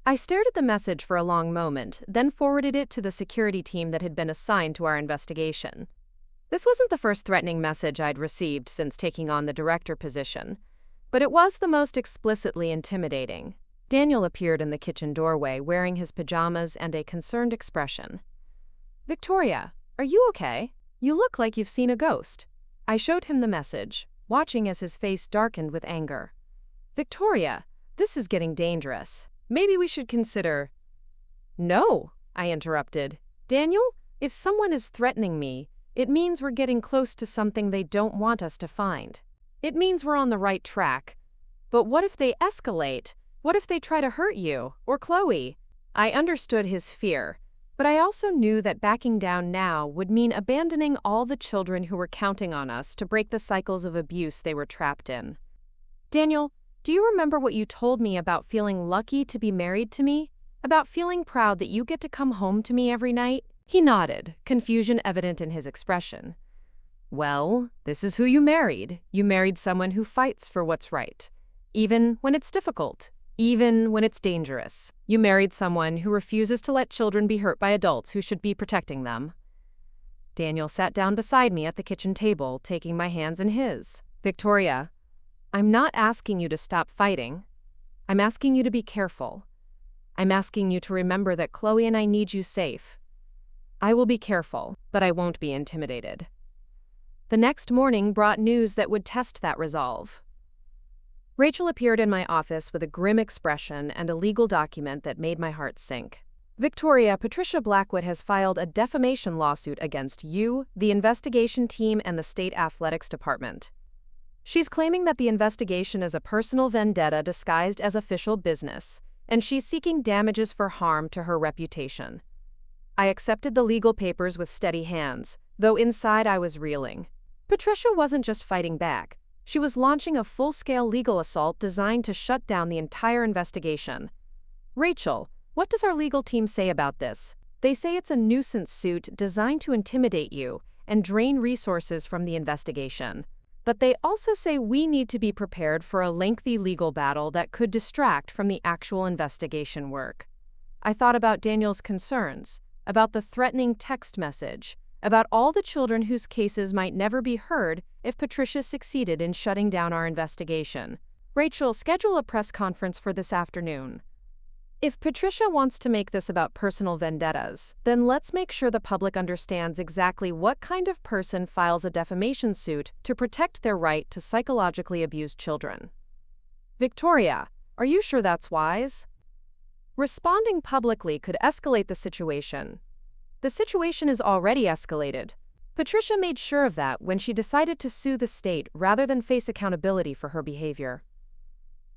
[SPEAKER 1] I stared at the message for a long moment, then forwarded it to the security team that had been assigned to our investigation. This wasn't the first threatening message I'd received since taking on the director position, but it was the most explicitly intimidating. Daniel appeared in the kitchen doorway wearing his pajamas and a concerned expression. Victoria, are you okay? You look like you've seen a ghost. I showed him the message, watching as his face darkened with anger. Victoria, this is getting dangerous. Maybe we should consider… No, I interrupted. Daniel, if someone is threatening me, it means we're getting close to something they don't want us to find. It means we're on the right track. But what if they escalate? What if they try to hurt you, or Chloe? I understood his fear, but I also knew that backing down now would mean abandoning all the children who were counting on us to break the cycles of abuse they were trapped in. Daniel, do you remember what you told me about feeling lucky to be married to me? About feeling proud that you get to come home to me every night? He nodded, confusion evident in his expression. Well, this is who you married. You married someone who fights for what's right, even when it's difficult, even when it's dangerous. You married someone who refuses to let children be hurt by adults who should be protecting them. Daniel sat down beside me at the kitchen table, taking my hands in his. Victoria, I'm not asking you to stop fighting. I'm asking you to be careful. I'm asking you to remember that Chloe and I need you safe. I will be careful, but I won't be intimidated." The next morning brought news that would test that resolve. Rachel appeared in my office with a grim expression and a legal document that made my heart sink. "Victoria, Patricia Blackwood has filed a defamation lawsuit against you, the investigation team, and the state athletics department. She's claiming that the investigation is a personal vendetta disguised as official business, and she's seeking damages for harm to her reputation." I accepted the legal papers with steady hands, though inside I was reeling. Patricia wasn't just fighting back. She was launching a full-scale legal assault designed to shut down the entire investigation. "Rachel, what does our legal team say about this?" "They say it's a nuisance suit designed to intimidate you and drain resources from the investigation. But they also say we need to be prepared for a lengthy legal battle that could distract from the actual investigation work." I thought about Daniel's concerns, about the threatening text message, about all the children whose cases might never be heard if Patricia succeeded in shutting down our investigation. "Rachel, schedule a press conference for this afternoon. If Patricia wants to make this about personal vendettas, then let's make sure the public understands exactly what kind of person files a defamation suit to protect their right to psychologically abused children." "Victoria, are you sure that's wise?" Responding publicly could escalate the situation. The situation is already escalated. Patricia made sure of that when she decided to sue the state rather than face accountability for her behavior.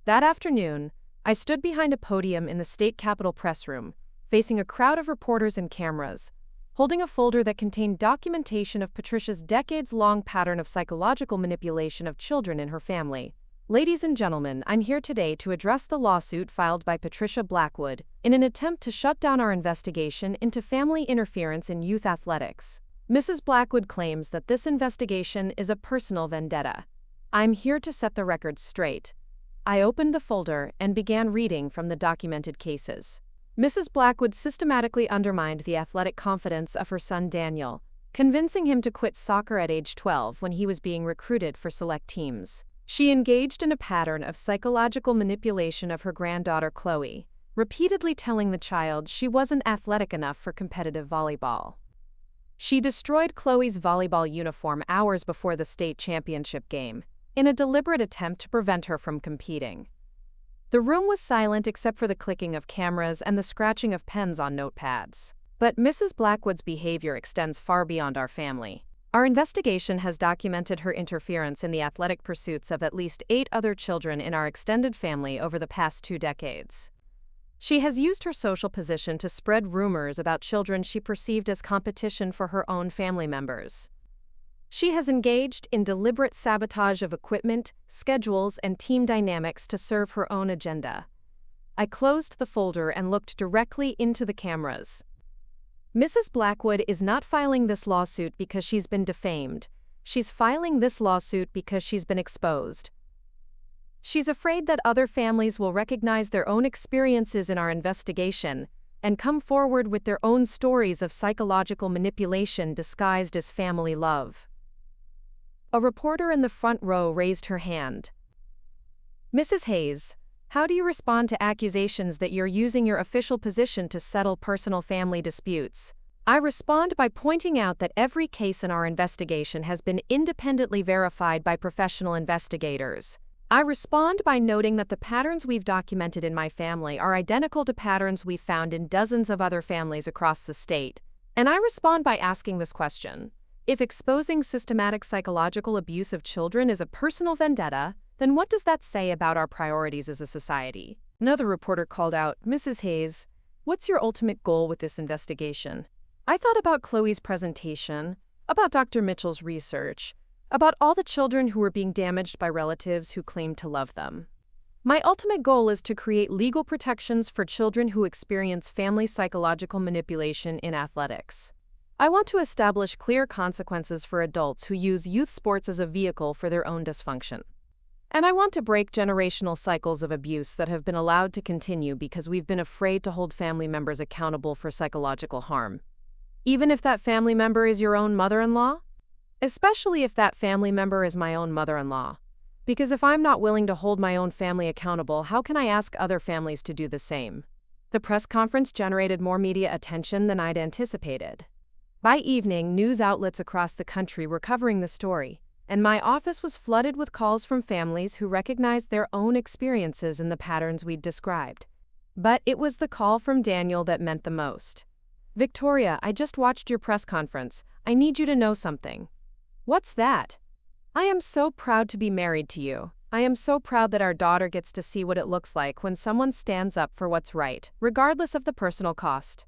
[SPEAKER 1] That afternoon, I stood behind a podium in the state capitol press room, facing a crowd of reporters and cameras, holding a folder that contained documentation of Patricia's decades-long pattern of psychological manipulation of children in her family. "Ladies and gentlemen, I'm here today to address the lawsuit filed by Patricia Blackwood in an attempt to shut down our investigation into family interference in youth athletics. Mrs. Blackwood claims that this investigation is a personal vendetta. I'm here to set the record straight." I opened the folder and began reading from the documented cases. Mrs. Blackwood systematically undermined the athletic confidence of her son Daniel, convincing him to quit soccer at age 12 when he was being recruited for select teams. She engaged in a pattern of psychological manipulation of her granddaughter Chloe, repeatedly telling the child she wasn't athletic enough for competitive volleyball. She destroyed Chloe's volleyball uniform hours before the state championship game, in a deliberate attempt to prevent her from competing. The room was silent except for the clicking of cameras and the scratching of pens on notepads. But Mrs. Blackwood's behavior extends far beyond our family. Our investigation has documented her interference in the athletic pursuits of at least 8 other children in our extended family over the past 2 decades. She has used her social position to spread rumors about children she perceived as competition for her own family members. She has engaged in deliberate sabotage of equipment, schedules, and team dynamics to serve her own agenda. I closed the folder and looked directly into the cameras. Mrs. Blackwood is not filing this lawsuit because she's been defamed. She's filing this lawsuit because she's been exposed. She's afraid that other families will recognize their own experiences in our investigation and come forward with their own stories of psychological manipulation disguised as family love. A reporter in the front row raised her hand. "Mrs. Hayes, how do you respond to accusations that you're using your official position to settle personal family disputes?" I respond by pointing out that every case in our investigation has been independently verified by professional investigators. I respond by noting that the patterns we've documented in my family are identical to patterns we've found in dozens of other families across the state. And I respond by asking this question: if exposing systematic psychological abuse of children is a personal vendetta, then what does that say about our priorities as a society? Another reporter called out, "Mrs. Hayes, what's your ultimate goal with this investigation?" I thought about Chloe's presentation, about Dr. Mitchell's research, about all the children who were being damaged by relatives who claimed to love them. My ultimate goal is to create legal protections for children who experience family psychological manipulation in athletics. I want to establish clear consequences for adults who use youth sports as a vehicle for their own dysfunction. And I want to break generational cycles of abuse that have been allowed to continue because we've been afraid to hold family members accountable for psychological harm. Even if that family member is your own mother-in-law? Especially if that family member is my own mother-in-law. Because if I'm not willing to hold my own family accountable, how can I ask other families to do the same? The press conference generated more media attention than I'd anticipated. By evening, news outlets across the country were covering the story, and my office was flooded with calls from families who recognized their own experiences in the patterns we'd described. But it was the call from Daniel that meant the most. "Victoria, I just watched your press conference. I need you to know something." "What's that?" "I am so proud to be married to you. I am so proud that our daughter gets to see what it looks like when someone stands up for what's right, regardless of the personal cost.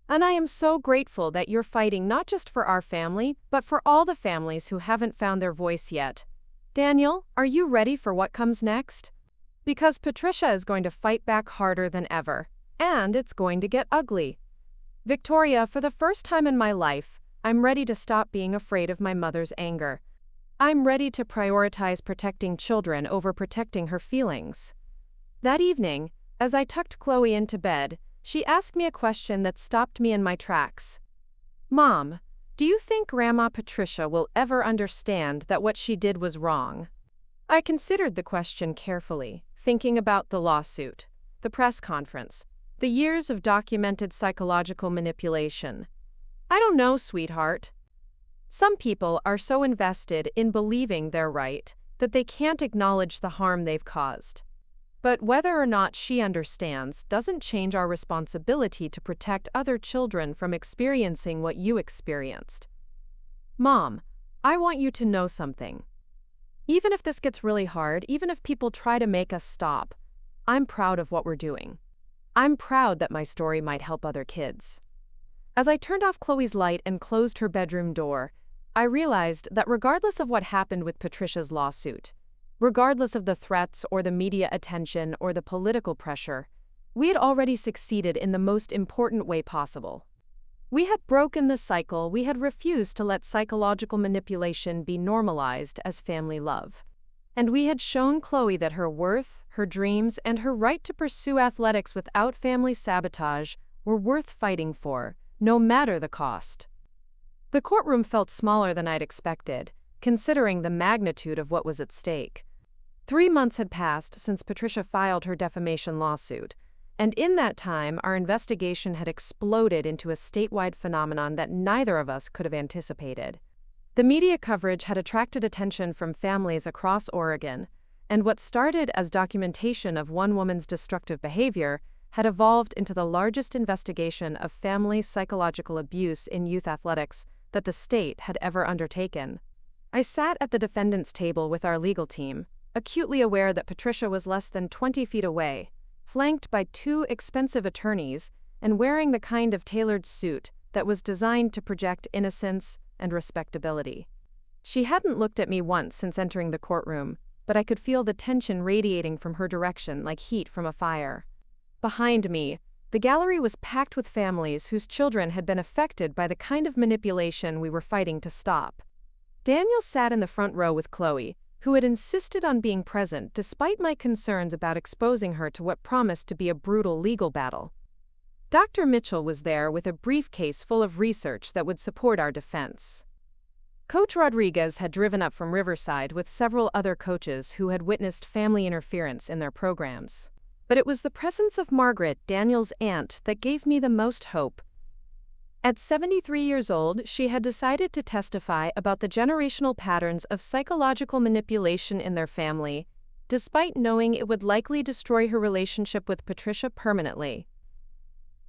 [SPEAKER 1] And I am so grateful that you're fighting not just for our family, but for all the families who haven't found their voice yet. Daniel, are you ready for what comes next? Because Patricia is going to fight back harder than ever, and it's going to get ugly. Victoria, for the first time in my life, I'm ready to stop being afraid of my mother's anger. I'm ready to prioritize protecting children over protecting her feelings." That evening, as I tucked Chloe into bed, she asked me a question that stopped me in my tracks. "Mom, do you think Grandma Patricia will ever understand that what she did was wrong?" I considered the question carefully, thinking about the lawsuit, the press conference, the years of documented psychological manipulation. "I don't know, sweetheart. Some people are so invested in believing they're right that they can't acknowledge the harm they've caused. But whether or not she understands doesn't change our responsibility to protect other children from experiencing what you experienced. Mom, I want you to know something. Even if this gets really hard, even if people try to make us stop, I'm proud of what we're doing. I'm proud that my story might help other kids." As I turned off Chloe's light and closed her bedroom door, I realized that regardless of what happened with Patricia's lawsuit, regardless of the threats or the media attention or the political pressure, we had already succeeded in the most important way possible. We had broken the cycle. We had refused to let psychological manipulation be normalized as family love. And we had shown Chloe that her worth, her dreams, and her right to pursue athletics without family sabotage were worth fighting for, no matter the cost. The courtroom felt smaller than I'd expected, considering the magnitude of what was at stake. 3 months had passed since Patricia filed her defamation lawsuit, and in that time our investigation had exploded into a statewide phenomenon that neither of us could have anticipated. The media coverage had attracted attention from families across Oregon, and what started as documentation of one woman's destructive behavior had evolved into the largest investigation of family psychological abuse in youth athletics that the state had ever undertaken. I sat at the defendant's table with our legal team, acutely aware that Patricia was less than 20 feet away, flanked by 2 expensive attorneys, and wearing the kind of tailored suit that was designed to project innocence and respectability. She hadn't looked at me once since entering the courtroom, but I could feel the tension radiating from her direction like heat from a fire. Behind me, the gallery was packed with families whose children had been affected by the kind of manipulation we were fighting to stop. Daniel sat in the front row with Chloe, who had insisted on being present despite my concerns about exposing her to what promised to be a brutal legal battle. Dr. Mitchell was there with a briefcase full of research that would support our defense. Coach Rodriguez had driven up from Riverside with several other coaches who had witnessed family interference in their programs. But it was the presence of Margaret, Daniel's aunt, that gave me the most hope. At 73 years old, she had decided to testify about the generational patterns of psychological manipulation in their family, despite knowing it would likely destroy her relationship with Patricia permanently.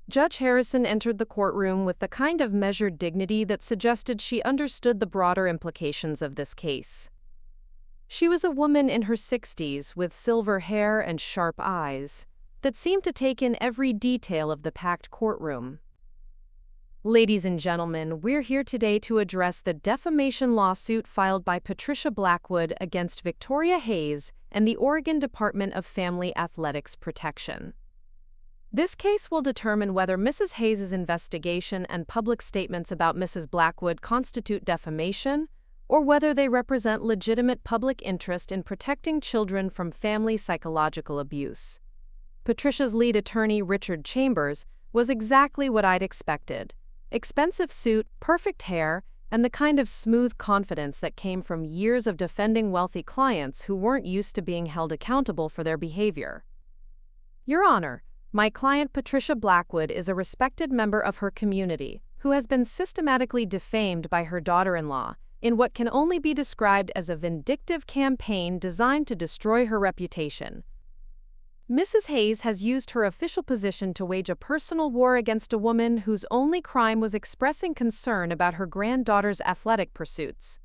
[SPEAKER 1] Judge Harrison entered the courtroom with the kind of measured dignity that suggested she understood the broader implications of this case. She was a woman in her 60s with silver hair and sharp eyes that seemed to take in every detail of the packed courtroom. Ladies and gentlemen, we're here today to address the defamation lawsuit filed by Patricia Blackwood against Victoria Hayes and the Oregon Department of Family Athletics Protection. This case will determine whether Mrs. Hayes' investigation and public statements about Mrs. Blackwood constitute defamation, or whether they represent legitimate public interest in protecting children from family psychological abuse. Patricia's lead attorney, Richard Chambers, was exactly what I'd expected. Expensive suit, perfect hair, and the kind of smooth confidence that came from years of defending wealthy clients who weren't used to being held accountable for their behavior. Your Honor, My client Patricia Blackwood is a respected member of her community who has been systematically defamed by her daughter-in-law in what can only be described as a vindictive campaign designed to destroy her reputation. Mrs. Hayes has used her official position to wage a personal war against a woman whose only crime was expressing concern about her granddaughter's athletic pursuits.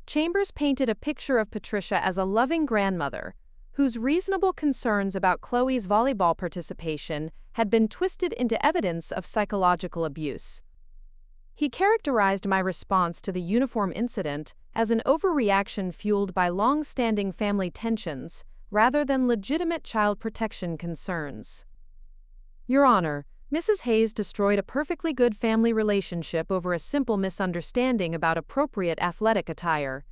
[SPEAKER 1] Chambers painted a picture of Patricia as a loving grandmother, whose reasonable concerns about Chloe's volleyball participation had been twisted into evidence of psychological abuse. He characterized my response to the uniform incident as an overreaction fueled by long-standing family tensions, rather than legitimate child protection concerns. Your Honor, Mrs. Hayes destroyed a perfectly good family relationship over a simple misunderstanding about appropriate athletic attire.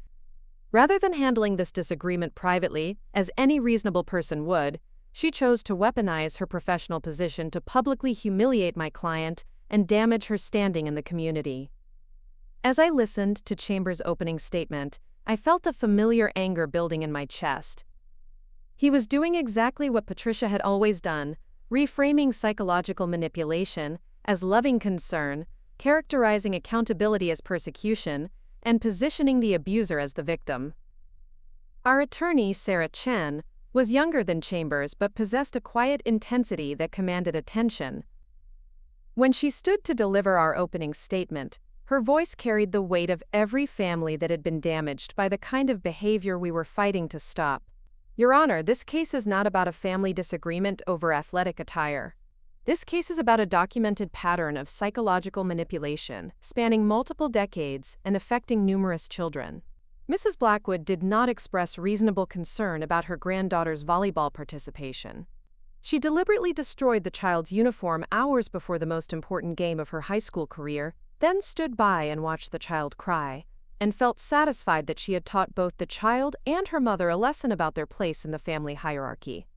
[SPEAKER 1] Rather than handling this disagreement privately, as any reasonable person would, she chose to weaponize her professional position to publicly humiliate my client and damage her standing in the community. As I listened to Chambers' opening statement, I felt a familiar anger building in my chest. He was doing exactly what Patricia had always done, reframing psychological manipulation as loving concern, characterizing accountability as persecution, and positioning the abuser as the victim. Our attorney, Sarah Chen, was younger than Chambers but possessed a quiet intensity that commanded attention. When she stood to deliver our opening statement, her voice carried the weight of every family that had been damaged by the kind of behavior we were fighting to stop. Your Honor, this case is not about a family disagreement over athletic attire. This case is about a documented pattern of psychological manipulation, spanning multiple decades and affecting numerous children. Mrs. Blackwood did not express reasonable concern about her granddaughter's volleyball participation. She deliberately destroyed the child's uniform hours before the most important game of her high school career, then stood by and watched the child cry, and felt satisfied that she had taught both the child and her mother a lesson about their place in the family hierarchy.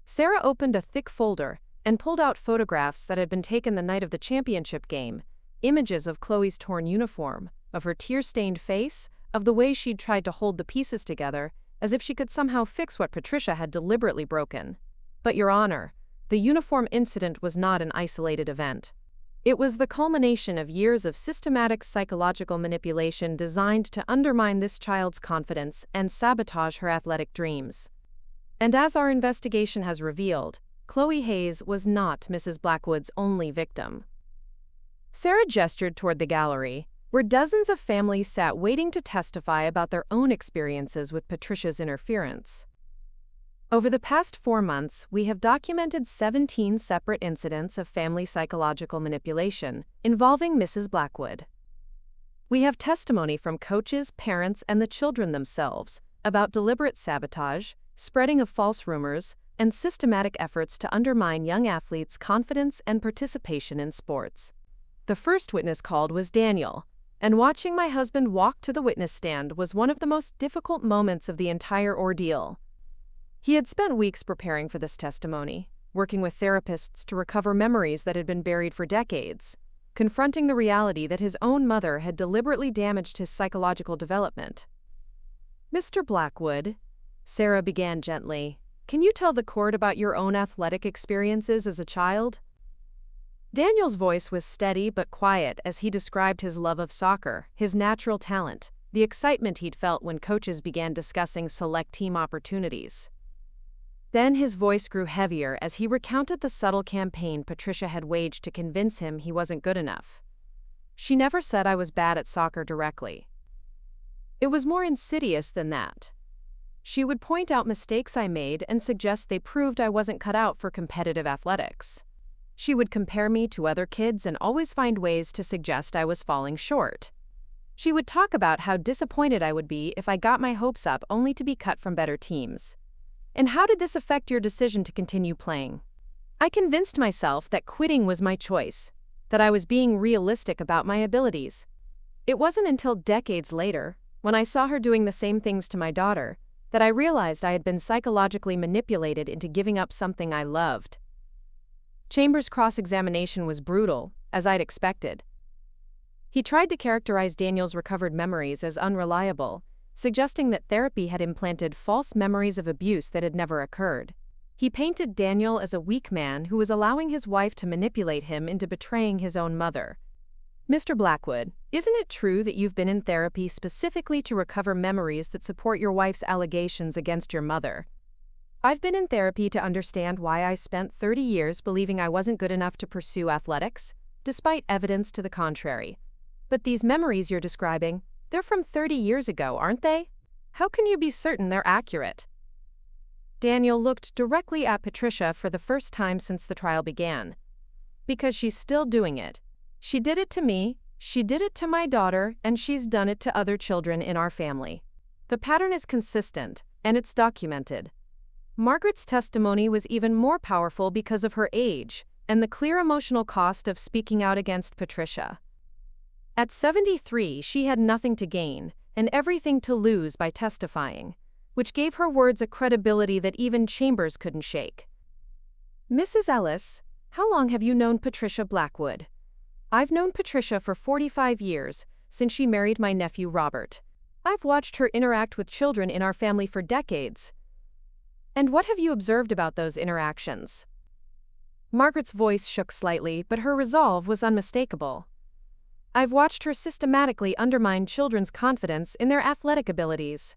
[SPEAKER 1] Sarah opened a thick folder and pulled out photographs that had been taken the night of the championship game, images of Chloe's torn uniform, of her tear-stained face, of the way she'd tried to hold the pieces together, as if she could somehow fix what Patricia had deliberately broken. But, Your Honor, the uniform incident was not an isolated event. It was the culmination of years of systematic psychological manipulation designed to undermine this child's confidence and sabotage her athletic dreams. And as our investigation has revealed, Chloe Hayes was not Mrs. Blackwood's only victim. Sarah gestured toward the gallery, where dozens of families sat waiting to testify about their own experiences with Patricia's interference. Over the past 4 months, we have documented 17 separate incidents of family psychological manipulation involving Mrs. Blackwood. We have testimony from coaches, parents, and the children themselves about deliberate sabotage, spreading of false rumors, and systematic efforts to undermine young athletes' confidence and participation in sports. The first witness called was Daniel, and watching my husband walk to the witness stand was one of the most difficult moments of the entire ordeal. He had spent weeks preparing for this testimony, working with therapists to recover memories that had been buried for decades, confronting the reality that his own mother had deliberately damaged his psychological development. Mr. Blackwood, Sarah began gently, can you tell the court about your own athletic experiences as a child? Daniel's voice was steady but quiet as he described his love of soccer, his natural talent, the excitement he'd felt when coaches began discussing select team opportunities. Then his voice grew heavier as he recounted the subtle campaign Patricia had waged to convince him he wasn't good enough. She never said I was bad at soccer directly. It was more insidious than that. She would point out mistakes I made and suggest they proved I wasn't cut out for competitive athletics. She would compare me to other kids and always find ways to suggest I was falling short. She would talk about how disappointed I would be if I got my hopes up only to be cut from better teams. And how did this affect your decision to continue playing? I convinced myself that quitting was my choice, that I was being realistic about my abilities. It wasn't until decades later, when I saw her doing the same things to my daughter, that I realized I had been psychologically manipulated into giving up something I loved. Chambers' cross-examination was brutal, as I'd expected. He tried to characterize Daniel's recovered memories as unreliable, suggesting that therapy had implanted false memories of abuse that had never occurred. He painted Daniel as a weak man who was allowing his wife to manipulate him into betraying his own mother. Mr. Blackwood, isn't it true that you've been in therapy specifically to recover memories that support your wife's allegations against your mother? I've been in therapy to understand why I spent 30 years believing I wasn't good enough to pursue athletics, despite evidence to the contrary. But these memories you're describing, they're from 30 years ago, aren't they? How can you be certain they're accurate? Daniel looked directly at Patricia for the first time since the trial began. Because she's still doing it. She did it to me, she did it to my daughter, and she's done it to other children in our family. The pattern is consistent, and it's documented. Margaret's testimony was even more powerful because of her age and the clear emotional cost of speaking out against Patricia. At 73, she had nothing to gain and everything to lose by testifying, which gave her words a credibility that even Chambers couldn't shake. Mrs. Ellis, how long have you known Patricia Blackwood? I've known Patricia for 45 years, since she married my nephew Robert. I've watched her interact with children in our family for decades. And what have you observed about those interactions? Margaret's voice shook slightly, but her resolve was unmistakable. I've watched her systematically undermine children's confidence in their athletic abilities.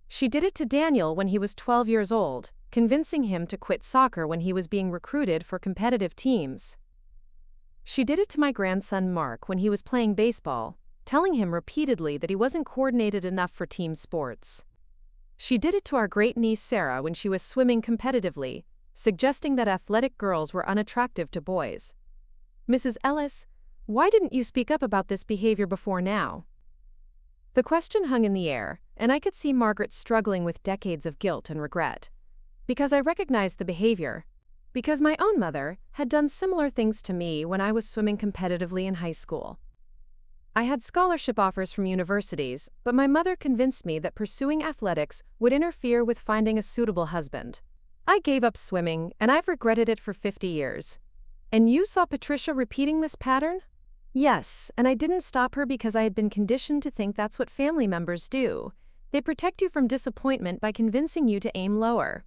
[SPEAKER 1] She did it to Daniel when he was 12 years old, convincing him to quit soccer when he was being recruited for competitive teams. She did it to my grandson Mark when he was playing baseball, telling him repeatedly that he wasn't coordinated enough for team sports. She did it to our great-niece Sarah when she was swimming competitively, suggesting that athletic girls were unattractive to boys. Mrs. Ellis, why didn't you speak up about this behavior before now? The question hung in the air, and I could see Margaret struggling with decades of guilt and regret. Because I recognized the behavior. Because my own mother had done similar things to me when I was swimming competitively in high school. I had scholarship offers from universities, but my mother convinced me that pursuing athletics would interfere with finding a suitable husband. I gave up swimming, and I've regretted it for 50 years. And you saw Patricia repeating this pattern? Yes, and I didn't stop her because I had been conditioned to think that's what family members do. They protect you from disappointment by convincing you to aim lower.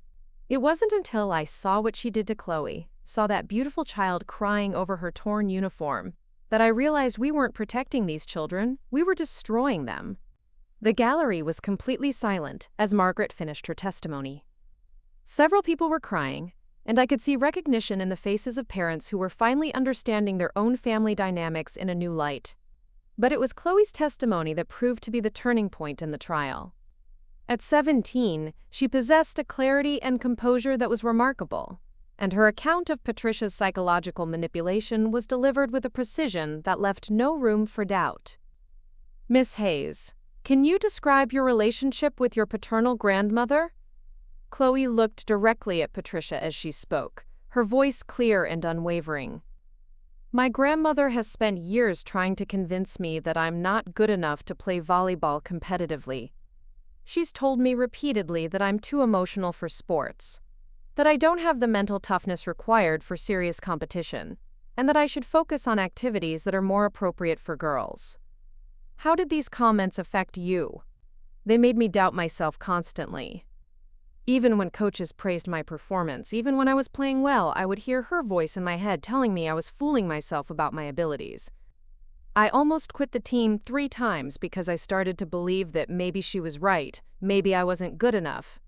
[SPEAKER 1] It wasn't until I saw what she did to Chloe, saw that beautiful child crying over her torn uniform, that I realized we weren't protecting these children, we were destroying them. The gallery was completely silent as Margaret finished her testimony. Several people were crying, and I could see recognition in the faces of parents who were finally understanding their own family dynamics in a new light. But it was Chloe's testimony that proved to be the turning point in the trial. At 17, she possessed a clarity and composure that was remarkable, and her account of Patricia's psychological manipulation was delivered with a precision that left no room for doubt. Miss Hayes, can you describe your relationship with your paternal grandmother? Chloe looked directly at Patricia as she spoke, her voice clear and unwavering. My grandmother has spent years trying to convince me that I'm not good enough to play volleyball competitively. She's told me repeatedly that I'm too emotional for sports, that I don't have the mental toughness required for serious competition, and that I should focus on activities that are more appropriate for girls. How did these comments affect you? They made me doubt myself constantly. Even when coaches praised my performance, even when I was playing well, I would hear her voice in my head telling me I was fooling myself about my abilities. I almost quit the team 3 times because I started to believe that maybe she was right, maybe I wasn't good enough.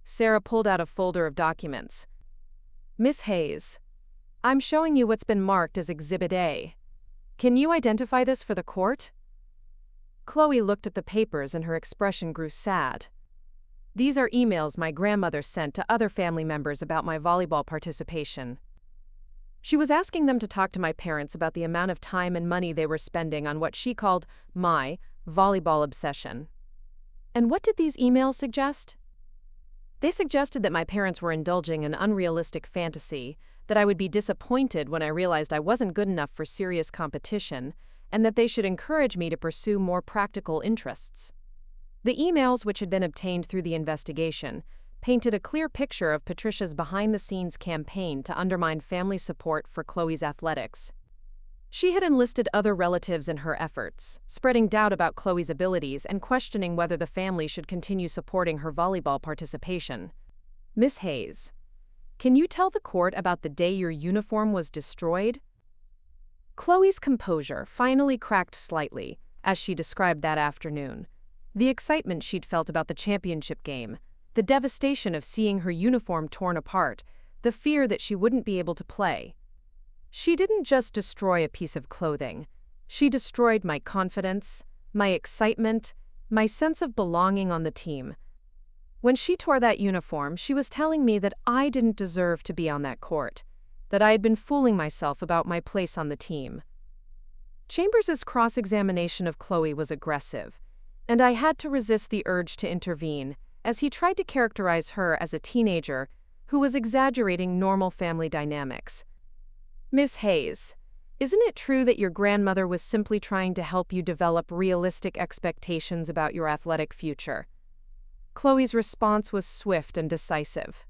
[SPEAKER 1] Sarah pulled out a folder of documents. Miss Hayes, I'm showing you what's been marked as Exhibit A. Can you identify this for the court? Chloe looked at the papers and her expression grew sad. These are emails my grandmother sent to other family members about my volleyball participation. She was asking them to talk to my parents about the amount of time and money they were spending on what she called my volleyball obsession. And what did these emails suggest? They suggested that my parents were indulging an unrealistic fantasy, that I would be disappointed when I realized I wasn't good enough for serious competition, and that they should encourage me to pursue more practical interests. The emails, which had been obtained through the investigation, painted a clear picture of Patricia's behind-the-scenes campaign to undermine family support for Chloe's athletics. She had enlisted other relatives in her efforts, spreading doubt about Chloe's abilities and questioning whether the family should continue supporting her volleyball participation. Miss Hayes, Can you tell the court about the day your uniform was destroyed? Chloe's composure finally cracked slightly as she described that afternoon. The excitement she'd felt about the championship game, the devastation of seeing her uniform torn apart, the fear that she wouldn't be able to play. She didn't just destroy a piece of clothing. She destroyed my confidence, my excitement, my sense of belonging on the team. When she tore that uniform, she was telling me that I didn't deserve to be on that court, that I had been fooling myself about my place on the team. Chambers' cross-examination of Chloe was aggressive, and I had to resist the urge to intervene as he tried to characterize her as a teenager who was exaggerating normal family dynamics. Miss Hayes, isn't it true that your grandmother was simply trying to help you develop realistic expectations about your athletic future? Chloe's response was swift and decisive.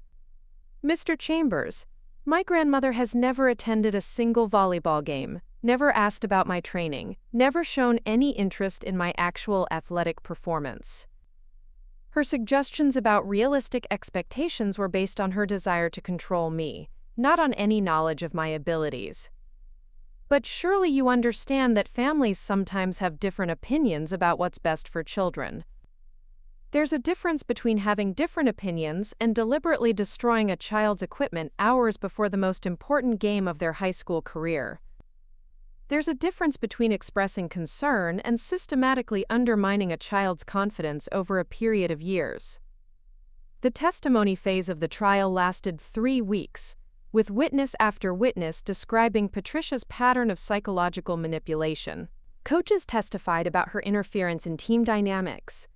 [SPEAKER 1] Mr. Chambers, my grandmother has never attended a single volleyball game, never asked about my training, never shown any interest in my actual athletic performance. Her suggestions about realistic expectations were based on her desire to control me, not on any knowledge of my abilities. But surely you understand that families sometimes have different opinions about what's best for children. There's a difference between having different opinions and deliberately destroying a child's equipment hours before the most important game of their high school career. There's a difference between expressing concern and systematically undermining a child's confidence over a period of years. The testimony phase of the trial lasted 3 weeks, with witness after witness describing Patricia's pattern of psychological manipulation. Coaches testified about her interference in team dynamics.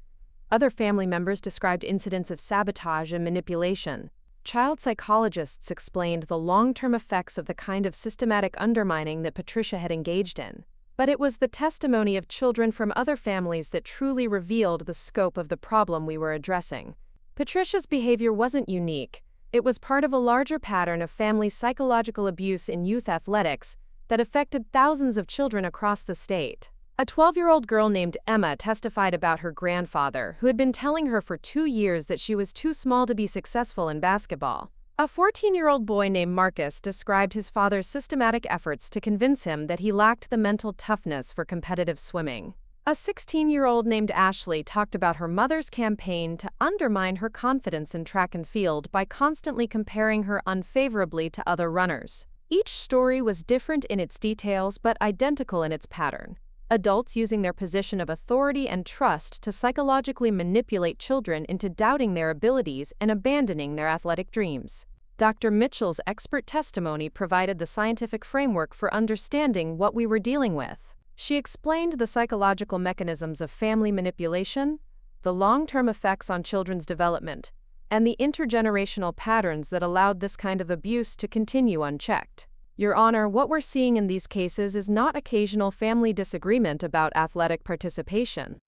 [SPEAKER 1] Other family members described incidents of sabotage and manipulation. Child psychologists explained the long-term effects of the kind of systematic undermining that Patricia had engaged in. But it was the testimony of children from other families that truly revealed the scope of the problem we were addressing. Patricia's behavior wasn't unique. It was part of a larger pattern of family psychological abuse in youth athletics that affected thousands of children across the state. A 12-year-old girl named Emma testified about her grandfather, who had been telling her for 2 years that she was too small to be successful in basketball. A 14-year-old boy named Marcus described his father's systematic efforts to convince him that he lacked the mental toughness for competitive swimming. A 16-year-old named Ashley talked about her mother's campaign to undermine her confidence in track and field by constantly comparing her unfavorably to other runners. Each story was different in its details but identical in its pattern. Adults using their position of authority and trust to psychologically manipulate children into doubting their abilities and abandoning their athletic dreams. Dr. Mitchell's expert testimony provided the scientific framework for understanding what we were dealing with. She explained the psychological mechanisms of family manipulation, the long-term effects on children's development, and the intergenerational patterns that allowed this kind of abuse to continue unchecked. Your Honor, what we're seeing in these cases is not occasional family disagreement about athletic participation.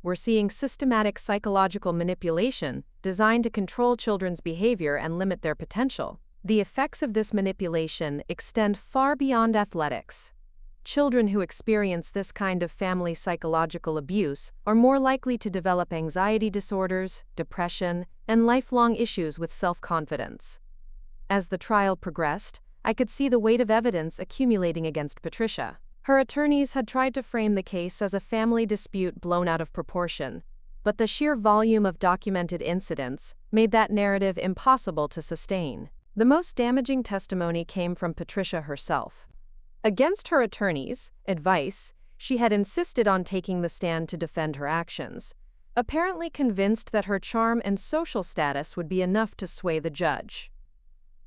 [SPEAKER 1] We're seeing systematic psychological manipulation designed to control children's behavior and limit their potential. The effects of this manipulation extend far beyond athletics. Children who experience this kind of family psychological abuse are more likely to develop anxiety disorders, depression, and lifelong issues with self-confidence. As the trial progressed, I could see the weight of evidence accumulating against Patricia. Her attorneys had tried to frame the case as a family dispute blown out of proportion, but the sheer volume of documented incidents made that narrative impossible to sustain. The most damaging testimony came from Patricia herself. Against her attorneys' advice, she had insisted on taking the stand to defend her actions, apparently convinced that her charm and social status would be enough to sway the judge.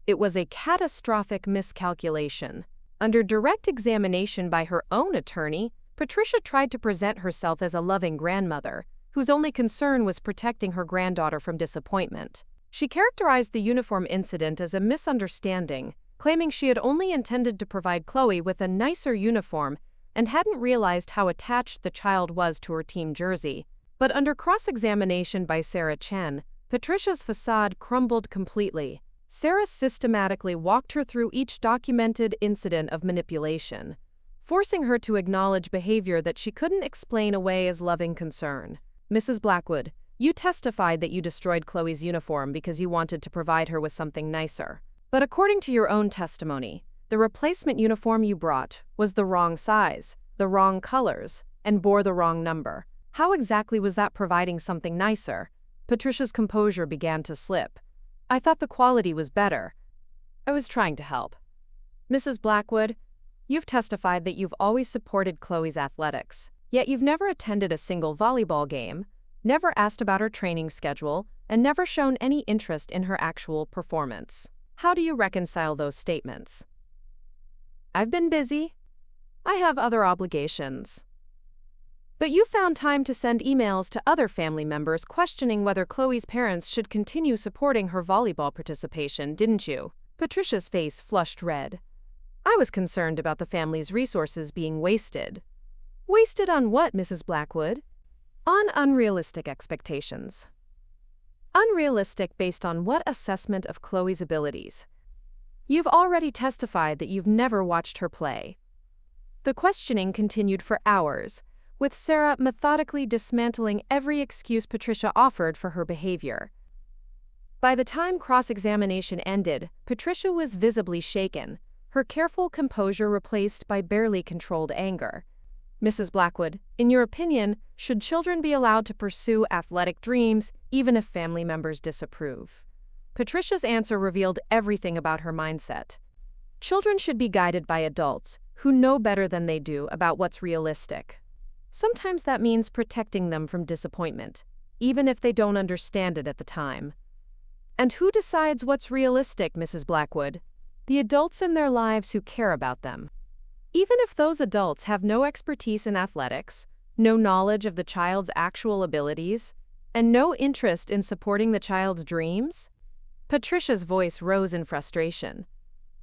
[SPEAKER 1] It was a catastrophic miscalculation. Under direct examination by her own attorney, Patricia tried to present herself as a loving grandmother, whose only concern was protecting her granddaughter from disappointment. She characterized the uniform incident as a misunderstanding, claiming she had only intended to provide Chloe with a nicer uniform and hadn't realized how attached the child was to her team jersey. But under cross-examination by Sarah Chen, Patricia's facade crumbled completely. Sarah systematically walked her through each documented incident of manipulation, forcing her to acknowledge behavior that she couldn't explain away as loving concern. Mrs. Blackwood, you testified that you destroyed Chloe's uniform because you wanted to provide her with something nicer. But according to your own testimony, the replacement uniform you brought was the wrong size, the wrong colors, and bore the wrong number. How exactly was that providing something nicer? Patricia's composure began to slip. I thought the quality was better. I was trying to help. Mrs. Blackwood, you've testified that you've always supported Chloe's athletics, yet you've never attended a single volleyball game, never asked about her training schedule, and never shown any interest in her actual performance. How do you reconcile those statements? I've been busy. I have other obligations. But you found time to send emails to other family members questioning whether Chloe's parents should continue supporting her volleyball participation, didn't you? Patricia's face flushed red. I was concerned about the family's resources being wasted. Wasted on what, Mrs. Blackwood? On unrealistic expectations. Unrealistic based on what assessment of Chloe's abilities? You've already testified that you've never watched her play. The questioning continued for hours, with Sarah methodically dismantling every excuse Patricia offered for her behavior. By the time cross-examination ended, Patricia was visibly shaken, her careful composure replaced by barely controlled anger. Mrs. Blackwood, in your opinion, should children be allowed to pursue athletic dreams even if family members disapprove? Patricia's answer revealed everything about her mindset. Children should be guided by adults who know better than they do about what's realistic. Sometimes that means protecting them from disappointment, even if they don't understand it at the time. And who decides what's realistic, Mrs. Blackwood? The adults in their lives who care about them. Even if those adults have no expertise in athletics, no knowledge of the child's actual abilities, and no interest in supporting the child's dreams? Patricia's voice rose in frustration.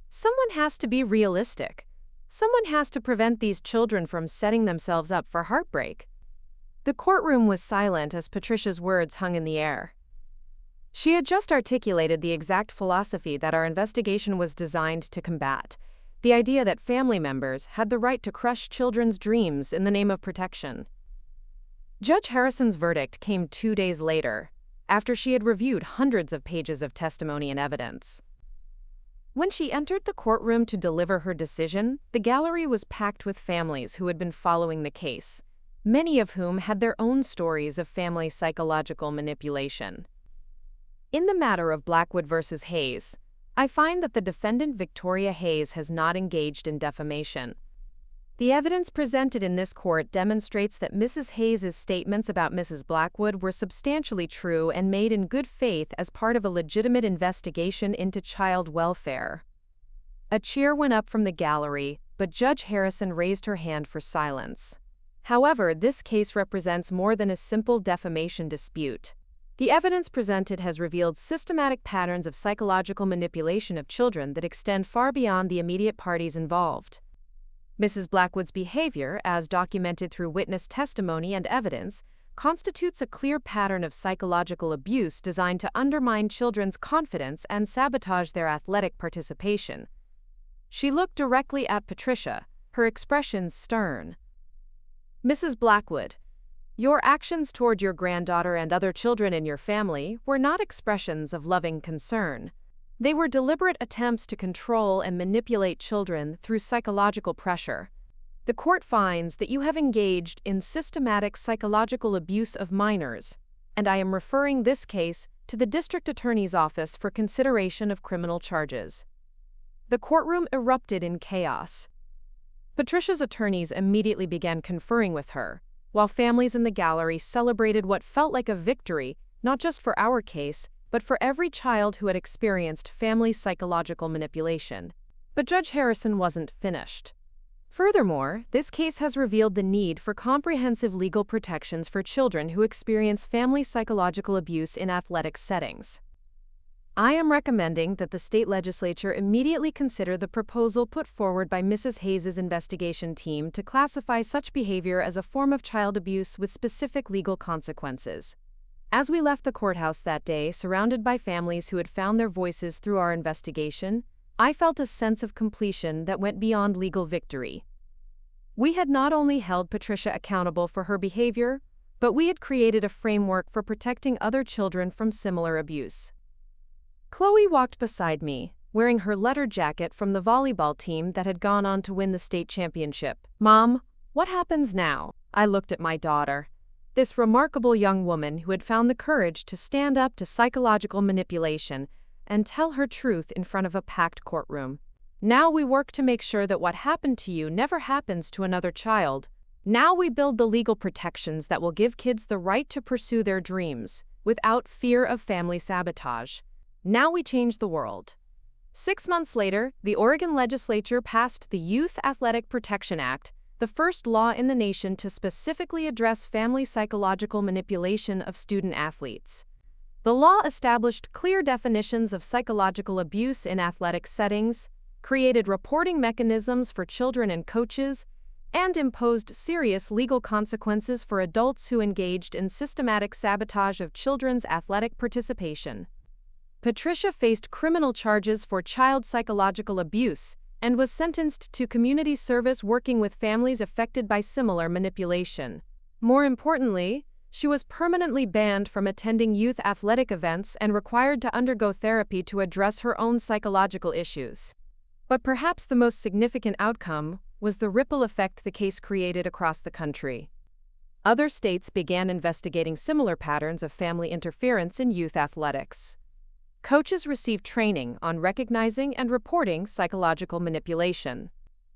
[SPEAKER 1] Someone has to be realistic. Someone has to prevent these children from setting themselves up for heartbreak. The courtroom was silent as Patricia's words hung in the air. She had just articulated the exact philosophy that our investigation was designed to combat, the idea that family members had the right to crush children's dreams in the name of protection. Judge Harrison's verdict came 2 days later, after she had reviewed hundreds of pages of testimony and evidence. When she entered the courtroom to deliver her decision, the gallery was packed with families who had been following the case, many of whom had their own stories of family psychological manipulation. In the matter of Blackwood versus Hayes, I find that the defendant Victoria Hayes has not engaged in defamation. The evidence presented in this court demonstrates that Mrs. Hayes' statements about Mrs. Blackwood were substantially true and made in good faith as part of a legitimate investigation into child welfare. A cheer went up from the gallery, but Judge Harrison raised her hand for silence. However, this case represents more than a simple defamation dispute. The evidence presented has revealed systematic patterns of psychological manipulation of children that extend far beyond the immediate parties involved. Mrs. Blackwood's behavior, as documented through witness testimony and evidence, constitutes a clear pattern of psychological abuse designed to undermine children's confidence and sabotage their athletic participation. She looked directly at Patricia, her expressions stern. Mrs. Blackwood, your actions toward your granddaughter and other children in your family were not expressions of loving concern. They were deliberate attempts to control and manipulate children through psychological pressure. The court finds that you have engaged in systematic psychological abuse of minors, and I am referring this case to the district attorney's office for consideration of criminal charges. The courtroom erupted in chaos. Patricia's attorneys immediately began conferring with her, while families in the gallery celebrated what felt like a victory, not just for our case, but for every child who had experienced family psychological manipulation. But Judge Harrison wasn't finished. Furthermore, this case has revealed the need for comprehensive legal protections for children who experience family psychological abuse in athletic settings. I am recommending that the state legislature immediately consider the proposal put forward by Mrs. Hayes' investigation team to classify such behavior as a form of child abuse with specific legal consequences. As we left the courthouse that day, surrounded by families who had found their voices through our investigation, I felt a sense of completion that went beyond legal victory. We had not only held Patricia accountable for her behavior, but we had created a framework for protecting other children from similar abuse. Chloe walked beside me, wearing her letter jacket from the volleyball team that had gone on to win the state championship. "Mom, what happens now?" I looked at my daughter. This remarkable young woman who had found the courage to stand up to psychological manipulation and tell her truth in front of a packed courtroom. "Now we work to make sure that what happened to you never happens to another child. Now we build the legal protections that will give kids the right to pursue their dreams without fear of family sabotage. Now we change the world." 6 months later, the Oregon legislature passed the Youth Athletic Protection Act, the first law in the nation to specifically address family psychological manipulation of student athletes. The law established clear definitions of psychological abuse in athletic settings, created reporting mechanisms for children and coaches, and imposed serious legal consequences for adults who engaged in systematic sabotage of children's athletic participation. Patricia faced criminal charges for child psychological abuse and was sentenced to community service working with families affected by similar manipulation. More importantly, she was permanently banned from attending youth athletic events and required to undergo therapy to address her own psychological issues. But perhaps the most significant outcome was the ripple effect the case created across the country. Other states began investigating similar patterns of family interference in youth athletics. Coaches received training on recognizing and reporting psychological manipulation.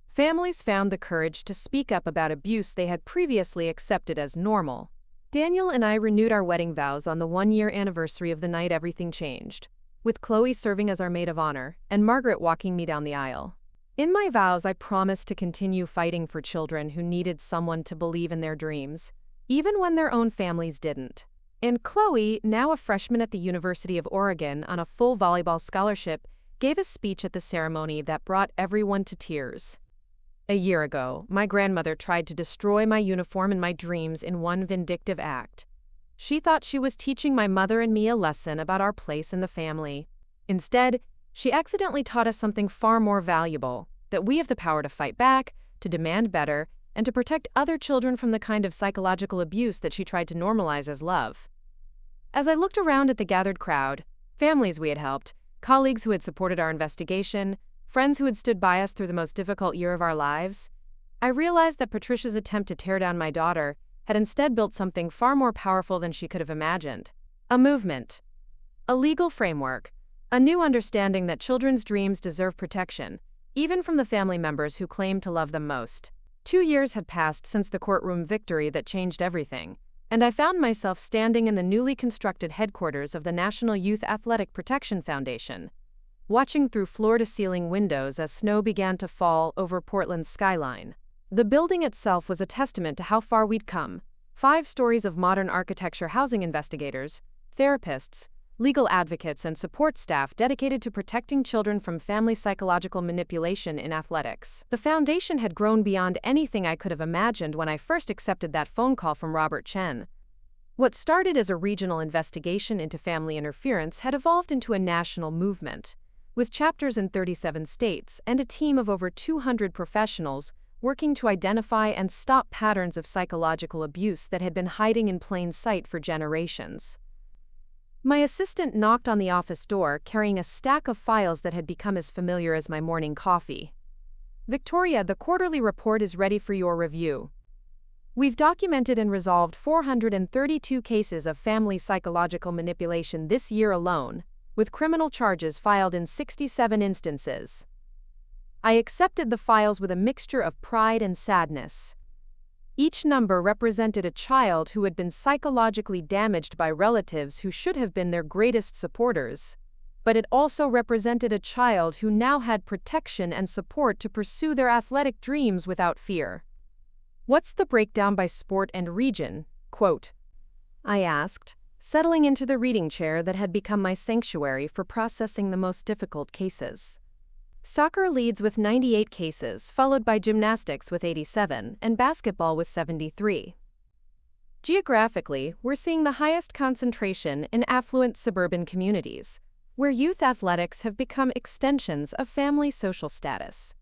[SPEAKER 1] Families found the courage to speak up about abuse they had previously accepted as normal. Daniel and I renewed our wedding vows on the 1-year anniversary of the night everything changed, with Chloe serving as our maid of honor and Margaret walking me down the aisle. In my vows, I promised to continue fighting for children who needed someone to believe in their dreams, even when their own families didn't. And Chloe, now a freshman at the University of Oregon on a full volleyball scholarship, gave a speech at the ceremony that brought everyone to tears. A year ago, my grandmother tried to destroy my uniform and my dreams in one vindictive act. She thought she was teaching my mother and me a lesson about our place in the family. Instead, she accidentally taught us something far more valuable, that we have the power to fight back, to demand better, and to protect other children from the kind of psychological abuse that she tried to normalize as love. As I looked around at the gathered crowd, families we had helped, colleagues who had supported our investigation, friends who had stood by us through the most difficult year of our lives, I realized that Patricia's attempt to tear down my daughter had instead built something far more powerful than she could have imagined. A movement. A legal framework. A new understanding that children's dreams deserve protection, even from the family members who claim to love them most. 2 years had passed since the courtroom victory that changed everything, and I found myself standing in the newly constructed headquarters of the National Youth Athletic Protection Foundation, watching through floor-to-ceiling windows as snow began to fall over Portland's skyline. The building itself was a testament to how far we'd come. 5 stories of modern architecture housing investigators, therapists, legal advocates, and support staff dedicated to protecting children from family psychological manipulation in athletics. The foundation had grown beyond anything I could have imagined when I first accepted that phone call from Robert Chen. What started as a regional investigation into family interference had evolved into a national movement, with chapters in 37 states and a team of over 200 professionals working to identify and stop patterns of psychological abuse that had been hiding in plain sight for generations. My assistant knocked on the office door carrying a stack of files that had become as familiar as my morning coffee. "Victoria, the quarterly report is ready for your review. We've documented and resolved 432 cases of family psychological manipulation this year alone, with criminal charges filed in 67 instances." I accepted the files with a mixture of pride and sadness. Each number represented a child who had been psychologically damaged by relatives who should have been their greatest supporters, but it also represented a child who now had protection and support to pursue their athletic dreams without fear. "What's the breakdown by sport and region?" quote, I asked, settling into the reading chair that had become my sanctuary for processing the most difficult cases. Soccer leads with 98 cases, followed by gymnastics with 87 and basketball with 73. Geographically, we're seeing the highest concentration in affluent suburban communities, where youth athletics have become extensions of family social status.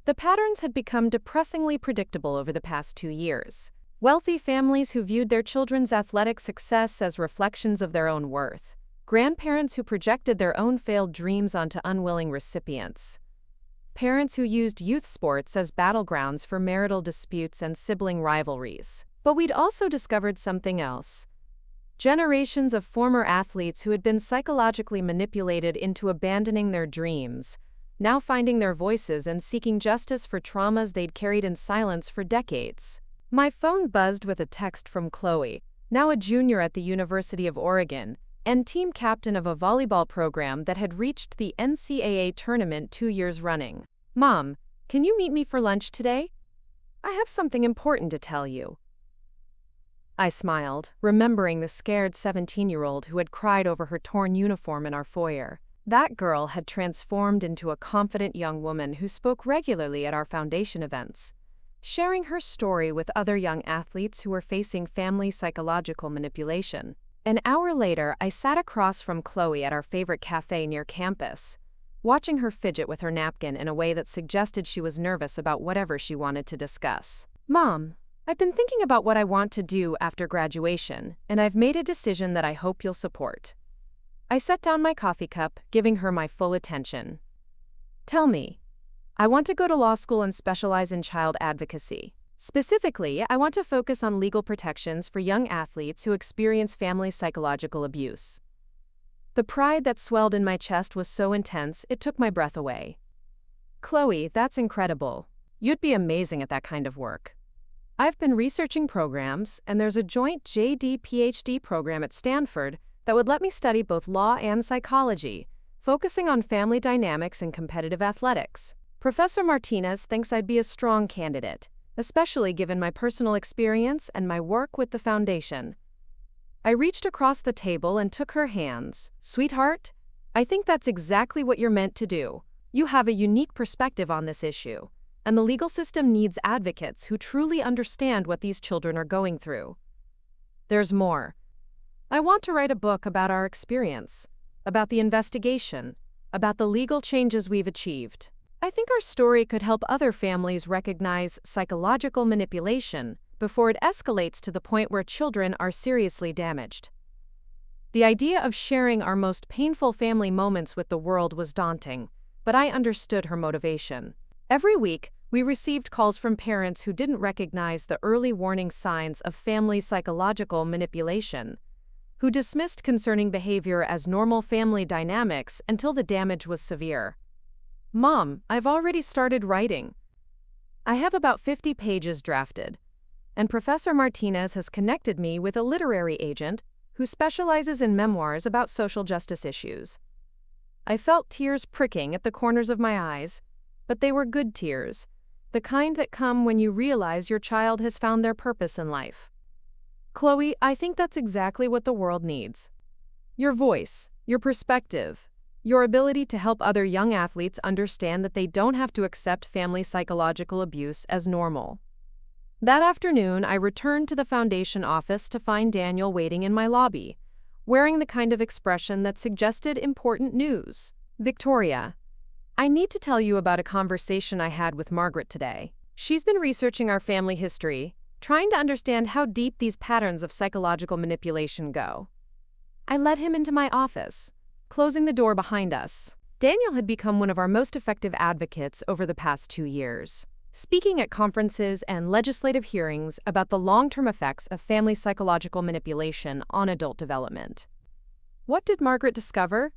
[SPEAKER 1] The patterns had become depressingly predictable over the past 2 years. Wealthy families who viewed their children's athletic success as reflections of their own worth, grandparents who projected their own failed dreams onto unwilling recipients, parents who used youth sports as battlegrounds for marital disputes and sibling rivalries. But we'd also discovered something else. Generations of former athletes who had been psychologically manipulated into abandoning their dreams, now finding their voices and seeking justice for traumas they'd carried in silence for decades. My phone buzzed with a text from Chloe, now a junior at the University of Oregon, and team captain of a volleyball program that had reached the NCAA tournament 2 years running. "Mom, can you meet me for lunch today? I have something important to tell you." I smiled, remembering the scared 17-year-old who had cried over her torn uniform in our foyer. That girl had transformed into a confident young woman who spoke regularly at our foundation events, sharing her story with other young athletes who were facing family psychological manipulation. An hour later, I sat across from Chloe at our favorite cafe near campus, watching her fidget with her napkin in a way that suggested she was nervous about whatever she wanted to discuss. "Mom, I've been thinking about what I want to do after graduation, and I've made a decision that I hope you'll support." I set down my coffee cup, giving her my full attention. "Tell me." "I want to go to law school and specialize in child advocacy. Specifically, I want to focus on legal protections for young athletes who experience family psychological abuse." The pride that swelled in my chest was so intense it took my breath away. "Chloe, that's incredible. You'd be amazing at that kind of work. I've been researching programs, and there's a joint JD/PhD program at Stanford that would let me study both law and psychology, focusing on family dynamics and competitive athletics. Professor Martinez thinks I'd be a strong candidate, especially given my personal experience and my work with the foundation." I reached across the table and took her hands. "Sweetheart, I think that's exactly what you're meant to do. You have a unique perspective on this issue, and the legal system needs advocates who truly understand what these children are going through. There's more. I want to write a book about our experience, about the investigation, about the legal changes we've achieved. I think our story could help other families recognize psychological manipulation before it escalates to the point where children are seriously damaged." The idea of sharing our most painful family moments with the world was daunting, but I understood her motivation. Every week, we received calls from parents who didn't recognize the early warning signs of family psychological manipulation, who dismissed concerning behavior as normal family dynamics until the damage was severe. "Mom, I've already started writing. I have about 50 pages drafted, and Professor Martinez has connected me with a literary agent who specializes in memoirs about social justice issues." I felt tears pricking at the corners of my eyes, but they were good tears, the kind that come when you realize your child has found their purpose in life. "Chloe, I think that's exactly what the world needs. Your voice, your perspective, your ability to help other young athletes understand that they don't have to accept family psychological abuse as normal." That afternoon, I returned to the foundation office to find Daniel waiting in my lobby, wearing the kind of expression that suggested important news. "Victoria, I need to tell you about a conversation I had with Margaret today. She's been researching our family history, trying to understand how deep these patterns of psychological manipulation go." I led him into my office, closing the door behind us. Daniel had become one of our most effective advocates over the past 2 years, speaking at conferences and legislative hearings about the long-term effects of family psychological manipulation on adult development. "What did Margaret discover?"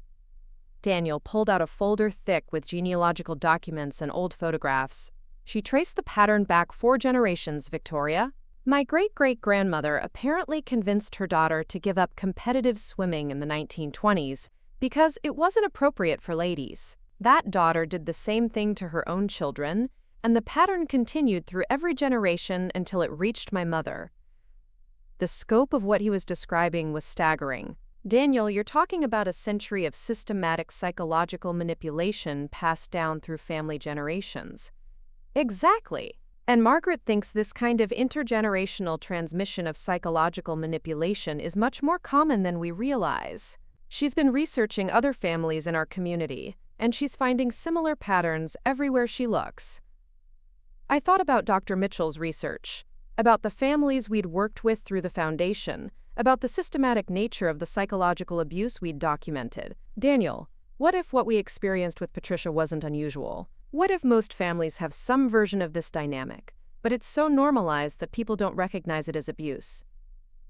[SPEAKER 1] Daniel pulled out a folder thick with genealogical documents and old photographs. "She traced the pattern back 4 generations, Victoria. My great-great-grandmother apparently convinced her daughter to give up competitive swimming in the 1920s because it wasn't appropriate for ladies. That daughter did the same thing to her own children, and the pattern continued through every generation until it reached my mother." The scope of what he was describing was staggering. "Daniel, you're talking about a century of systematic psychological manipulation passed down through family generations." "Exactly. And Margaret thinks this kind of intergenerational transmission of psychological manipulation is much more common than we realize. She's been researching other families in our community, and she's finding similar patterns everywhere she looks." I thought about Dr. Mitchell's research, about the families we'd worked with through the foundation, about the systematic nature of the psychological abuse we'd documented. Daniel, what if what we experienced with Patricia wasn't unusual? What if most families have some version of this dynamic, but it's so normalized that people don't recognize it as abuse?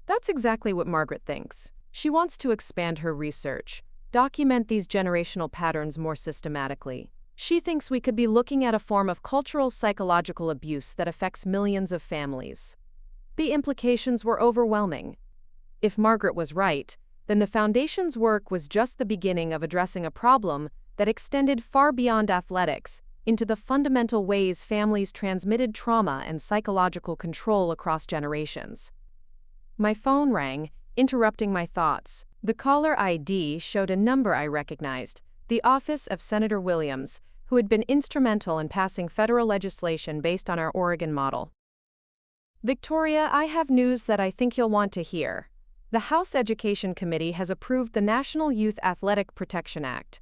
[SPEAKER 1] That's exactly what Margaret thinks. She wants to expand her research, document these generational patterns more systematically. She thinks we could be looking at a form of cultural psychological abuse that affects millions of families. The implications were overwhelming. If Margaret was right, then the Foundation's work was just the beginning of addressing a problem that extended far beyond athletics into the fundamental ways families transmitted trauma and psychological control across generations. My phone rang, interrupting my thoughts. The caller ID showed a number I recognized, the office of Senator Williams, who had been instrumental in passing federal legislation based on our Oregon model. Victoria, I have news that I think you'll want to hear. The House Education Committee has approved the National Youth Athletic Protection Act.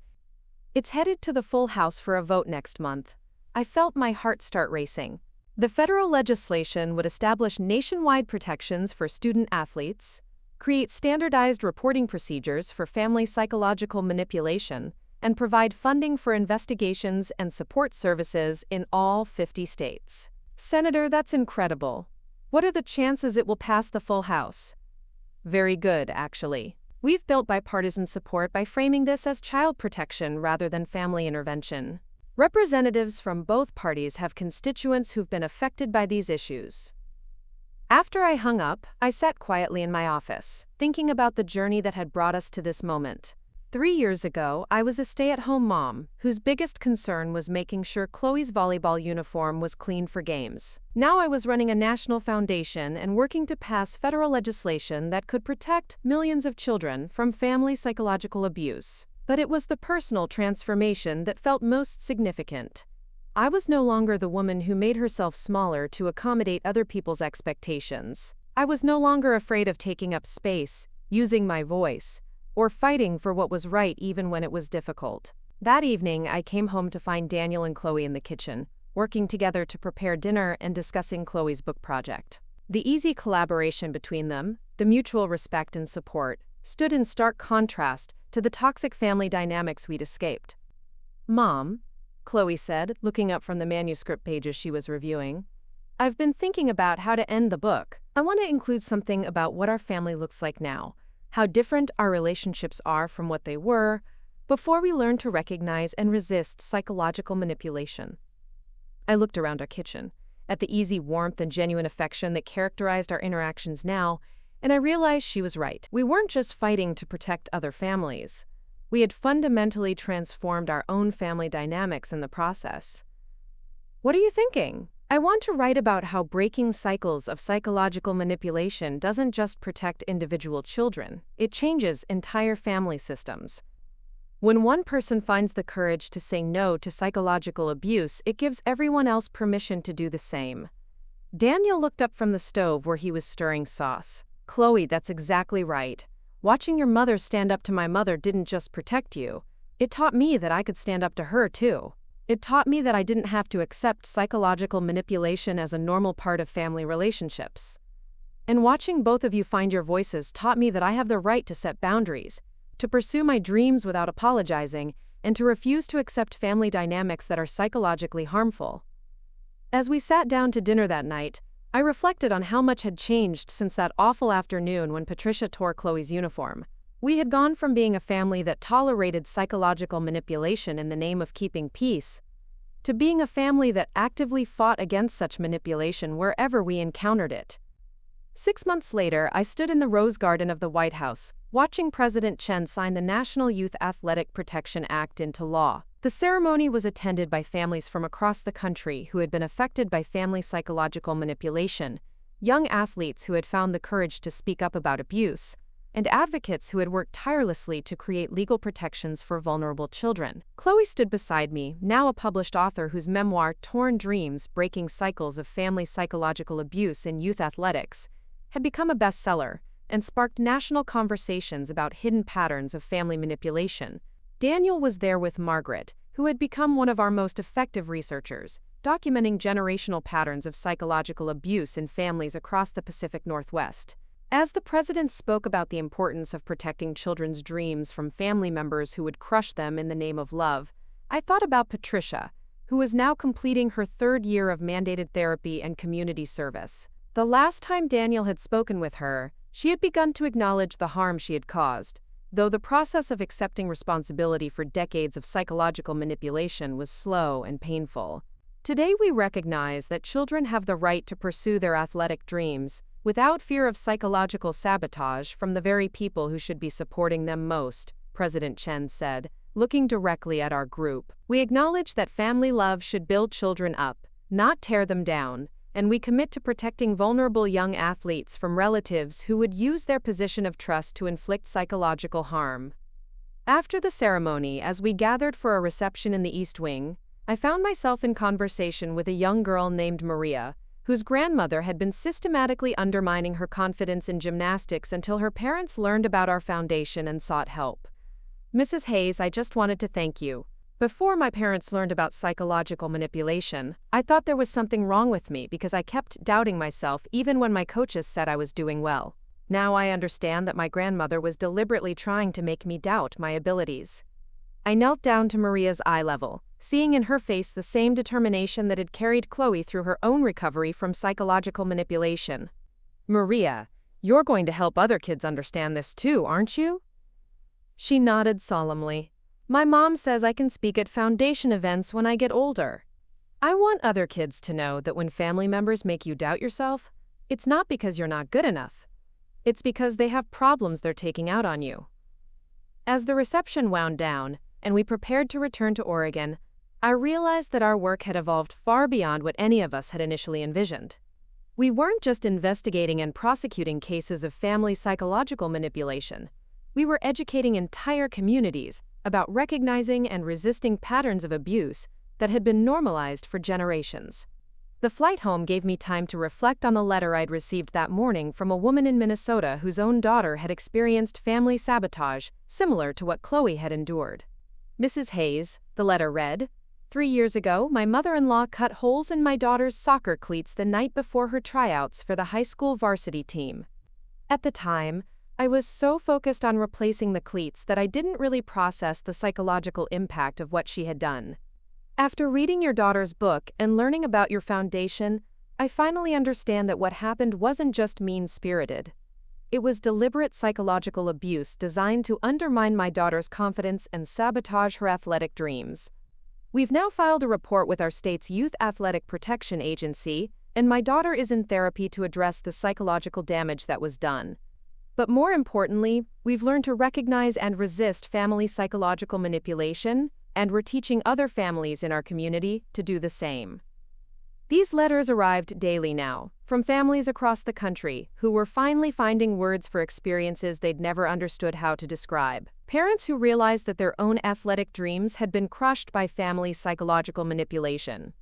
[SPEAKER 1] It's headed to the full House for a vote next month. I felt my heart start racing. The federal legislation would establish nationwide protections for student athletes, create standardized reporting procedures for family psychological manipulation, and provide funding for investigations and support services in all 50 states. Senator, that's incredible. What are the chances it will pass the full House? Very good, actually. We've built bipartisan support by framing this as child protection rather than family intervention. Representatives from both parties have constituents who've been affected by these issues. After I hung up, I sat quietly in my office, thinking about the journey that had brought us to this moment. 3 years ago, I was a stay-at-home mom, whose biggest concern was making sure Chloe's volleyball uniform was clean for games. Now I was running a national foundation and working to pass federal legislation that could protect millions of children from family psychological abuse. But it was the personal transformation that felt most significant. I was no longer the woman who made herself smaller to accommodate other people's expectations. I was no longer afraid of taking up space, using my voice, or fighting for what was right even when it was difficult. That evening, I came home to find Daniel and Chloe in the kitchen, working together to prepare dinner and discussing Chloe's book project. The easy collaboration between them, the mutual respect and support, stood in stark contrast to the toxic family dynamics we'd escaped. Mom, Chloe said, looking up from the manuscript pages she was reviewing, I've been thinking about how to end the book. I want to include something about what our family looks like now, how different our relationships are from what they were before we learned to recognize and resist psychological manipulation. I looked around our kitchen, at the easy warmth and genuine affection that characterized our interactions now, and I realized she was right. We weren't just fighting to protect other families. We had fundamentally transformed our own family dynamics in the process. What are you thinking? I want to write about how breaking cycles of psychological manipulation doesn't just protect individual children, it changes entire family systems. When one person finds the courage to say no to psychological abuse, it gives everyone else permission to do the same. Daniel looked up from the stove where he was stirring sauce. Chloe, that's exactly right. Watching your mother stand up to my mother didn't just protect you. It taught me that I could stand up to her, too. It taught me that I didn't have to accept psychological manipulation as a normal part of family relationships. And watching both of you find your voices taught me that I have the right to set boundaries, to pursue my dreams without apologizing, and to refuse to accept family dynamics that are psychologically harmful. As we sat down to dinner that night, I reflected on how much had changed since that awful afternoon when Patricia tore Chloe's uniform. We had gone from being a family that tolerated psychological manipulation in the name of keeping peace, to being a family that actively fought against such manipulation wherever we encountered it. 6 months later, I stood in the Rose Garden of the White House, watching President Chen sign the National Youth Athletic Protection Act into law. The ceremony was attended by families from across the country who had been affected by family psychological manipulation, young athletes who had found the courage to speak up about abuse, and advocates who had worked tirelessly to create legal protections for vulnerable children. Chloe stood beside me, now a published author whose memoir, Torn Dreams: Breaking Cycles of Family Psychological Abuse in Youth Athletics, had become a bestseller and sparked national conversations about hidden patterns of family manipulation. Daniel was there with Margaret, who had become one of our most effective researchers, documenting generational patterns of psychological abuse in families across the Pacific Northwest. As the president spoke about the importance of protecting children's dreams from family members who would crush them in the name of love, I thought about Patricia, who is now completing her 3rd year of mandated therapy and community service. The last time Daniel had spoken with her, she had begun to acknowledge the harm she had caused, though the process of accepting responsibility for decades of psychological manipulation was slow and painful. Today we recognize that children have the right to pursue their athletic dreams without fear of psychological sabotage from the very people who should be supporting them most, President Chen said, looking directly at our group. We acknowledge that family love should build children up, not tear them down, and we commit to protecting vulnerable young athletes from relatives who would use their position of trust to inflict psychological harm. After the ceremony, as we gathered for a reception in the East Wing, I found myself in conversation with a young girl named Maria, whose grandmother had been systematically undermining her confidence in gymnastics until her parents learned about our foundation and sought help. Mrs. Hayes, I just wanted to thank you. Before my parents learned about psychological manipulation, I thought there was something wrong with me because I kept doubting myself even when my coaches said I was doing well. Now I understand that my grandmother was deliberately trying to make me doubt my abilities. I knelt down to Maria's eye level, seeing in her face the same determination that had carried Chloe through her own recovery from psychological manipulation. Maria, you're going to help other kids understand this too, aren't you? She nodded solemnly. My mom says I can speak at foundation events when I get older. I want other kids to know that when family members make you doubt yourself, it's not because you're not good enough. It's because they have problems they're taking out on you. As the reception wound down, and we prepared to return to Oregon, I realized that our work had evolved far beyond what any of us had initially envisioned. We weren't just investigating and prosecuting cases of family psychological manipulation. We were educating entire communities about recognizing and resisting patterns of abuse that had been normalized for generations. The flight home gave me time to reflect on the letter I'd received that morning from a woman in Minnesota whose own daughter had experienced family sabotage similar to what Chloe had endured. Mrs. Hayes, the letter read, 3 years ago, my mother-in-law cut holes in my daughter's soccer cleats the night before her tryouts for the high school varsity team. At the time, I was so focused on replacing the cleats that I didn't really process the psychological impact of what she had done. After reading your daughter's book and learning about your foundation, I finally understand that what happened wasn't just mean-spirited. It was deliberate psychological abuse designed to undermine my daughter's confidence and sabotage her athletic dreams. We've now filed a report with our state's Youth Athletic Protection Agency, and my daughter is in therapy to address the psychological damage that was done. But more importantly, we've learned to recognize and resist family psychological manipulation, and we're teaching other families in our community to do the same. These letters arrived daily now, from families across the country who were finally finding words for experiences they'd never understood how to describe. Parents who realized that their own athletic dreams had been crushed by family psychological manipulation.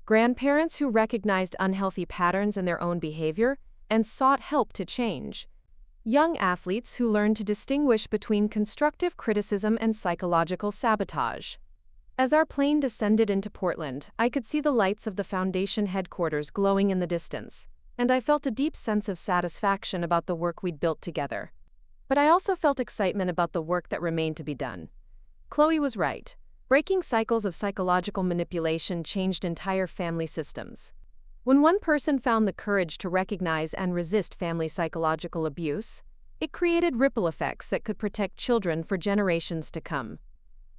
[SPEAKER 1] Grandparents who recognized unhealthy patterns in their own behavior and sought help to change. Young athletes who learned to distinguish between constructive criticism and psychological sabotage. As our plane descended into Portland, I could see the lights of the foundation headquarters glowing in the distance, and I felt a deep sense of satisfaction about the work we'd built together. But I also felt excitement about the work that remained to be done. Chloe was right. Breaking cycles of psychological manipulation changed entire family systems. When one person found the courage to recognize and resist family psychological abuse, it created ripple effects that could protect children for generations to come.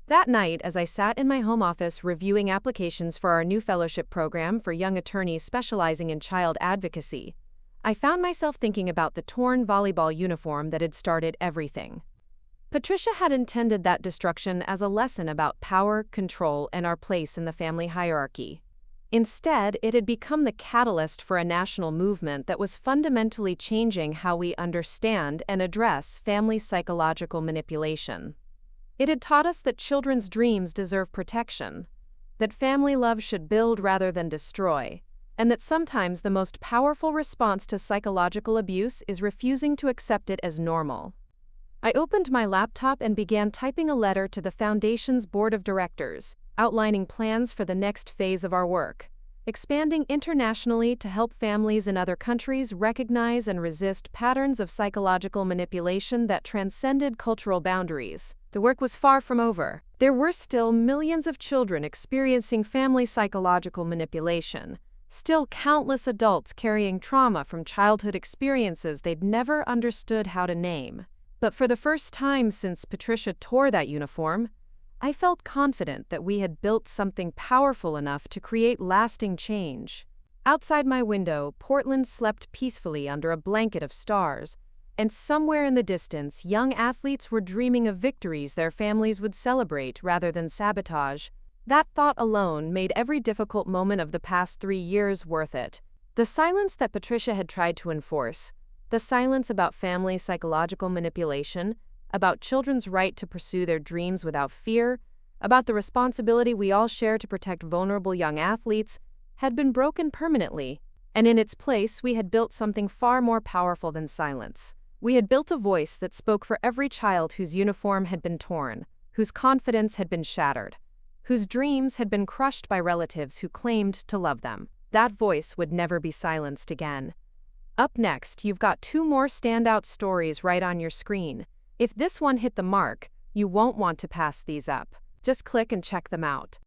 [SPEAKER 1] That night, as I sat in my home office reviewing applications for our new fellowship program for young attorneys specializing in child advocacy, I found myself thinking about the torn volleyball uniform that had started everything. Patricia had intended that destruction as a lesson about power, control, and our place in the family hierarchy. Instead, it had become the catalyst for a national movement that was fundamentally changing how we understand and address family psychological manipulation. It had taught us that children's dreams deserve protection, that family love should build rather than destroy, and that sometimes the most powerful response to psychological abuse is refusing to accept it as normal. I opened my laptop and began typing a letter to the Foundation's board of directors, outlining plans for the next phase of our work. expanding internationally to help families in other countries recognize and resist patterns of psychological manipulation that transcended cultural boundaries. The work was far from over. There were still millions of children experiencing family psychological manipulation, still countless adults carrying trauma from childhood experiences they'd never understood how to name. But for the first time since Patricia tore that uniform, I felt confident that we had built something powerful enough to create lasting change. Outside my window, Portland slept peacefully under a blanket of stars, and somewhere in the distance, young athletes were dreaming of victories their families would celebrate rather than sabotage. That thought alone made every difficult moment of the past 3 years worth it. The silence that Patricia had tried to enforce, the silence about family psychological manipulation, about children's right to pursue their dreams without fear, about the responsibility we all share to protect vulnerable young athletes, had been broken permanently. And in its place, we had built something far more powerful than silence. We had built a voice that spoke for every child whose uniform had been torn, whose confidence had been shattered, whose dreams had been crushed by relatives who claimed to love them. That voice would never be silenced again. Up next, you've got 2 more standout stories right on your screen. If this one hit the mark, you won't want to pass these up. Just click and check them out.